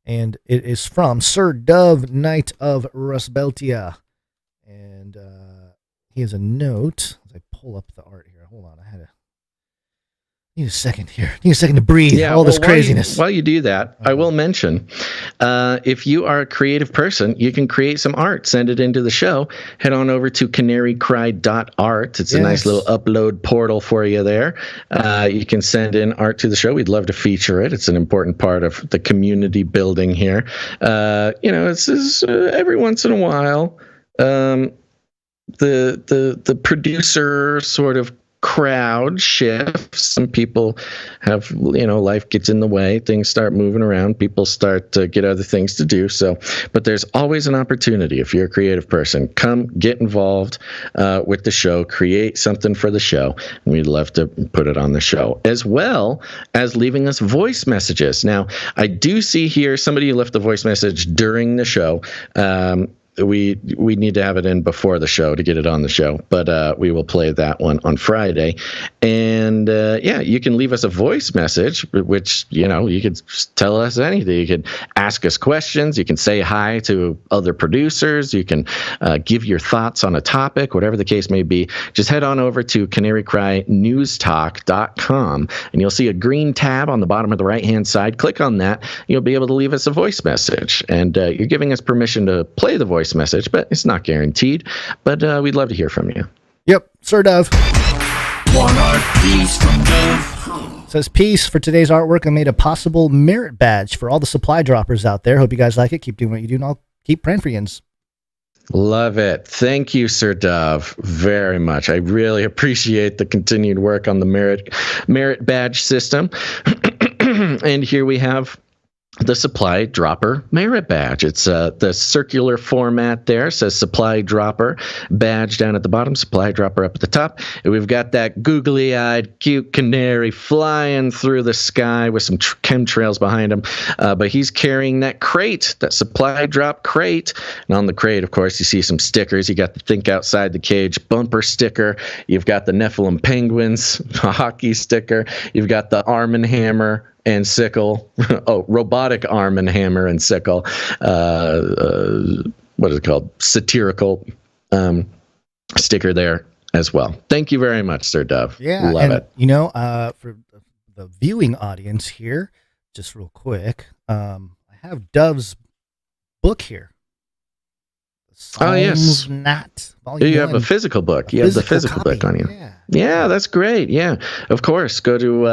And it is from Sir Dove, Knight of Rusbeltia. And he has a note. As I pull up the art here. Hold on. Need a second here. Need a second to breathe. All this craziness. While you do that, I will mention, if you are a creative person, you can create some art. Send it into the show. Head on over to canarycry.art. It's a nice little upload portal for you there. You can send in art to the show. We'd love to feature it. It's an important part of the community building here. It's every once in a while, the producer sort of crowd shifts. Some people have, life gets in the way. Things start moving around. People start to get other things to do. So, but there's always an opportunity. If you're a creative person, come get involved with the show, create something for the show. We'd love to put it on the show, as well as leaving us voice messages. Now, I do see here somebody left a voice message during the show. We need to have it in before the show to get it on the show, but we will play that one on Friday. And you can leave us a voice message, which, you could tell us anything. You could ask us questions. You can say hi to other producers. You can give your thoughts on a topic, whatever the case may be. Just head on over to canarycrynewstalk.com, and you'll see a green tab on the bottom of the right-hand side. Click on that. You'll be able to leave us a voice message, and you're giving us permission to play the voice message, but it's not guaranteed. But we'd love to hear from you. Yep, Sir Dove. One art piece from Dove. Says, peace. For today's artwork, I made a possible merit badge for all the supply droppers out there. Hope you guys like it. Keep doing what you do, and I'll keep praying for yins. Love it. Thank you, Sir Dove, very much. I really appreciate the continued work on the merit badge system. And here we have the supply dropper merit badge. It's the circular format there. It says supply dropper badge down at the bottom, supply dropper up at the top. And we've got that googly-eyed, cute canary flying through the sky with some chemtrails behind him. But he's carrying that crate, that supply drop crate. And on the crate, of course, you see some stickers. You got the Think Outside the Cage bumper sticker. You've got the Nephilim Penguins hockey sticker. You've got the Arm & Hammer and sickle, robotic arm and hammer and sickle, what is it called? Satirical sticker there as well. Thank you very much, Sir Dove. Yeah, love it. For the viewing audience here, just real quick, I have Dove's book here. Yes. Not you have a physical book. You have the physical book on you. Yeah, that's great. Yeah, of course. Go to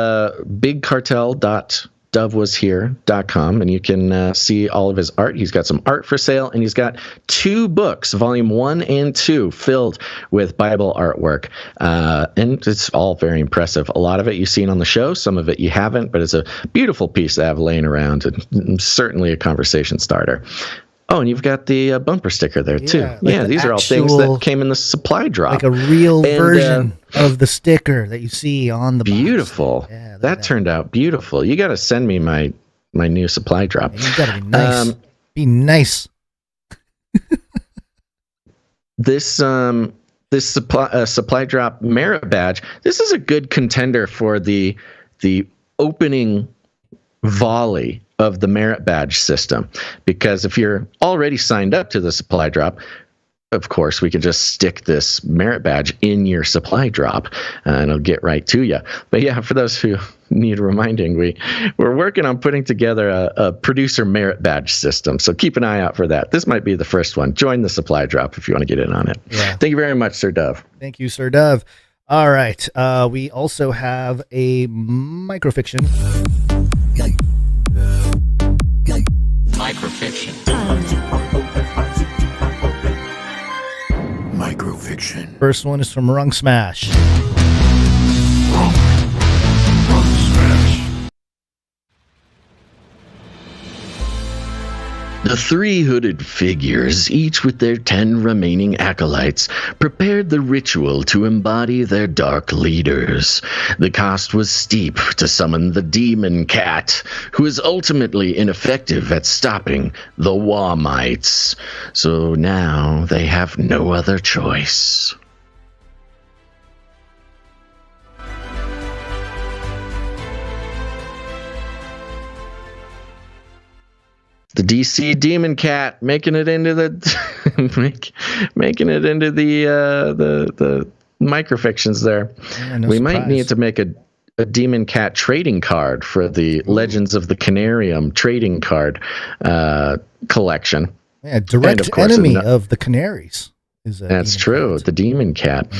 bigcartel.dovewashere.com and you can see all of his art. He's got some art for sale, and he's got 2 books, volume 1 and 2, filled with Bible artwork. And it's all very impressive. A lot of it you've seen on the show, some of it you haven't, but it's a beautiful piece to have laying around, and certainly a conversation starter. Oh, and you've got the bumper sticker there, too. Like these are all things that came in the supply drop. Like a real version of the sticker that you see on the box. Beautiful. Yeah, that turned out beautiful. You got to send me my new supply drop. You got to be nice. Be nice. This supply drop merit badge, this is a good contender for the opening volley of the merit badge system, because if you're already signed up to the supply drop, of course we could just stick this merit badge in your supply drop and it'll get right to you. But yeah, for those who need reminding, we're working on putting together a producer merit badge system, so keep an eye out for that. This might be the first one. Join the supply drop if you want to get in on it. Thank you very much, Sir Dove. Thank you, Sir Dove. All right, we also have a microfiction. Microfiction. First one is from Rung Smash. The 3 hooded figures, each with their 10 remaining acolytes, prepared the ritual to embody their dark leaders. The cost was steep to summon the demon cat, who is ultimately ineffective at stopping the Wamites. So now they have no other choice. The DC Demon Cat making it into the making it into the microfictions there. Yeah, no we surprise. might need to make a Demon Cat trading card for the Legends of the Canarium trading card collection. Yeah, direct of course, enemy of the Canaries. That's true. Cat. The Demon Cat,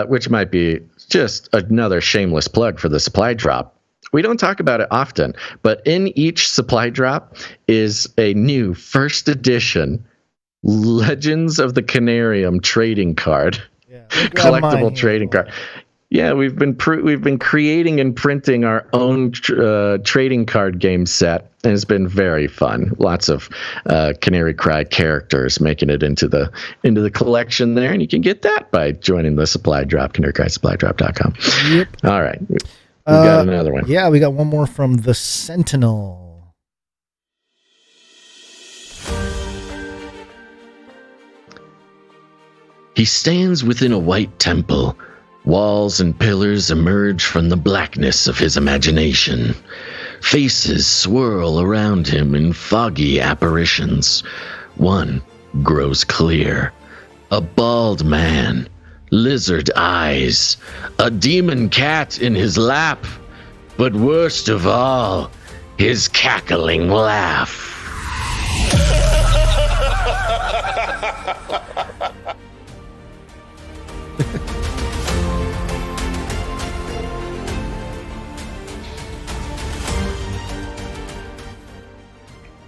which might be just another shameless plug for the supply drop. We don't talk about it often, but in each supply drop is a new first edition Legends of the Canarium trading card, collectible trading card. Yeah, we've been creating and printing our own trading card game set, and it's been very fun. Lots of Canary Cry characters making it into the collection there, and you can get that by joining the supply drop, canarycrysupply.com. Yep. All right, we got another one. Yeah, we got one more from the Sentinel. He stands within a white temple. Walls and pillars emerge from the blackness of his imagination. Faces swirl around him in foggy apparitions. One grows clear. A bald man, lizard eyes, a demon cat in his lap, but worst of all, his cackling laugh.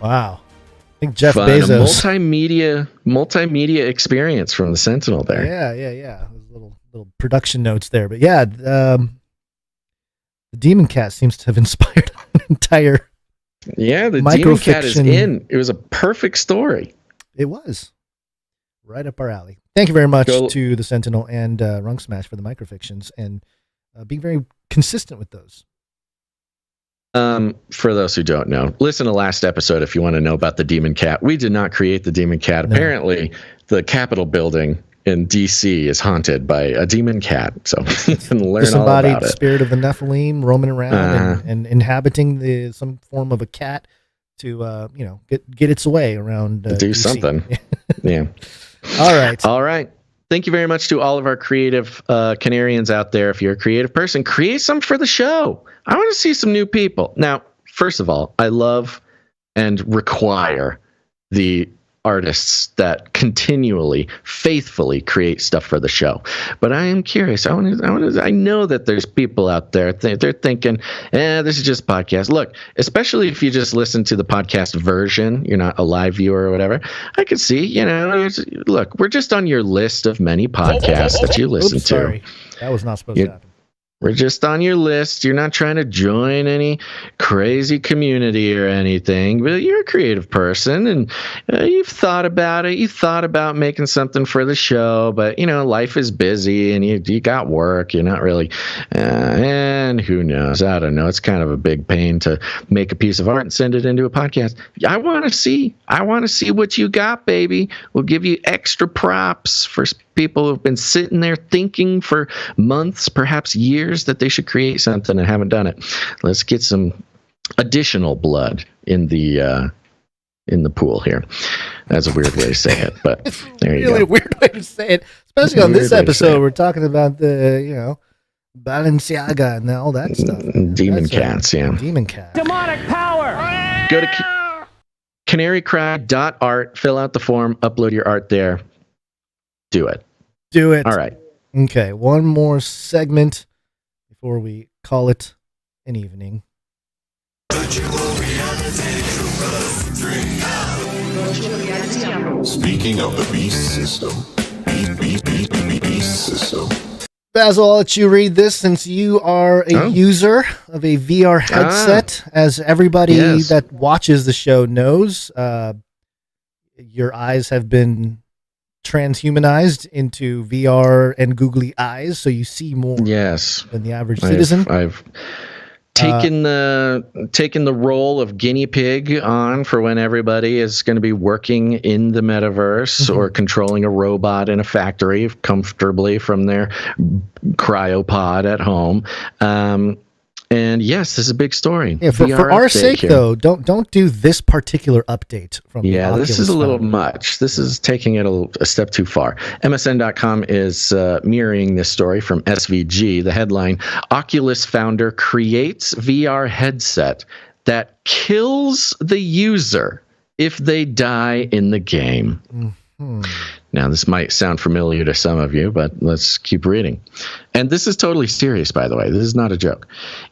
Wow. I think Jeff Fun, Bezos. A multimedia experience from the Sentinel there. Yeah. Little production notes there. But yeah, the Demon Cat seems to have inspired an entire the Demon Cat is in. It was a perfect story. It was. Right up our alley. Thank you very much to the Sentinel and Runk Smash for the microfictions and being very consistent with those. For those who don't know, listen to last episode if you want to know about the Demon Cat. We did not create the Demon Cat. No. Apparently, the Capitol building in D.C. is haunted by a demon cat. So you can learn all about it. Disembodied spirit of the Nephilim roaming around and inhabiting some form of a cat to get its way around. Do DC. Something. Yeah. All right. Thank you very much to all of our creative Canarians out there. If you're a creative person, create some for the show. I want to see some new people. Now, first of all, I love and require the artists that continually, faithfully create stuff for the show. But I am curious. I know that there's people out there. They're thinking, this is just a podcast. Look, especially if you just listen to the podcast version, you're not a live viewer or whatever. I can see, look, we're just on your list of many podcasts that you listen to. Sorry. That was not supposed to happen. We're just on your list. You're not trying to join any crazy community or anything, but you're a creative person and you've thought about it. You thought about making something for the show, but life is busy and you got work. You're not really, and who knows? I don't know. It's kind of a big pain to make a piece of art and send it into a podcast. I want to see what you got, baby. We'll give you extra props for people who've been sitting there thinking for months, perhaps years, that they should create something and haven't done it. Let's get some additional blood in the pool here. That's a weird way to say it, but there you go. Really weird way to say it, especially on this episode. We're talking about the Balenciaga and all that stuff. Demon cats, yeah. Demon cat. Demonic power. Go to canarycry.art, fill out the form, upload your art there. Do it. All right. Okay, one more segment before we call it an evening. Speaking of the beast system, beast system. Basil, I'll let you read this since you are a user of a VR headset. As everybody that watches the show knows, your eyes have been transhumanized into VR and googly eyes, so you see more than the average citizen. I've taken the role of guinea pig on for when everybody is going to be working in the metaverse or controlling a robot in a factory comfortably from their cryopod at home. And yes, this is a big story. Yeah, for our sake, though, don't do this particular update from the Oculus this is a little much. This is taking it a step too far. MSN.com is mirroring this story from SVG. The headline, Oculus founder creates VR headset that kills the user if they die in the game. Now, this might sound familiar to some of you, but let's keep reading. And this is totally serious, by the way. This is not a joke.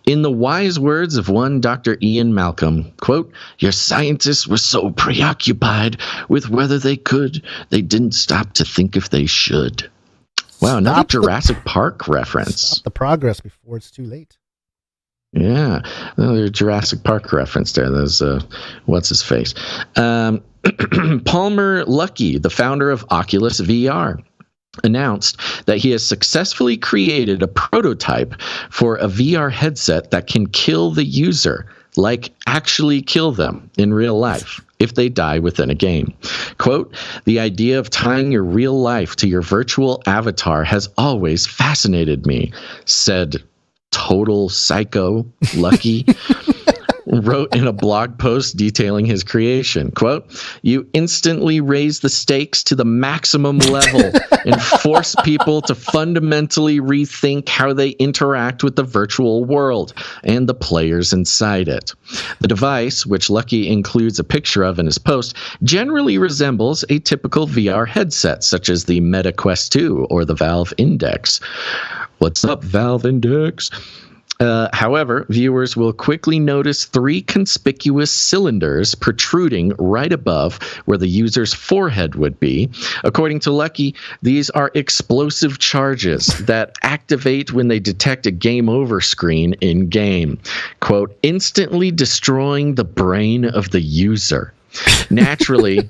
In the wise words of one Dr. Ian Malcolm, quote, your scientists were so preoccupied with whether they could, they didn't stop to think if they should. Wow, another Jurassic Park reference. Stop the progress before it's too late. Yeah, another Jurassic Park reference there. There's what's his face? Palmer Luckey, the founder of Oculus VR, announced that he has successfully created a prototype for a VR headset that can kill the user, like actually kill them in real life if they die within a game. Quote, "The idea of tying your real life to your virtual avatar has always fascinated me," said Total Psycho Lucky wrote in a blog post detailing his creation. Quote, "You instantly raise the stakes to the maximum level and force people to fundamentally rethink how they interact with the virtual world and the players inside it. The device, which Lucky includes a picture of in his post, generally resembles a typical VR headset, such as the Meta Quest 2 or the Valve Index." What's up, Valve Index? However, viewers will quickly notice 3 conspicuous cylinders protruding right above where the user's forehead would be. According to Lucky, these are explosive charges that activate when they detect a game over screen in-game. Quote, "instantly destroying the brain of the user. Naturally..."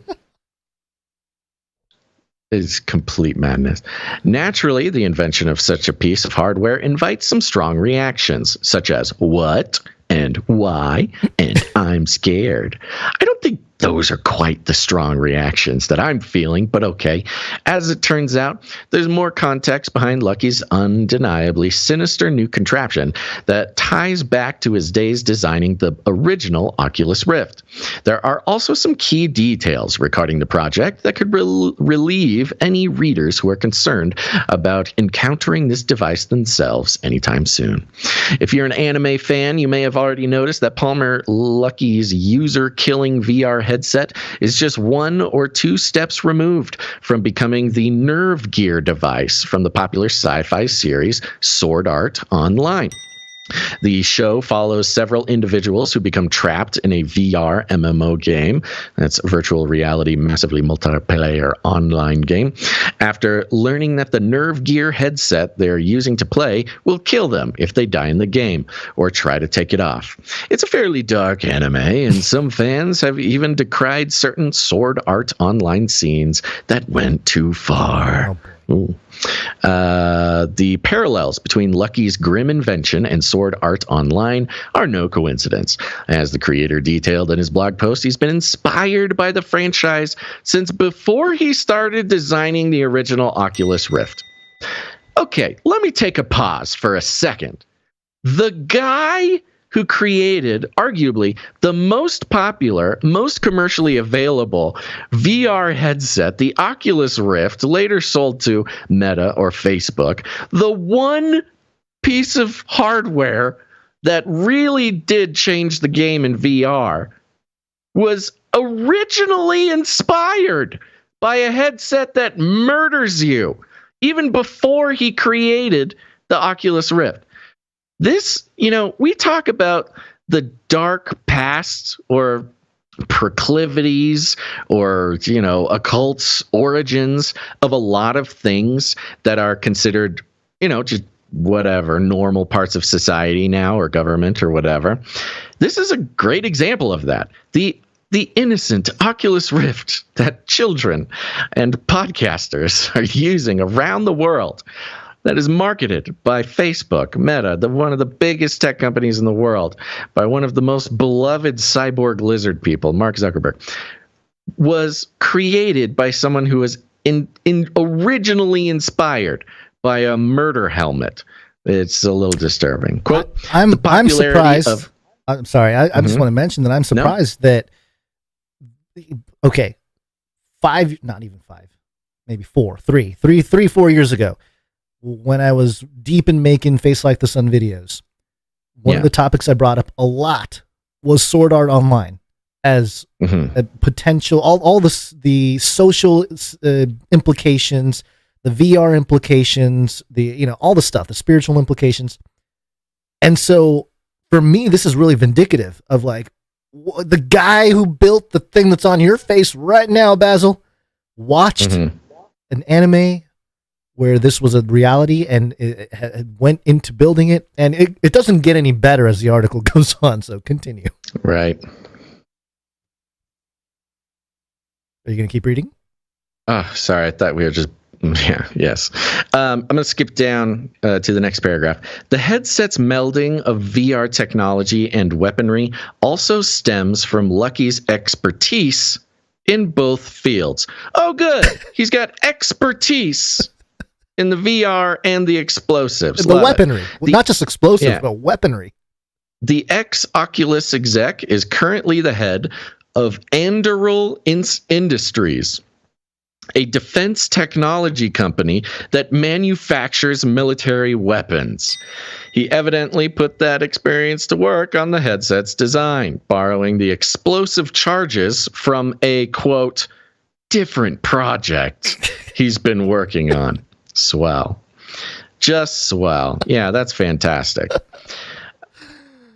Is complete madness. Naturally, the invention of such a piece of hardware invites some strong reactions, such as "what?" and "why?" and "I'm scared." I don't think those are quite the strong reactions that I'm feeling, but okay. As it turns out, there's more context behind Lucky's undeniably sinister new contraption that ties back to his days designing the original Oculus Rift. There are also some key details regarding the project that could relieve any readers who are concerned about encountering this device themselves anytime soon. If you're an anime fan, you may have already noticed that Palmer Lucky's user-killing VR headset is just 1 or 2 steps removed from becoming the Nerve Gear device from the popular sci-fi series Sword Art Online. The show follows several individuals who become trapped in a VR MMO game. That's virtual reality, massively multiplayer online game. After learning that the Nerve Gear headset they're using to play will kill them if they die in the game or try to take it off. It's a fairly dark anime, and some fans have even decried certain Sword Art Online scenes that went too far. Ooh. The parallels between Lucky's grim invention and Sword Art Online are no coincidence. As the creator detailed in his blog post, he's been inspired by the franchise since before he started designing the original Oculus Rift. Okay, let me take a pause for a second. The guy who created arguably the most popular, most commercially available VR headset, the Oculus Rift, later sold to Meta or Facebook, the one piece of hardware that really did change the game in VR, was originally inspired by a headset that murders you, even before he created the Oculus Rift. This, we talk about the dark past or proclivities or, occult origins of a lot of things that are considered, just whatever, normal parts of society now or government or whatever. This is a great example of that. The innocent Oculus Rift that children and podcasters are using around the world, that is marketed by Facebook, Meta, one of the biggest tech companies in the world, by one of the most beloved cyborg lizard people, Mark Zuckerberg, was created by someone who was originally inspired by a murder helmet. It's a little disturbing. Quote, I'm surprised. I'm sorry. I just want to mention that I'm surprised that, okay, 4 years ago, when I was deep in making Face Like the Sun videos, one of the topics I brought up a lot was Sword Art Online as a potential, all the social implications, the VR implications, all the stuff, the spiritual implications. And so for me, this is really vindicative of the guy who built the thing that's on your face right now, Basil, watched an anime where this was a reality and it went into building it, and it doesn't get any better as the article goes on. So continue. Right. Are you going to keep reading? Oh, sorry. I thought we were just... Yeah, yes. I'm going to skip down to the next paragraph. The headset's melding of VR technology and weaponry also stems from Lucky's expertise in both fields. Oh, good. He's got expertise in the VR and the explosives. The weaponry. Not just explosives, but weaponry. The ex-Oculus exec is currently the head of Anduril Industries, a defense technology company that manufactures military weapons. He evidently put that experience to work on the headset's design, borrowing the explosive charges from a, quote, different project he's been working on. Swell. Just swell. Yeah, that's fantastic.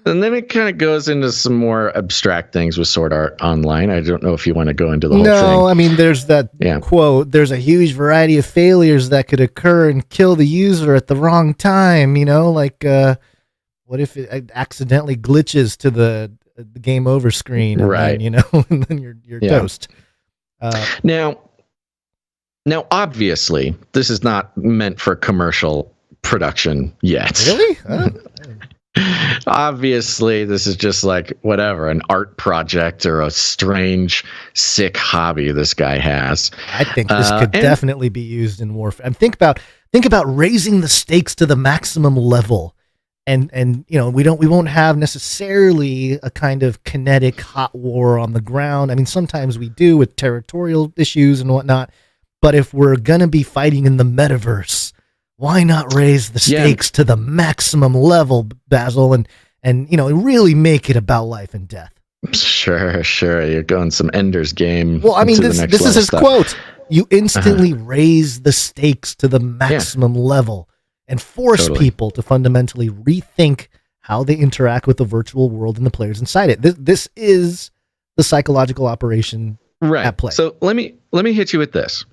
And then it kind of goes into some more abstract things with Sword Art Online. I don't know if you want to go into the whole thing. No, I mean, there's that quote, there's a huge variety of failures that could occur and kill the user at the wrong time, you know, like what if it accidentally glitches to the game over screen, and right? Then, you know, and then you're toast. Now, obviously, this is not meant for commercial production yet. Really? Obviously, this is just like whatever, an art project or a strange, sick hobby this guy has. I think this could definitely be used in warfare. And think about raising the stakes to the maximum level, and you know, we won't have necessarily a kind of kinetic hot war on the ground. I mean, sometimes we do with territorial issues and whatnot, but if we're gonna be fighting in the metaverse, why not raise the stakes to the maximum level, Basil, and you know, really make it about life and death? Sure. You're going some Ender's Game. Well, I mean, this is his quote. You instantly raise the stakes to the maximum level and force people to fundamentally rethink how they interact with the virtual world and the players inside it. This is the psychological operation at play. So let me hit you with this.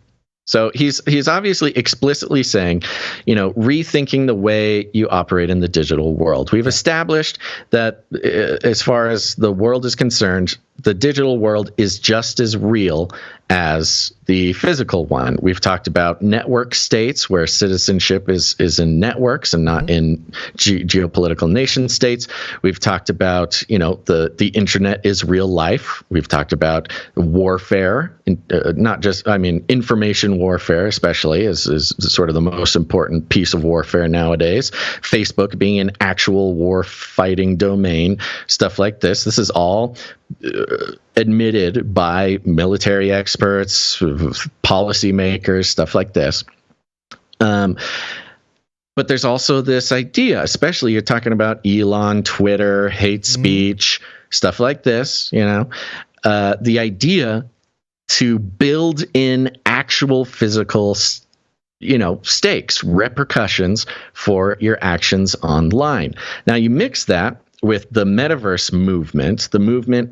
So he's obviously explicitly saying, you know, rethinking the way you operate in the digital world. We've established that as far as the world is concerned, the digital world is just as real as the physical one. We've talked about network states where citizenship is in networks and not in geopolitical nation states. We've talked about, you know, the internet is real life. We've talked about warfare, not just, I mean, information warfare especially is sort of the most important piece of warfare nowadays. Facebook being an actual war fighting domain, stuff like this. This is all admitted by military experts, policymakers, stuff like this. But there's also this idea, especially you're talking about Elon, Twitter, hate speech, stuff like this, you know, the idea to build in actual physical, you know, stakes, repercussions for your actions online. Now you mix that with the metaverse movement, the movement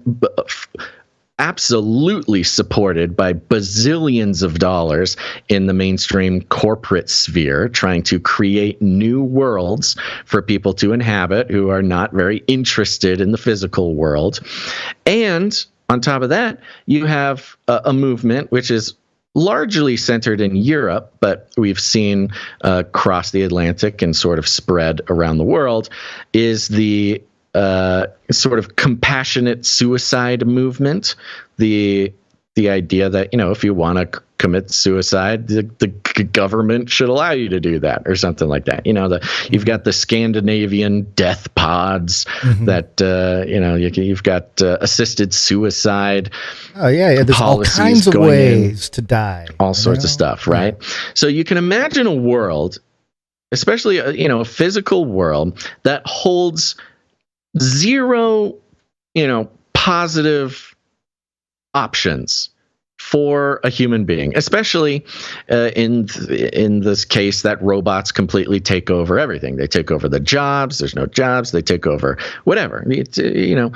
absolutely supported by bazillions of dollars in the mainstream corporate sphere, trying to create new worlds for people to inhabit who are not very interested in the physical world. And on top of that, you have a movement which is largely centered in Europe, but we've seen cross the Atlantic and sort of spread around the world, is the sort of compassionate suicide movement. The idea that, you know, if you want to commit suicide, the government should allow you to do that or something like that. You know, you've got the Scandinavian death pods that, you know, you've got assisted suicide. Oh, yeah. There's all kinds of ways to die. All sorts of stuff, right? So you can imagine a world, especially, you know, a physical world that holds zero, you know, positive options for a human being, especially in this case that robots completely take over everything. They take over the jobs. There's no jobs. They take over whatever. You know,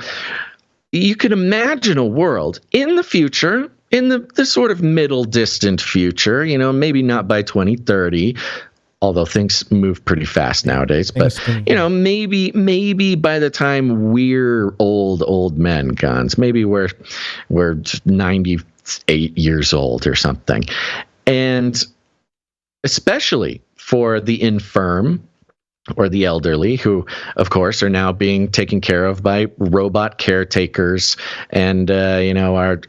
you could imagine a world in the future, in the sort of middle distant future, maybe not by 2030, although things move pretty fast nowadays, but maybe by the time we're old men, Guns, maybe we're 98 years old or something. And especially for the infirm or the elderly, who, of course, are now being taken care of by robot caretakers, and our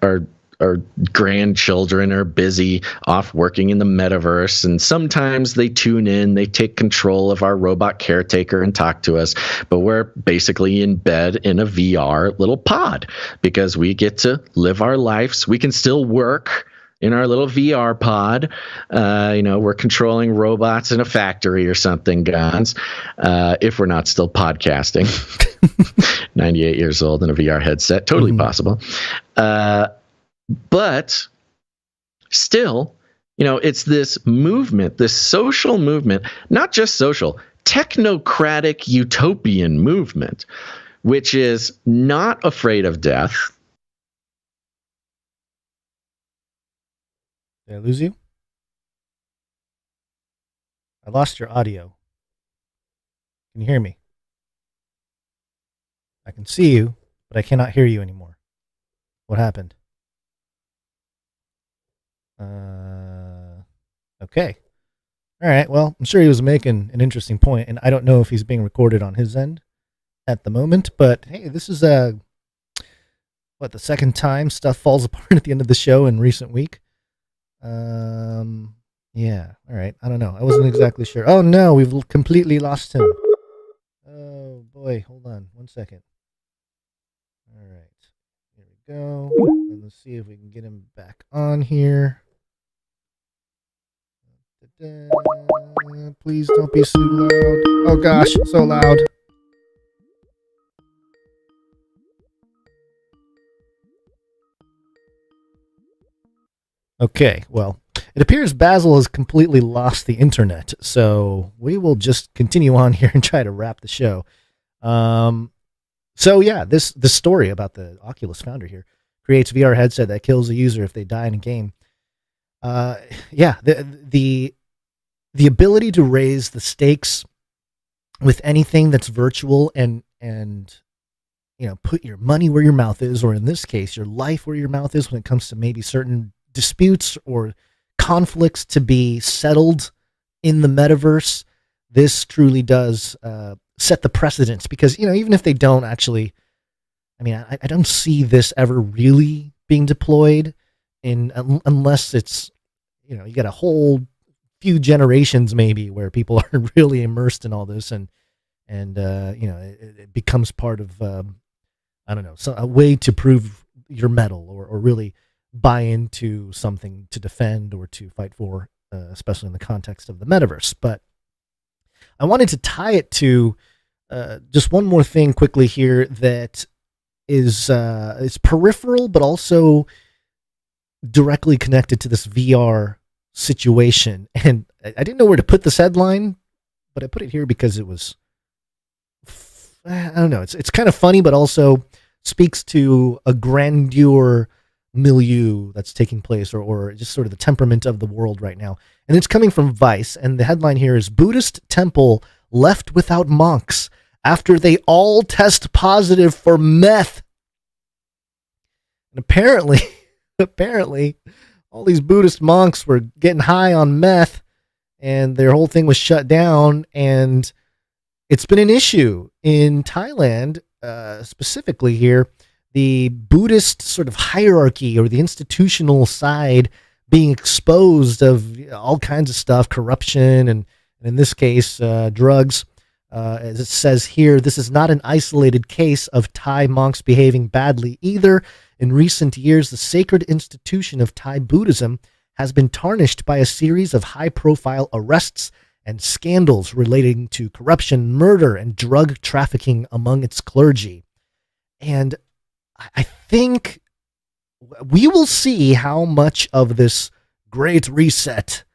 grandchildren are busy off working in the metaverse, and sometimes they tune in, they take control of our robot caretaker and talk to us, but we're basically in bed in a VR little pod because we get to live our lives. We can still work in our little VR pod. We're controlling robots in a factory or something, Guns, if we're not still podcasting. 98 years old in a VR headset, totally possible. But still, it's this movement, this social movement, not just social, technocratic utopian movement, which is not afraid of death. Did I lose you? I lost your audio. Can you hear me? I can see you, but I cannot hear you anymore. What happened? Okay. All right. Well, I'm sure he was making an interesting point, and I don't know if he's being recorded on his end at the moment, but hey, this is the second time stuff falls apart at the end of the show in recent week. Yeah. All right. I don't know. I wasn't exactly sure. Oh no, we've completely lost him. Oh boy. Hold on 1 second. All right. Here we go. And let's see if we can get him back on here. Please don't be so loud. Oh gosh, so loud. Okay, well, it appears Basil has completely lost the internet, so we will just continue on here and try to wrap the show. So yeah, this story about the Oculus founder here creates a VR headset that kills a user if they die in a game. Yeah, the ability to raise the stakes with anything that's virtual and put your money where your mouth is, or in this case, your life where your mouth is when it comes to maybe certain disputes or conflicts to be settled in the metaverse. This truly does set the precedence, because even if they don't actually, I don't see this ever really being deployed unless it's you got a whole few generations maybe where people are really immersed in all this, and it becomes part of a way to prove your mettle, or really buy into something to defend or to fight for, especially in the context of the metaverse. But I wanted to tie it to just one more thing quickly here that is peripheral but also directly connected to this VR situation. And I didn't know where to put this headline, but I put it here because it was, I don't know, it's kind of funny, but also speaks to a grandeur milieu that's taking place, or just sort of the temperament of the world right now. And it's coming from Vice, and the headline here is Buddhist temple left without monks after they all test positive for meth. And apparently all these Buddhist monks were getting high on meth, and their whole thing was shut down. And it's been an issue in Thailand, specifically here, the Buddhist sort of hierarchy, or the institutional side, being exposed of all kinds of stuff, corruption, and in this case, drugs. As it says here, this is not an isolated case of Thai monks behaving badly either. In recent years, the sacred institution of Thai Buddhism has been tarnished by a series of high-profile arrests and scandals relating to corruption, murder, and drug trafficking among its clergy. And I think we will see how much of this great reset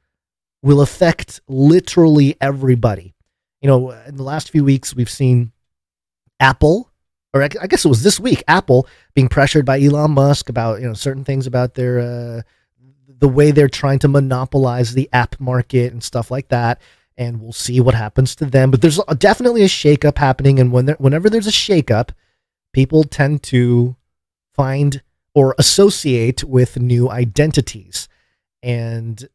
will affect literally everybody. In the last few weeks, we've seen Apple or I guess it was this week, Apple being pressured by Elon Musk about, certain things about their, the way they're trying to monopolize the app market and stuff like that. And we'll see what happens to them. But there's definitely a shakeup happening. And whenever there's a shakeup, people tend to find or associate with new identities. And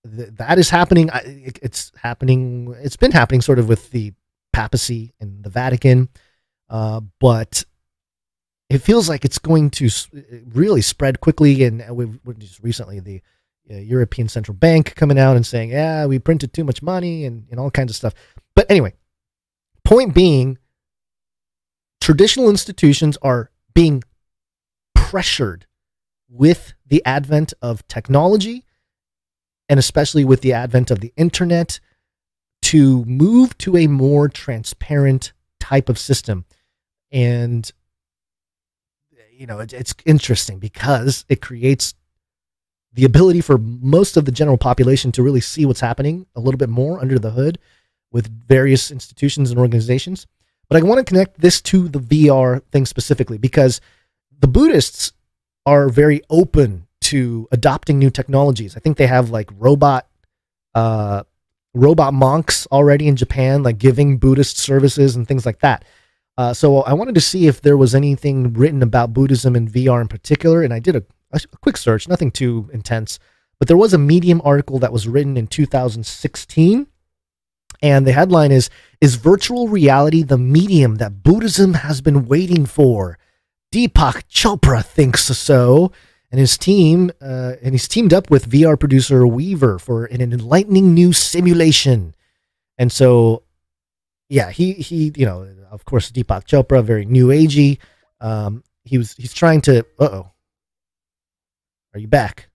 that is happening. It's happening. It's been happening sort of with the papacy and the Vatican. But it feels like it's going to really spread quickly. And we've just recently the European Central Bank coming out and saying, yeah, we printed too much money and all kinds of stuff. But anyway, point being, traditional institutions are being pressured with the advent of technology, and especially with the advent of the internet, to move to a more transparent type of system. And, it's interesting because it creates the ability for most of the general population to really see what's happening a little bit more under the hood with various institutions and organizations. But I want to connect this to the VR thing specifically because the Buddhists are very open to adopting new technologies. I think they have like robot monks already in Japan, like giving Buddhist services and things like that. So I wanted to see if there was anything written about Buddhism and VR in particular. And I did a quick search, nothing too intense, but there was a Medium article that was written in 2016. And the headline is virtual reality the medium that Buddhism has been waiting for? Deepak Chopra thinks so. And his team, and he's teamed up with VR producer Weaver for an enlightening new simulation. And so, yeah, he of course, Deepak Chopra, very new agey. He's trying to, are you back?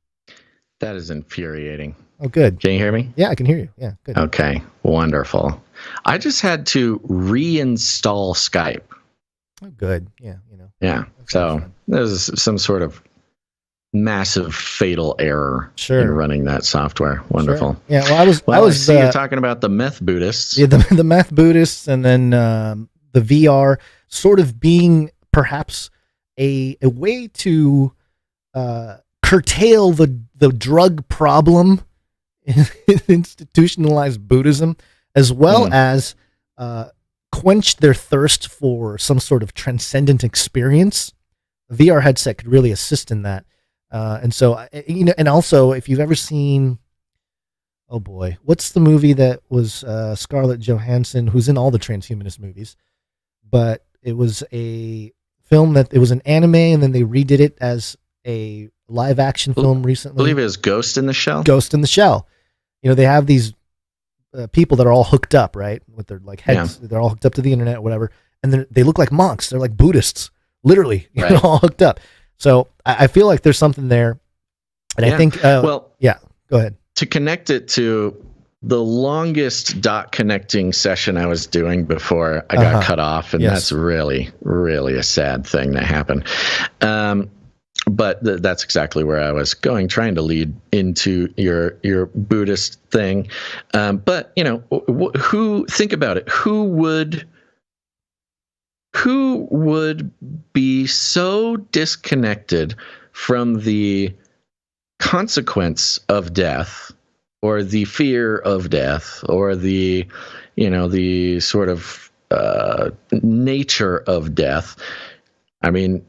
That is infuriating. Oh, good. Can you hear me? Yeah, I can hear you. Yeah, good. Okay, wonderful. I just had to reinstall Skype. Oh, good. Yeah, Yeah, so there's some sort of massive fatal error in running that software. Wonderful. Sure. Yeah, well, I was see you're talking about the meth Buddhists. Yeah, the meth Buddhists, and then the VR sort of being perhaps a way to curtail the drug problem in institutionalized Buddhism, as well as quench their thirst for some sort of transcendent experience. A VR headset could really assist in that. And so, and also if you've ever seen, oh boy, what's the movie that was Scarlett Johansson, who's in all the transhumanist movies, but it was a film that it was an anime and then they redid it as a live action film recently. I believe it was Ghost in the Shell. Ghost in the Shell. They have these people that are all hooked up, right? With their like heads, they're all hooked up to the internet or whatever. And they look like monks. They're like Buddhists, literally, all hooked up. So I feel like there's something there. And I think, go ahead. To connect it to the longest dot connecting session I was doing before I got cut off. And that's really, really a sad thing that happened. But that's exactly where I was going, trying to lead into your Buddhist thing. But, think about it. Who would be so disconnected from the consequence of death or the fear of death or the sort of nature of death? I mean,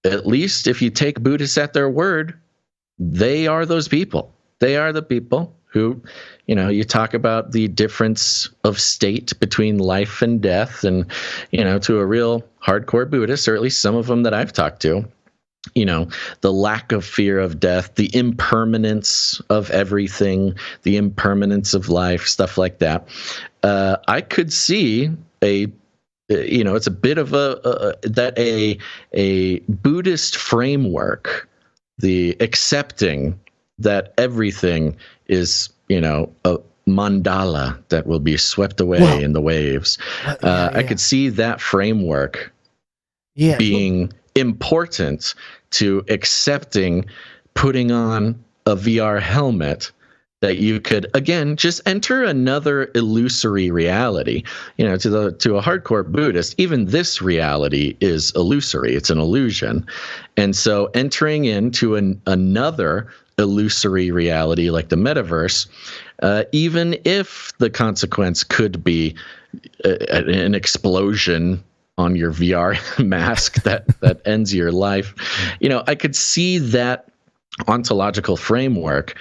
at least if you take Buddhists at their word, they are those people. They are the people who, you talk about the difference of state between life and death, and, to a real hardcore Buddhist, or at least some of them that I've talked to, the lack of fear of death, the impermanence of everything, the impermanence of life, stuff like that. I could see it's a bit of a Buddhist framework, the accepting that everything is, a mandala that will be swept away in the waves. I could see that framework being important to accepting putting on a VR helmet that you could, again, just enter another illusory reality. To a hardcore Buddhist, even this reality is illusory. It's an illusion. And so entering into another illusory reality like the metaverse, even if the consequence could be an explosion on your VR mask that ends your life, I could see that ontological framework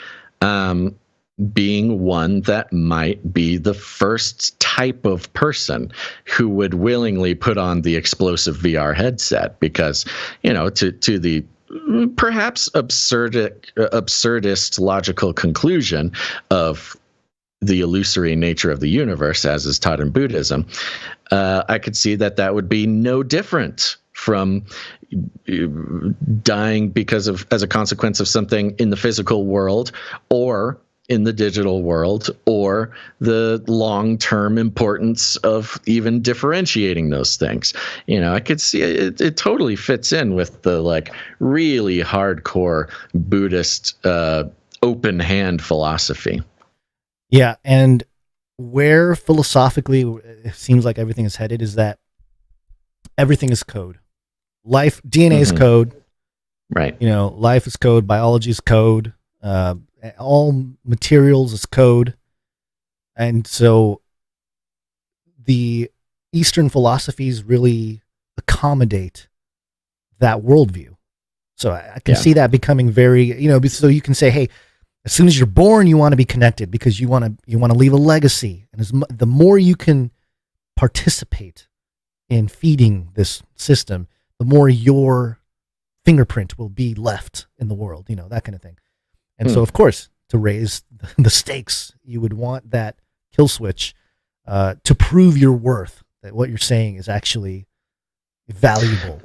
being one that might be the first type of person who would willingly put on the explosive VR headset, because, to the perhaps absurdist logical conclusion of the illusory nature of the universe, as is taught in Buddhism, I could see that would be no different from dying as a consequence of something in the physical world, or in the digital world, or the long-term importance of even differentiating those things. I could see it totally fits in with the really hardcore Buddhist open hand philosophy. Yeah, and where philosophically it seems like everything is headed is that everything is code. Life, DNA is code. Right. Life is code, biology is code, all materials is code. And so the Eastern philosophies really accommodate that worldview. So I can see that becoming very, so you can say, hey, as soon as you're born, you want to be connected because you want to leave a legacy. And the more you can participate in feeding this system, the more your fingerprint will be left in the world, that kind of thing. And so, of course, to raise the stakes, you would want that kill switch to prove your worth, that what you're saying is actually valuable,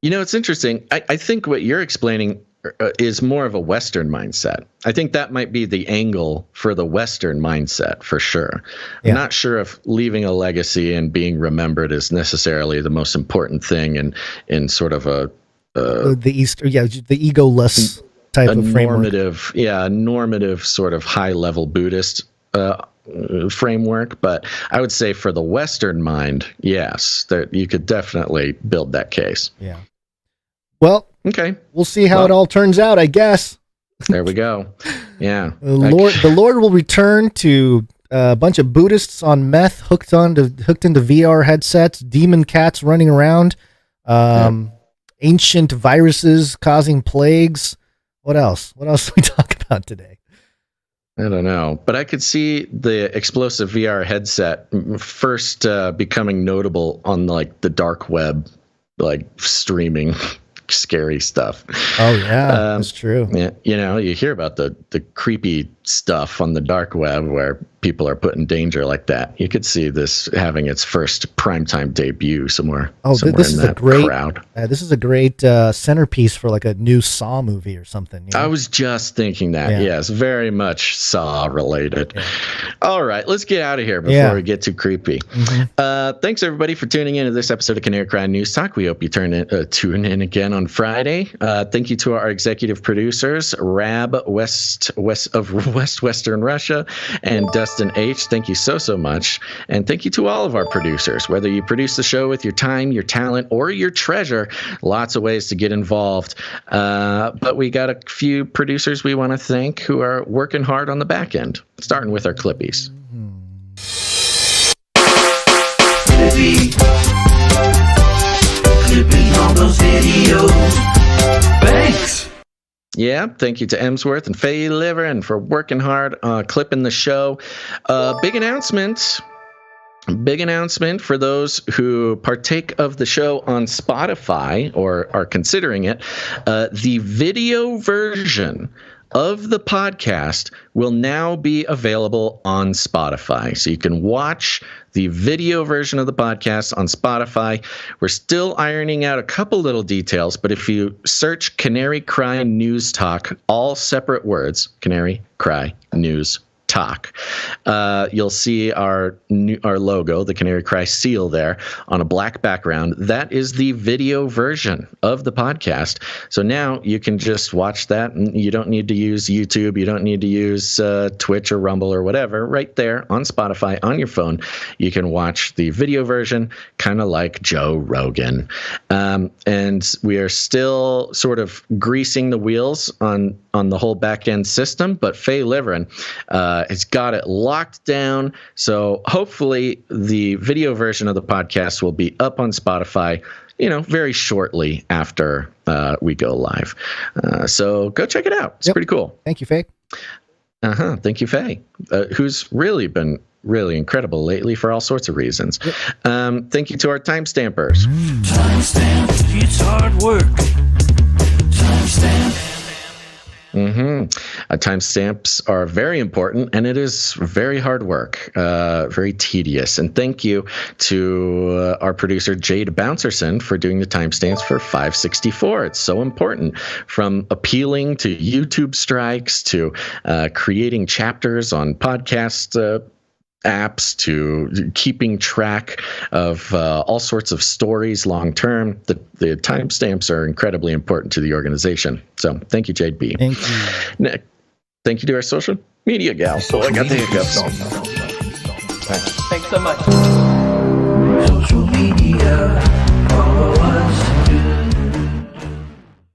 It's interesting. I think what you're explaining is more of a Western mindset. I think that might be the angle for the Western mindset, for sure. Yeah. I'm not sure if leaving a legacy and being remembered is necessarily the most important thing in sort of the egoless type of framework. Normative sort of high-level Buddhist framework. But I would say for the Western mind, yes, that you could definitely build that case. Yeah. Well, okay. We'll see how it all turns out, I guess. There we go. Yeah. The Lord will return to a bunch of Buddhists on meth, hooked into VR headsets, demon cats running around, ancient viruses causing plagues. What else? What else do we talk about today? I don't know, but I could see the explosive VR headset first becoming notable on the dark web, streaming scary stuff. Oh yeah, that's true. Yeah, you hear about the creepy stuff on the dark web where people are put in danger like that. You could see this having its first primetime debut somewhere. Oh, this in is that a great crowd. This is a great centerpiece for a new Saw movie or something. I was just thinking that. Yeah. Yes, very much Saw related. Yeah. All right, let's get out of here before we get too creepy. Mm-hmm. Thanks everybody for tuning in to this episode of Canary Cry News Talk. We hope you tune in again on Friday. Thank you to our executive producers, Rab Western Russia, and Dustin H. Thank you so much. And thank you to all of our producers, whether you produce the show with your time, your talent, or your treasure. Lots of ways to get involved. But we got a few producers we want to thank who are working hard on the back end, starting with our Clippies. Clipping all those videos. Thanks. Yeah, thank you to Emsworth and Faye Liverin for working hard clipping the show. Big announcement for those who partake of the show on Spotify or are considering it. The video version of the podcast will now be available on Spotify. So you can watch the video version of the podcast on Spotify. We're still ironing out a couple little details, but if you search Canary Cry News Talk, all separate words, Canary Cry News TikTok. You'll see our logo, the Canary Cry seal there on a black background. That is the video version of the podcast. So now you can just watch that. You don't need to use YouTube. You don't need to use Twitch or Rumble or whatever. Right there on Spotify on your phone, you can watch the video version, kind of like Joe Rogan. And we are still sort of greasing the wheels on the whole back end system, but Faye Liverin has got it locked down. So hopefully the video version of the podcast will be up on Spotify, very shortly after we go live. So go check it out. It's pretty cool. Thank you, Faye. Thank you, Faye, who's really been really incredible lately for all sorts of reasons. Thank you to our timestampers. Timestamp, it's hard work. Timestamp. Timestamps are very important, and it is very hard work, very tedious. And thank you to our producer, Jade Bouncerson, for doing the timestamps for 564. It's so important, from appealing to YouTube strikes to creating chapters on podcast apps to keeping track of all sorts of stories long term. The timestamps are incredibly important to the organization. So thank you, Jade B. Thank you. Nick, thank you to our social media gal. I got the hiccups. Thanks so much. Social media, follow us.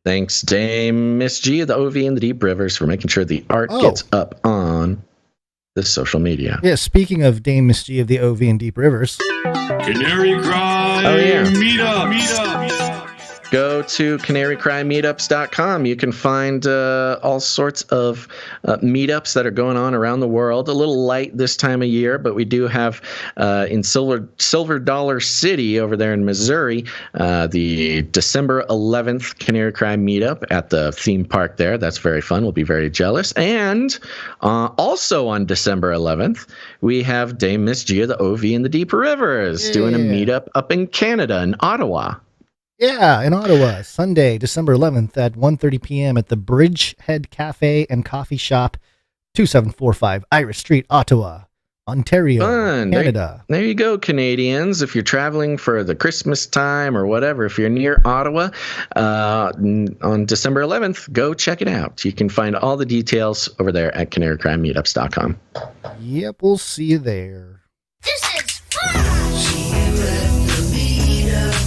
Thanks, Dame Miss G of the OV and the Deep Rivers, for making sure the art gets up on the social media. Yeah, speaking of Dame Miss G of the OV and Deep Rivers. Canary Cry Meetup. Go to canarycrymeetups.com. You can find all sorts of meetups that are going on around the world. A little light this time of year, but we do have in Silver Dollar City over there in Missouri, the December 11th Canary Cry meetup at the theme park there. That's very fun. We'll be very jealous. And also on December 11th, we have Dame Miss G of the OV and the Deep Rivers doing a meetup up in Canada, in Ottawa. Yeah, in Ottawa, Sunday, December 11th at 1:30 p.m. at the Bridgehead Cafe and Coffee Shop, 2745 Iris Street, Ottawa, Ontario, Canada. There you go, Canadians. If you're traveling for the Christmas time or whatever, if you're near Ottawa on December 11th, go check it out. You can find all the details over there at canarycrymeetups.com. Yep, we'll see you there. This is fun. See you at the meetup.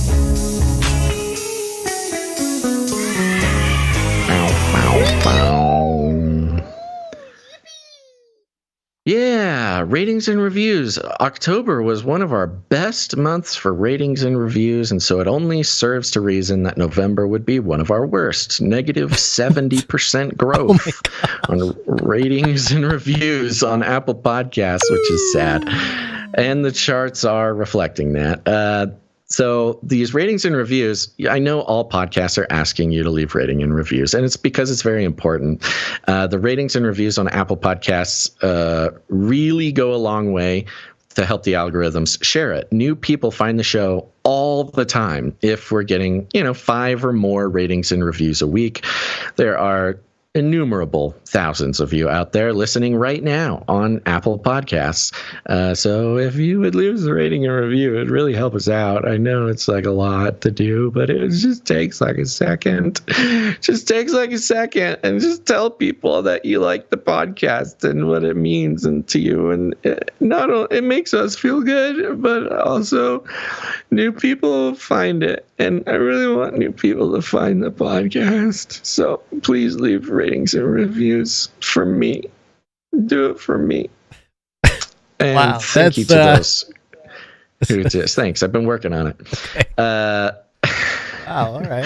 Yeah, ratings and reviews. October was one of our best months for ratings and reviews, and so it only serves to reason that November would be one of our worst. Negative 70% growth on ratings and reviews on Apple Podcasts, which is sad. And the charts are reflecting that. So these ratings and reviews, I know all podcasts are asking you to leave rating and reviews, and it's because it's very important. The ratings and reviews on Apple Podcasts really go a long way to help the algorithms share it. New people find the show all the time if we're getting, 5 or more ratings and reviews a week. There are innumerable thousands of you out there listening right now on Apple Podcasts. So if you would leave us a rating and review, it'd really help us out. I know it's like a lot to do, but it just takes like a second. Just takes like a second, and just tell people that you like the podcast and what it means to you. And it makes us feel good, but also new people find it. And I really want new people to find the podcast. So please leave ratings and reviews for me. Do it for me. And wow, thank you to those who just. Thanks. I've been working on it. Okay. Wow. All right.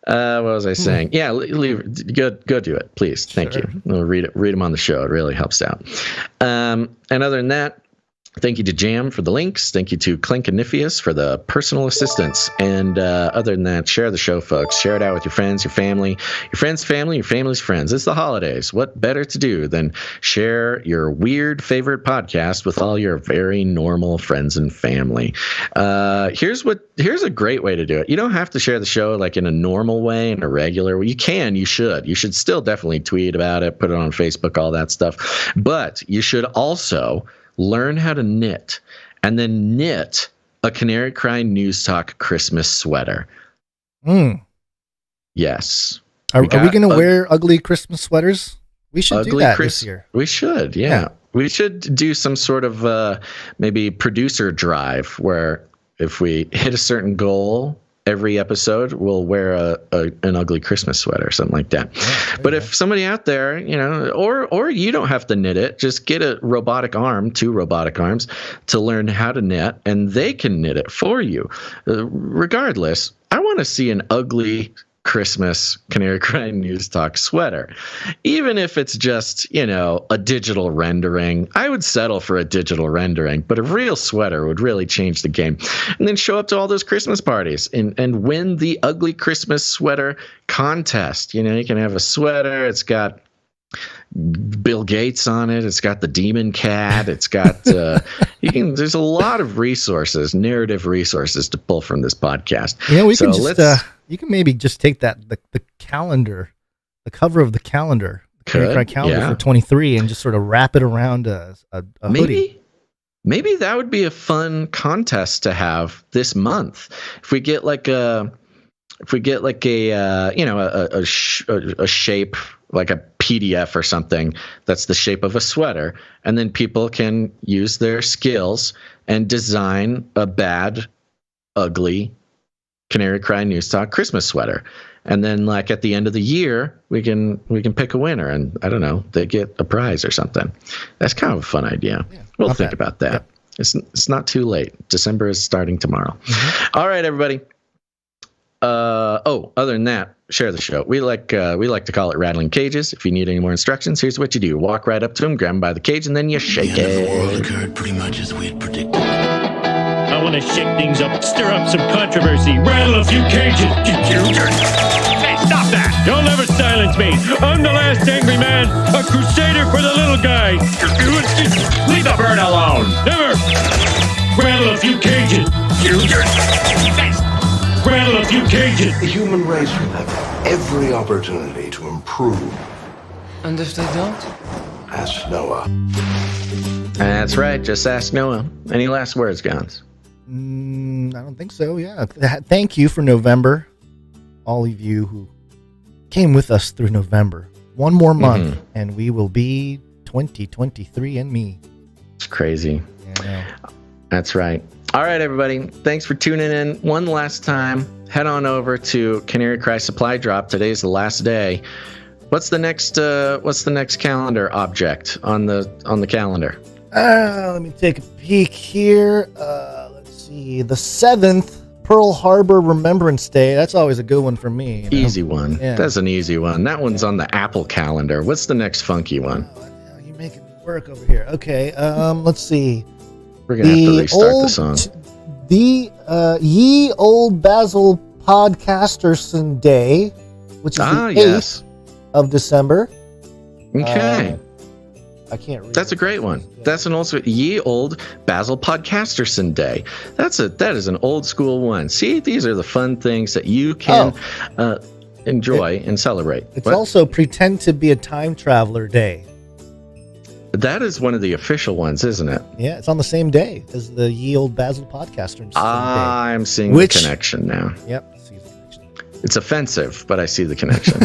What was I saying? Yeah, go do it, please. Thank you. We'll read them on the show. It really helps out. And other than that, Thank you to Jam for the links. Thank you to Clink and Niphius for the personal assistance. And other than that, share the show, folks. Share it out with your friends, your family, your friends' family, your family's friends. It's the holidays. What better to do than share your weird favorite podcast with all your very normal friends and family? Here's a great way to do it. You don't have to share the show like in a normal way, in a regular way. You can, you should. You should still definitely tweet about it, put it on Facebook, all that stuff. But you should also learn how to knit, and then knit a Canary Cry News Talk Christmas sweater. Yes. Are we going to wear ugly Christmas sweaters? We should do that this year. We should, yeah. We should do some sort of maybe producer drive where if we hit a certain goal every episode, we'll wear an ugly Christmas sweater or something like that. Yeah, but if somebody out there, or you don't have to knit it, just get a robotic arm, 2 robotic arms to learn how to knit, and they can knit it for you. Regardless, I want to see an ugly Christmas Canary Cry News Talk sweater. Even if it's just, a digital rendering, I would settle for a digital rendering, but a real sweater would really change the game. And then show up to all those Christmas parties and win the ugly Christmas sweater contest. You can have a sweater, it's got Bill Gates on it, it's got the demon cat, it's got there's a lot of resources, narrative resources to pull from this podcast. We can just you can maybe just take the calendar, the cover of the calendar, the Canary Cry calendar for 23, and just sort of wrap it around a hoodie. Maybe that would be a fun contest to have this month. If we get like a shape, like a PDF or something that's the shape of a sweater, and then people can use their skills and design a bad, ugly Canary Cry News Talk Christmas sweater. And then like at the end of the year, we can pick a winner, and I don't know, they get a prize or something. That's kind of a fun idea. Yeah, we'll think about that. Yeah. It's not too late. December is starting tomorrow. Mm-hmm. All right, everybody. Other than that, share the show. We like to call it rattling cages. If you need any more instructions, here's what you do: walk right up to him, grab him by the cage, and then you shake it. The world occurred pretty much as we had predicted. I want to shake things up, stir up some controversy, rattle a few cages. Hey, stop that! You'll never silence me. I'm the last angry man, a crusader for the little guy. Leave the bird alone. Never. Rattle a few cages. Rattle a few cages. The human race will have every opportunity to improve. And if they don't? Ask Noah. That's right. Just ask Noah. Any last words, Gons? I don't think so. Yeah. Thank you for November. All of you who came with us through November. One more month, and we will be 2023 and me. It's crazy. Yeah. That's right. All right, everybody. Thanks for tuning in one last time. Head on over to Canary Cry Supply Drop. Today's the last day. What's the next calendar object on the calendar? Let me take a peek here. Let's see. The 7th, Pearl Harbor Remembrance Day. That's always a good one for me. Easy one. Yeah. That's an easy one. That one's on the Apple calendar. What's the next funky one? You're making me work over here. Okay. Let's see. We're going to have to restart the song. Ye Old Basil Podcasterson Day, which is the 8th of December. Okay. I can't read. That's a great one. Yeah. That's an Ye Old Basil Podcasterson Day. That is an old school one. See, these are the fun things that you can enjoy and celebrate. It's also Pretend to be a Time Traveler Day. That is one of the official ones, isn't it? Yeah, it's on the same day as the Ye Old Basil Podcaster. I'm seeing the connection now. Yep, see the connection. It's offensive, but I see the connection.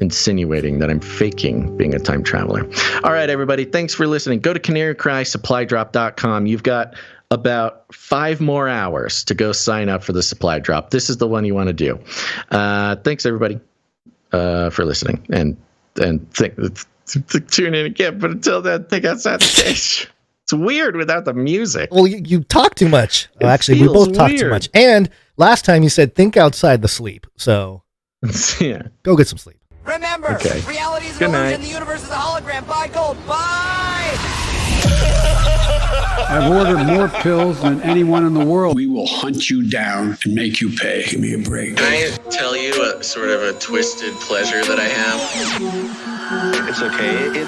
Insinuating that I'm faking being a time traveler. All right, everybody, thanks for listening. Go to canarycrysupply.com. You've got about 5 more hours to go sign up for the supply drop. This is the one you want to do. Thanks, everybody, for listening. And tune in again, but until then, think outside the cage. It's weird without the music. Well, you talk too much. Actually, we both talk too much. And last time you said think outside the sleep. So yeah, go get some sleep. Remember, reality is an illusion. The universe is a hologram. Buy gold. Bye. I've ordered more pills than anyone in the world. We will hunt you down and make you pay. Give me a break. Can I tell you a sort of a twisted pleasure that I have? It's okay.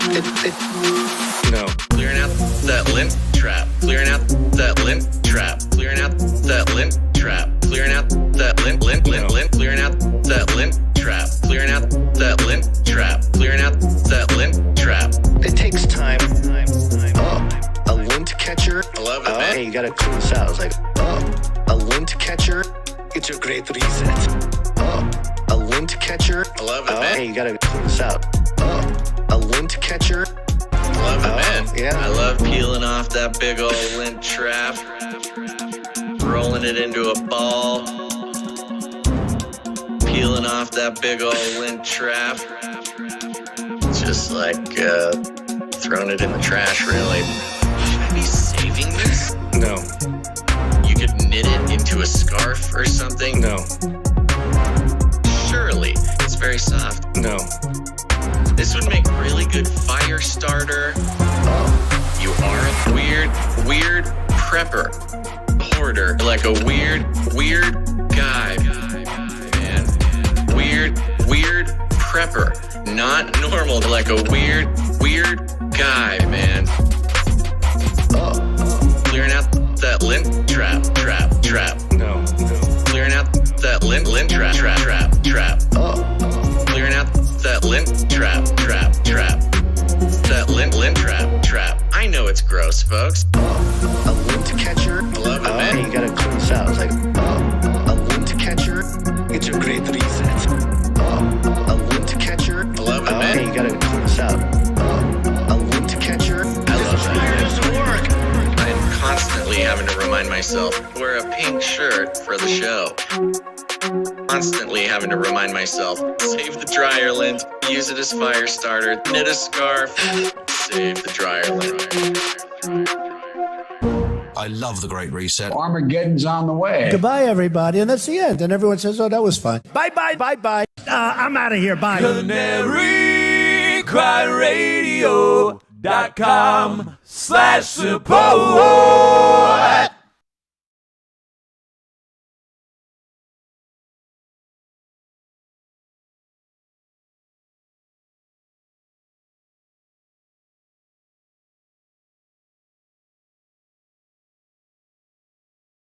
No. Clearing out that lint trap. Clearing out that lint trap. Clearing out that lint trap. Clearing out that lint. Clearing out that lint trap. Clearing out that lint trap. Clearing out that lint trap. It takes time. A lint catcher. I love it, man. Hey, you gotta clean this out. It's like, a lint catcher. It's a great reset. A lint catcher. I love it, man. Hey, you gotta clean this out. A lint catcher. I love it, man. Yeah. I love peeling off that big old lint trap, rolling it into a ball, peeling off that big old lint trap, just like throwing it in the trash, really. Should I be saving this? No. You could knit it into a scarf or something? No. Surely. It's very soft. No. This would make really good fire starter. You are a weird prepper. Hoarder. Like a weird guy, man. Weird prepper. Not normal. Like a weird guy, man. Clearing out that lint trap. No. Clearing out that lint trap. Clearing out that lint trap. That lint trap. I know it's gross, folks. A lint catcher. I love it, man. Hey, you gotta clean this out. It's like, a lint catcher. It's a great reset. A lint catcher. I love it, man. Hey, you gotta clean this out. A lint catcher. I love it. I'm constantly having to remind myself, wear a pink shirt for the show. Constantly having to remind myself, save the dryer lint, use it as fire starter, knit a scarf, save the dryer lint. I love the Great Reset. Armageddon's on the way. Goodbye, everybody. And that's the end. And everyone says, oh, that was fun. Bye. I'm out of here. Bye. CanaryCryRadio.com/support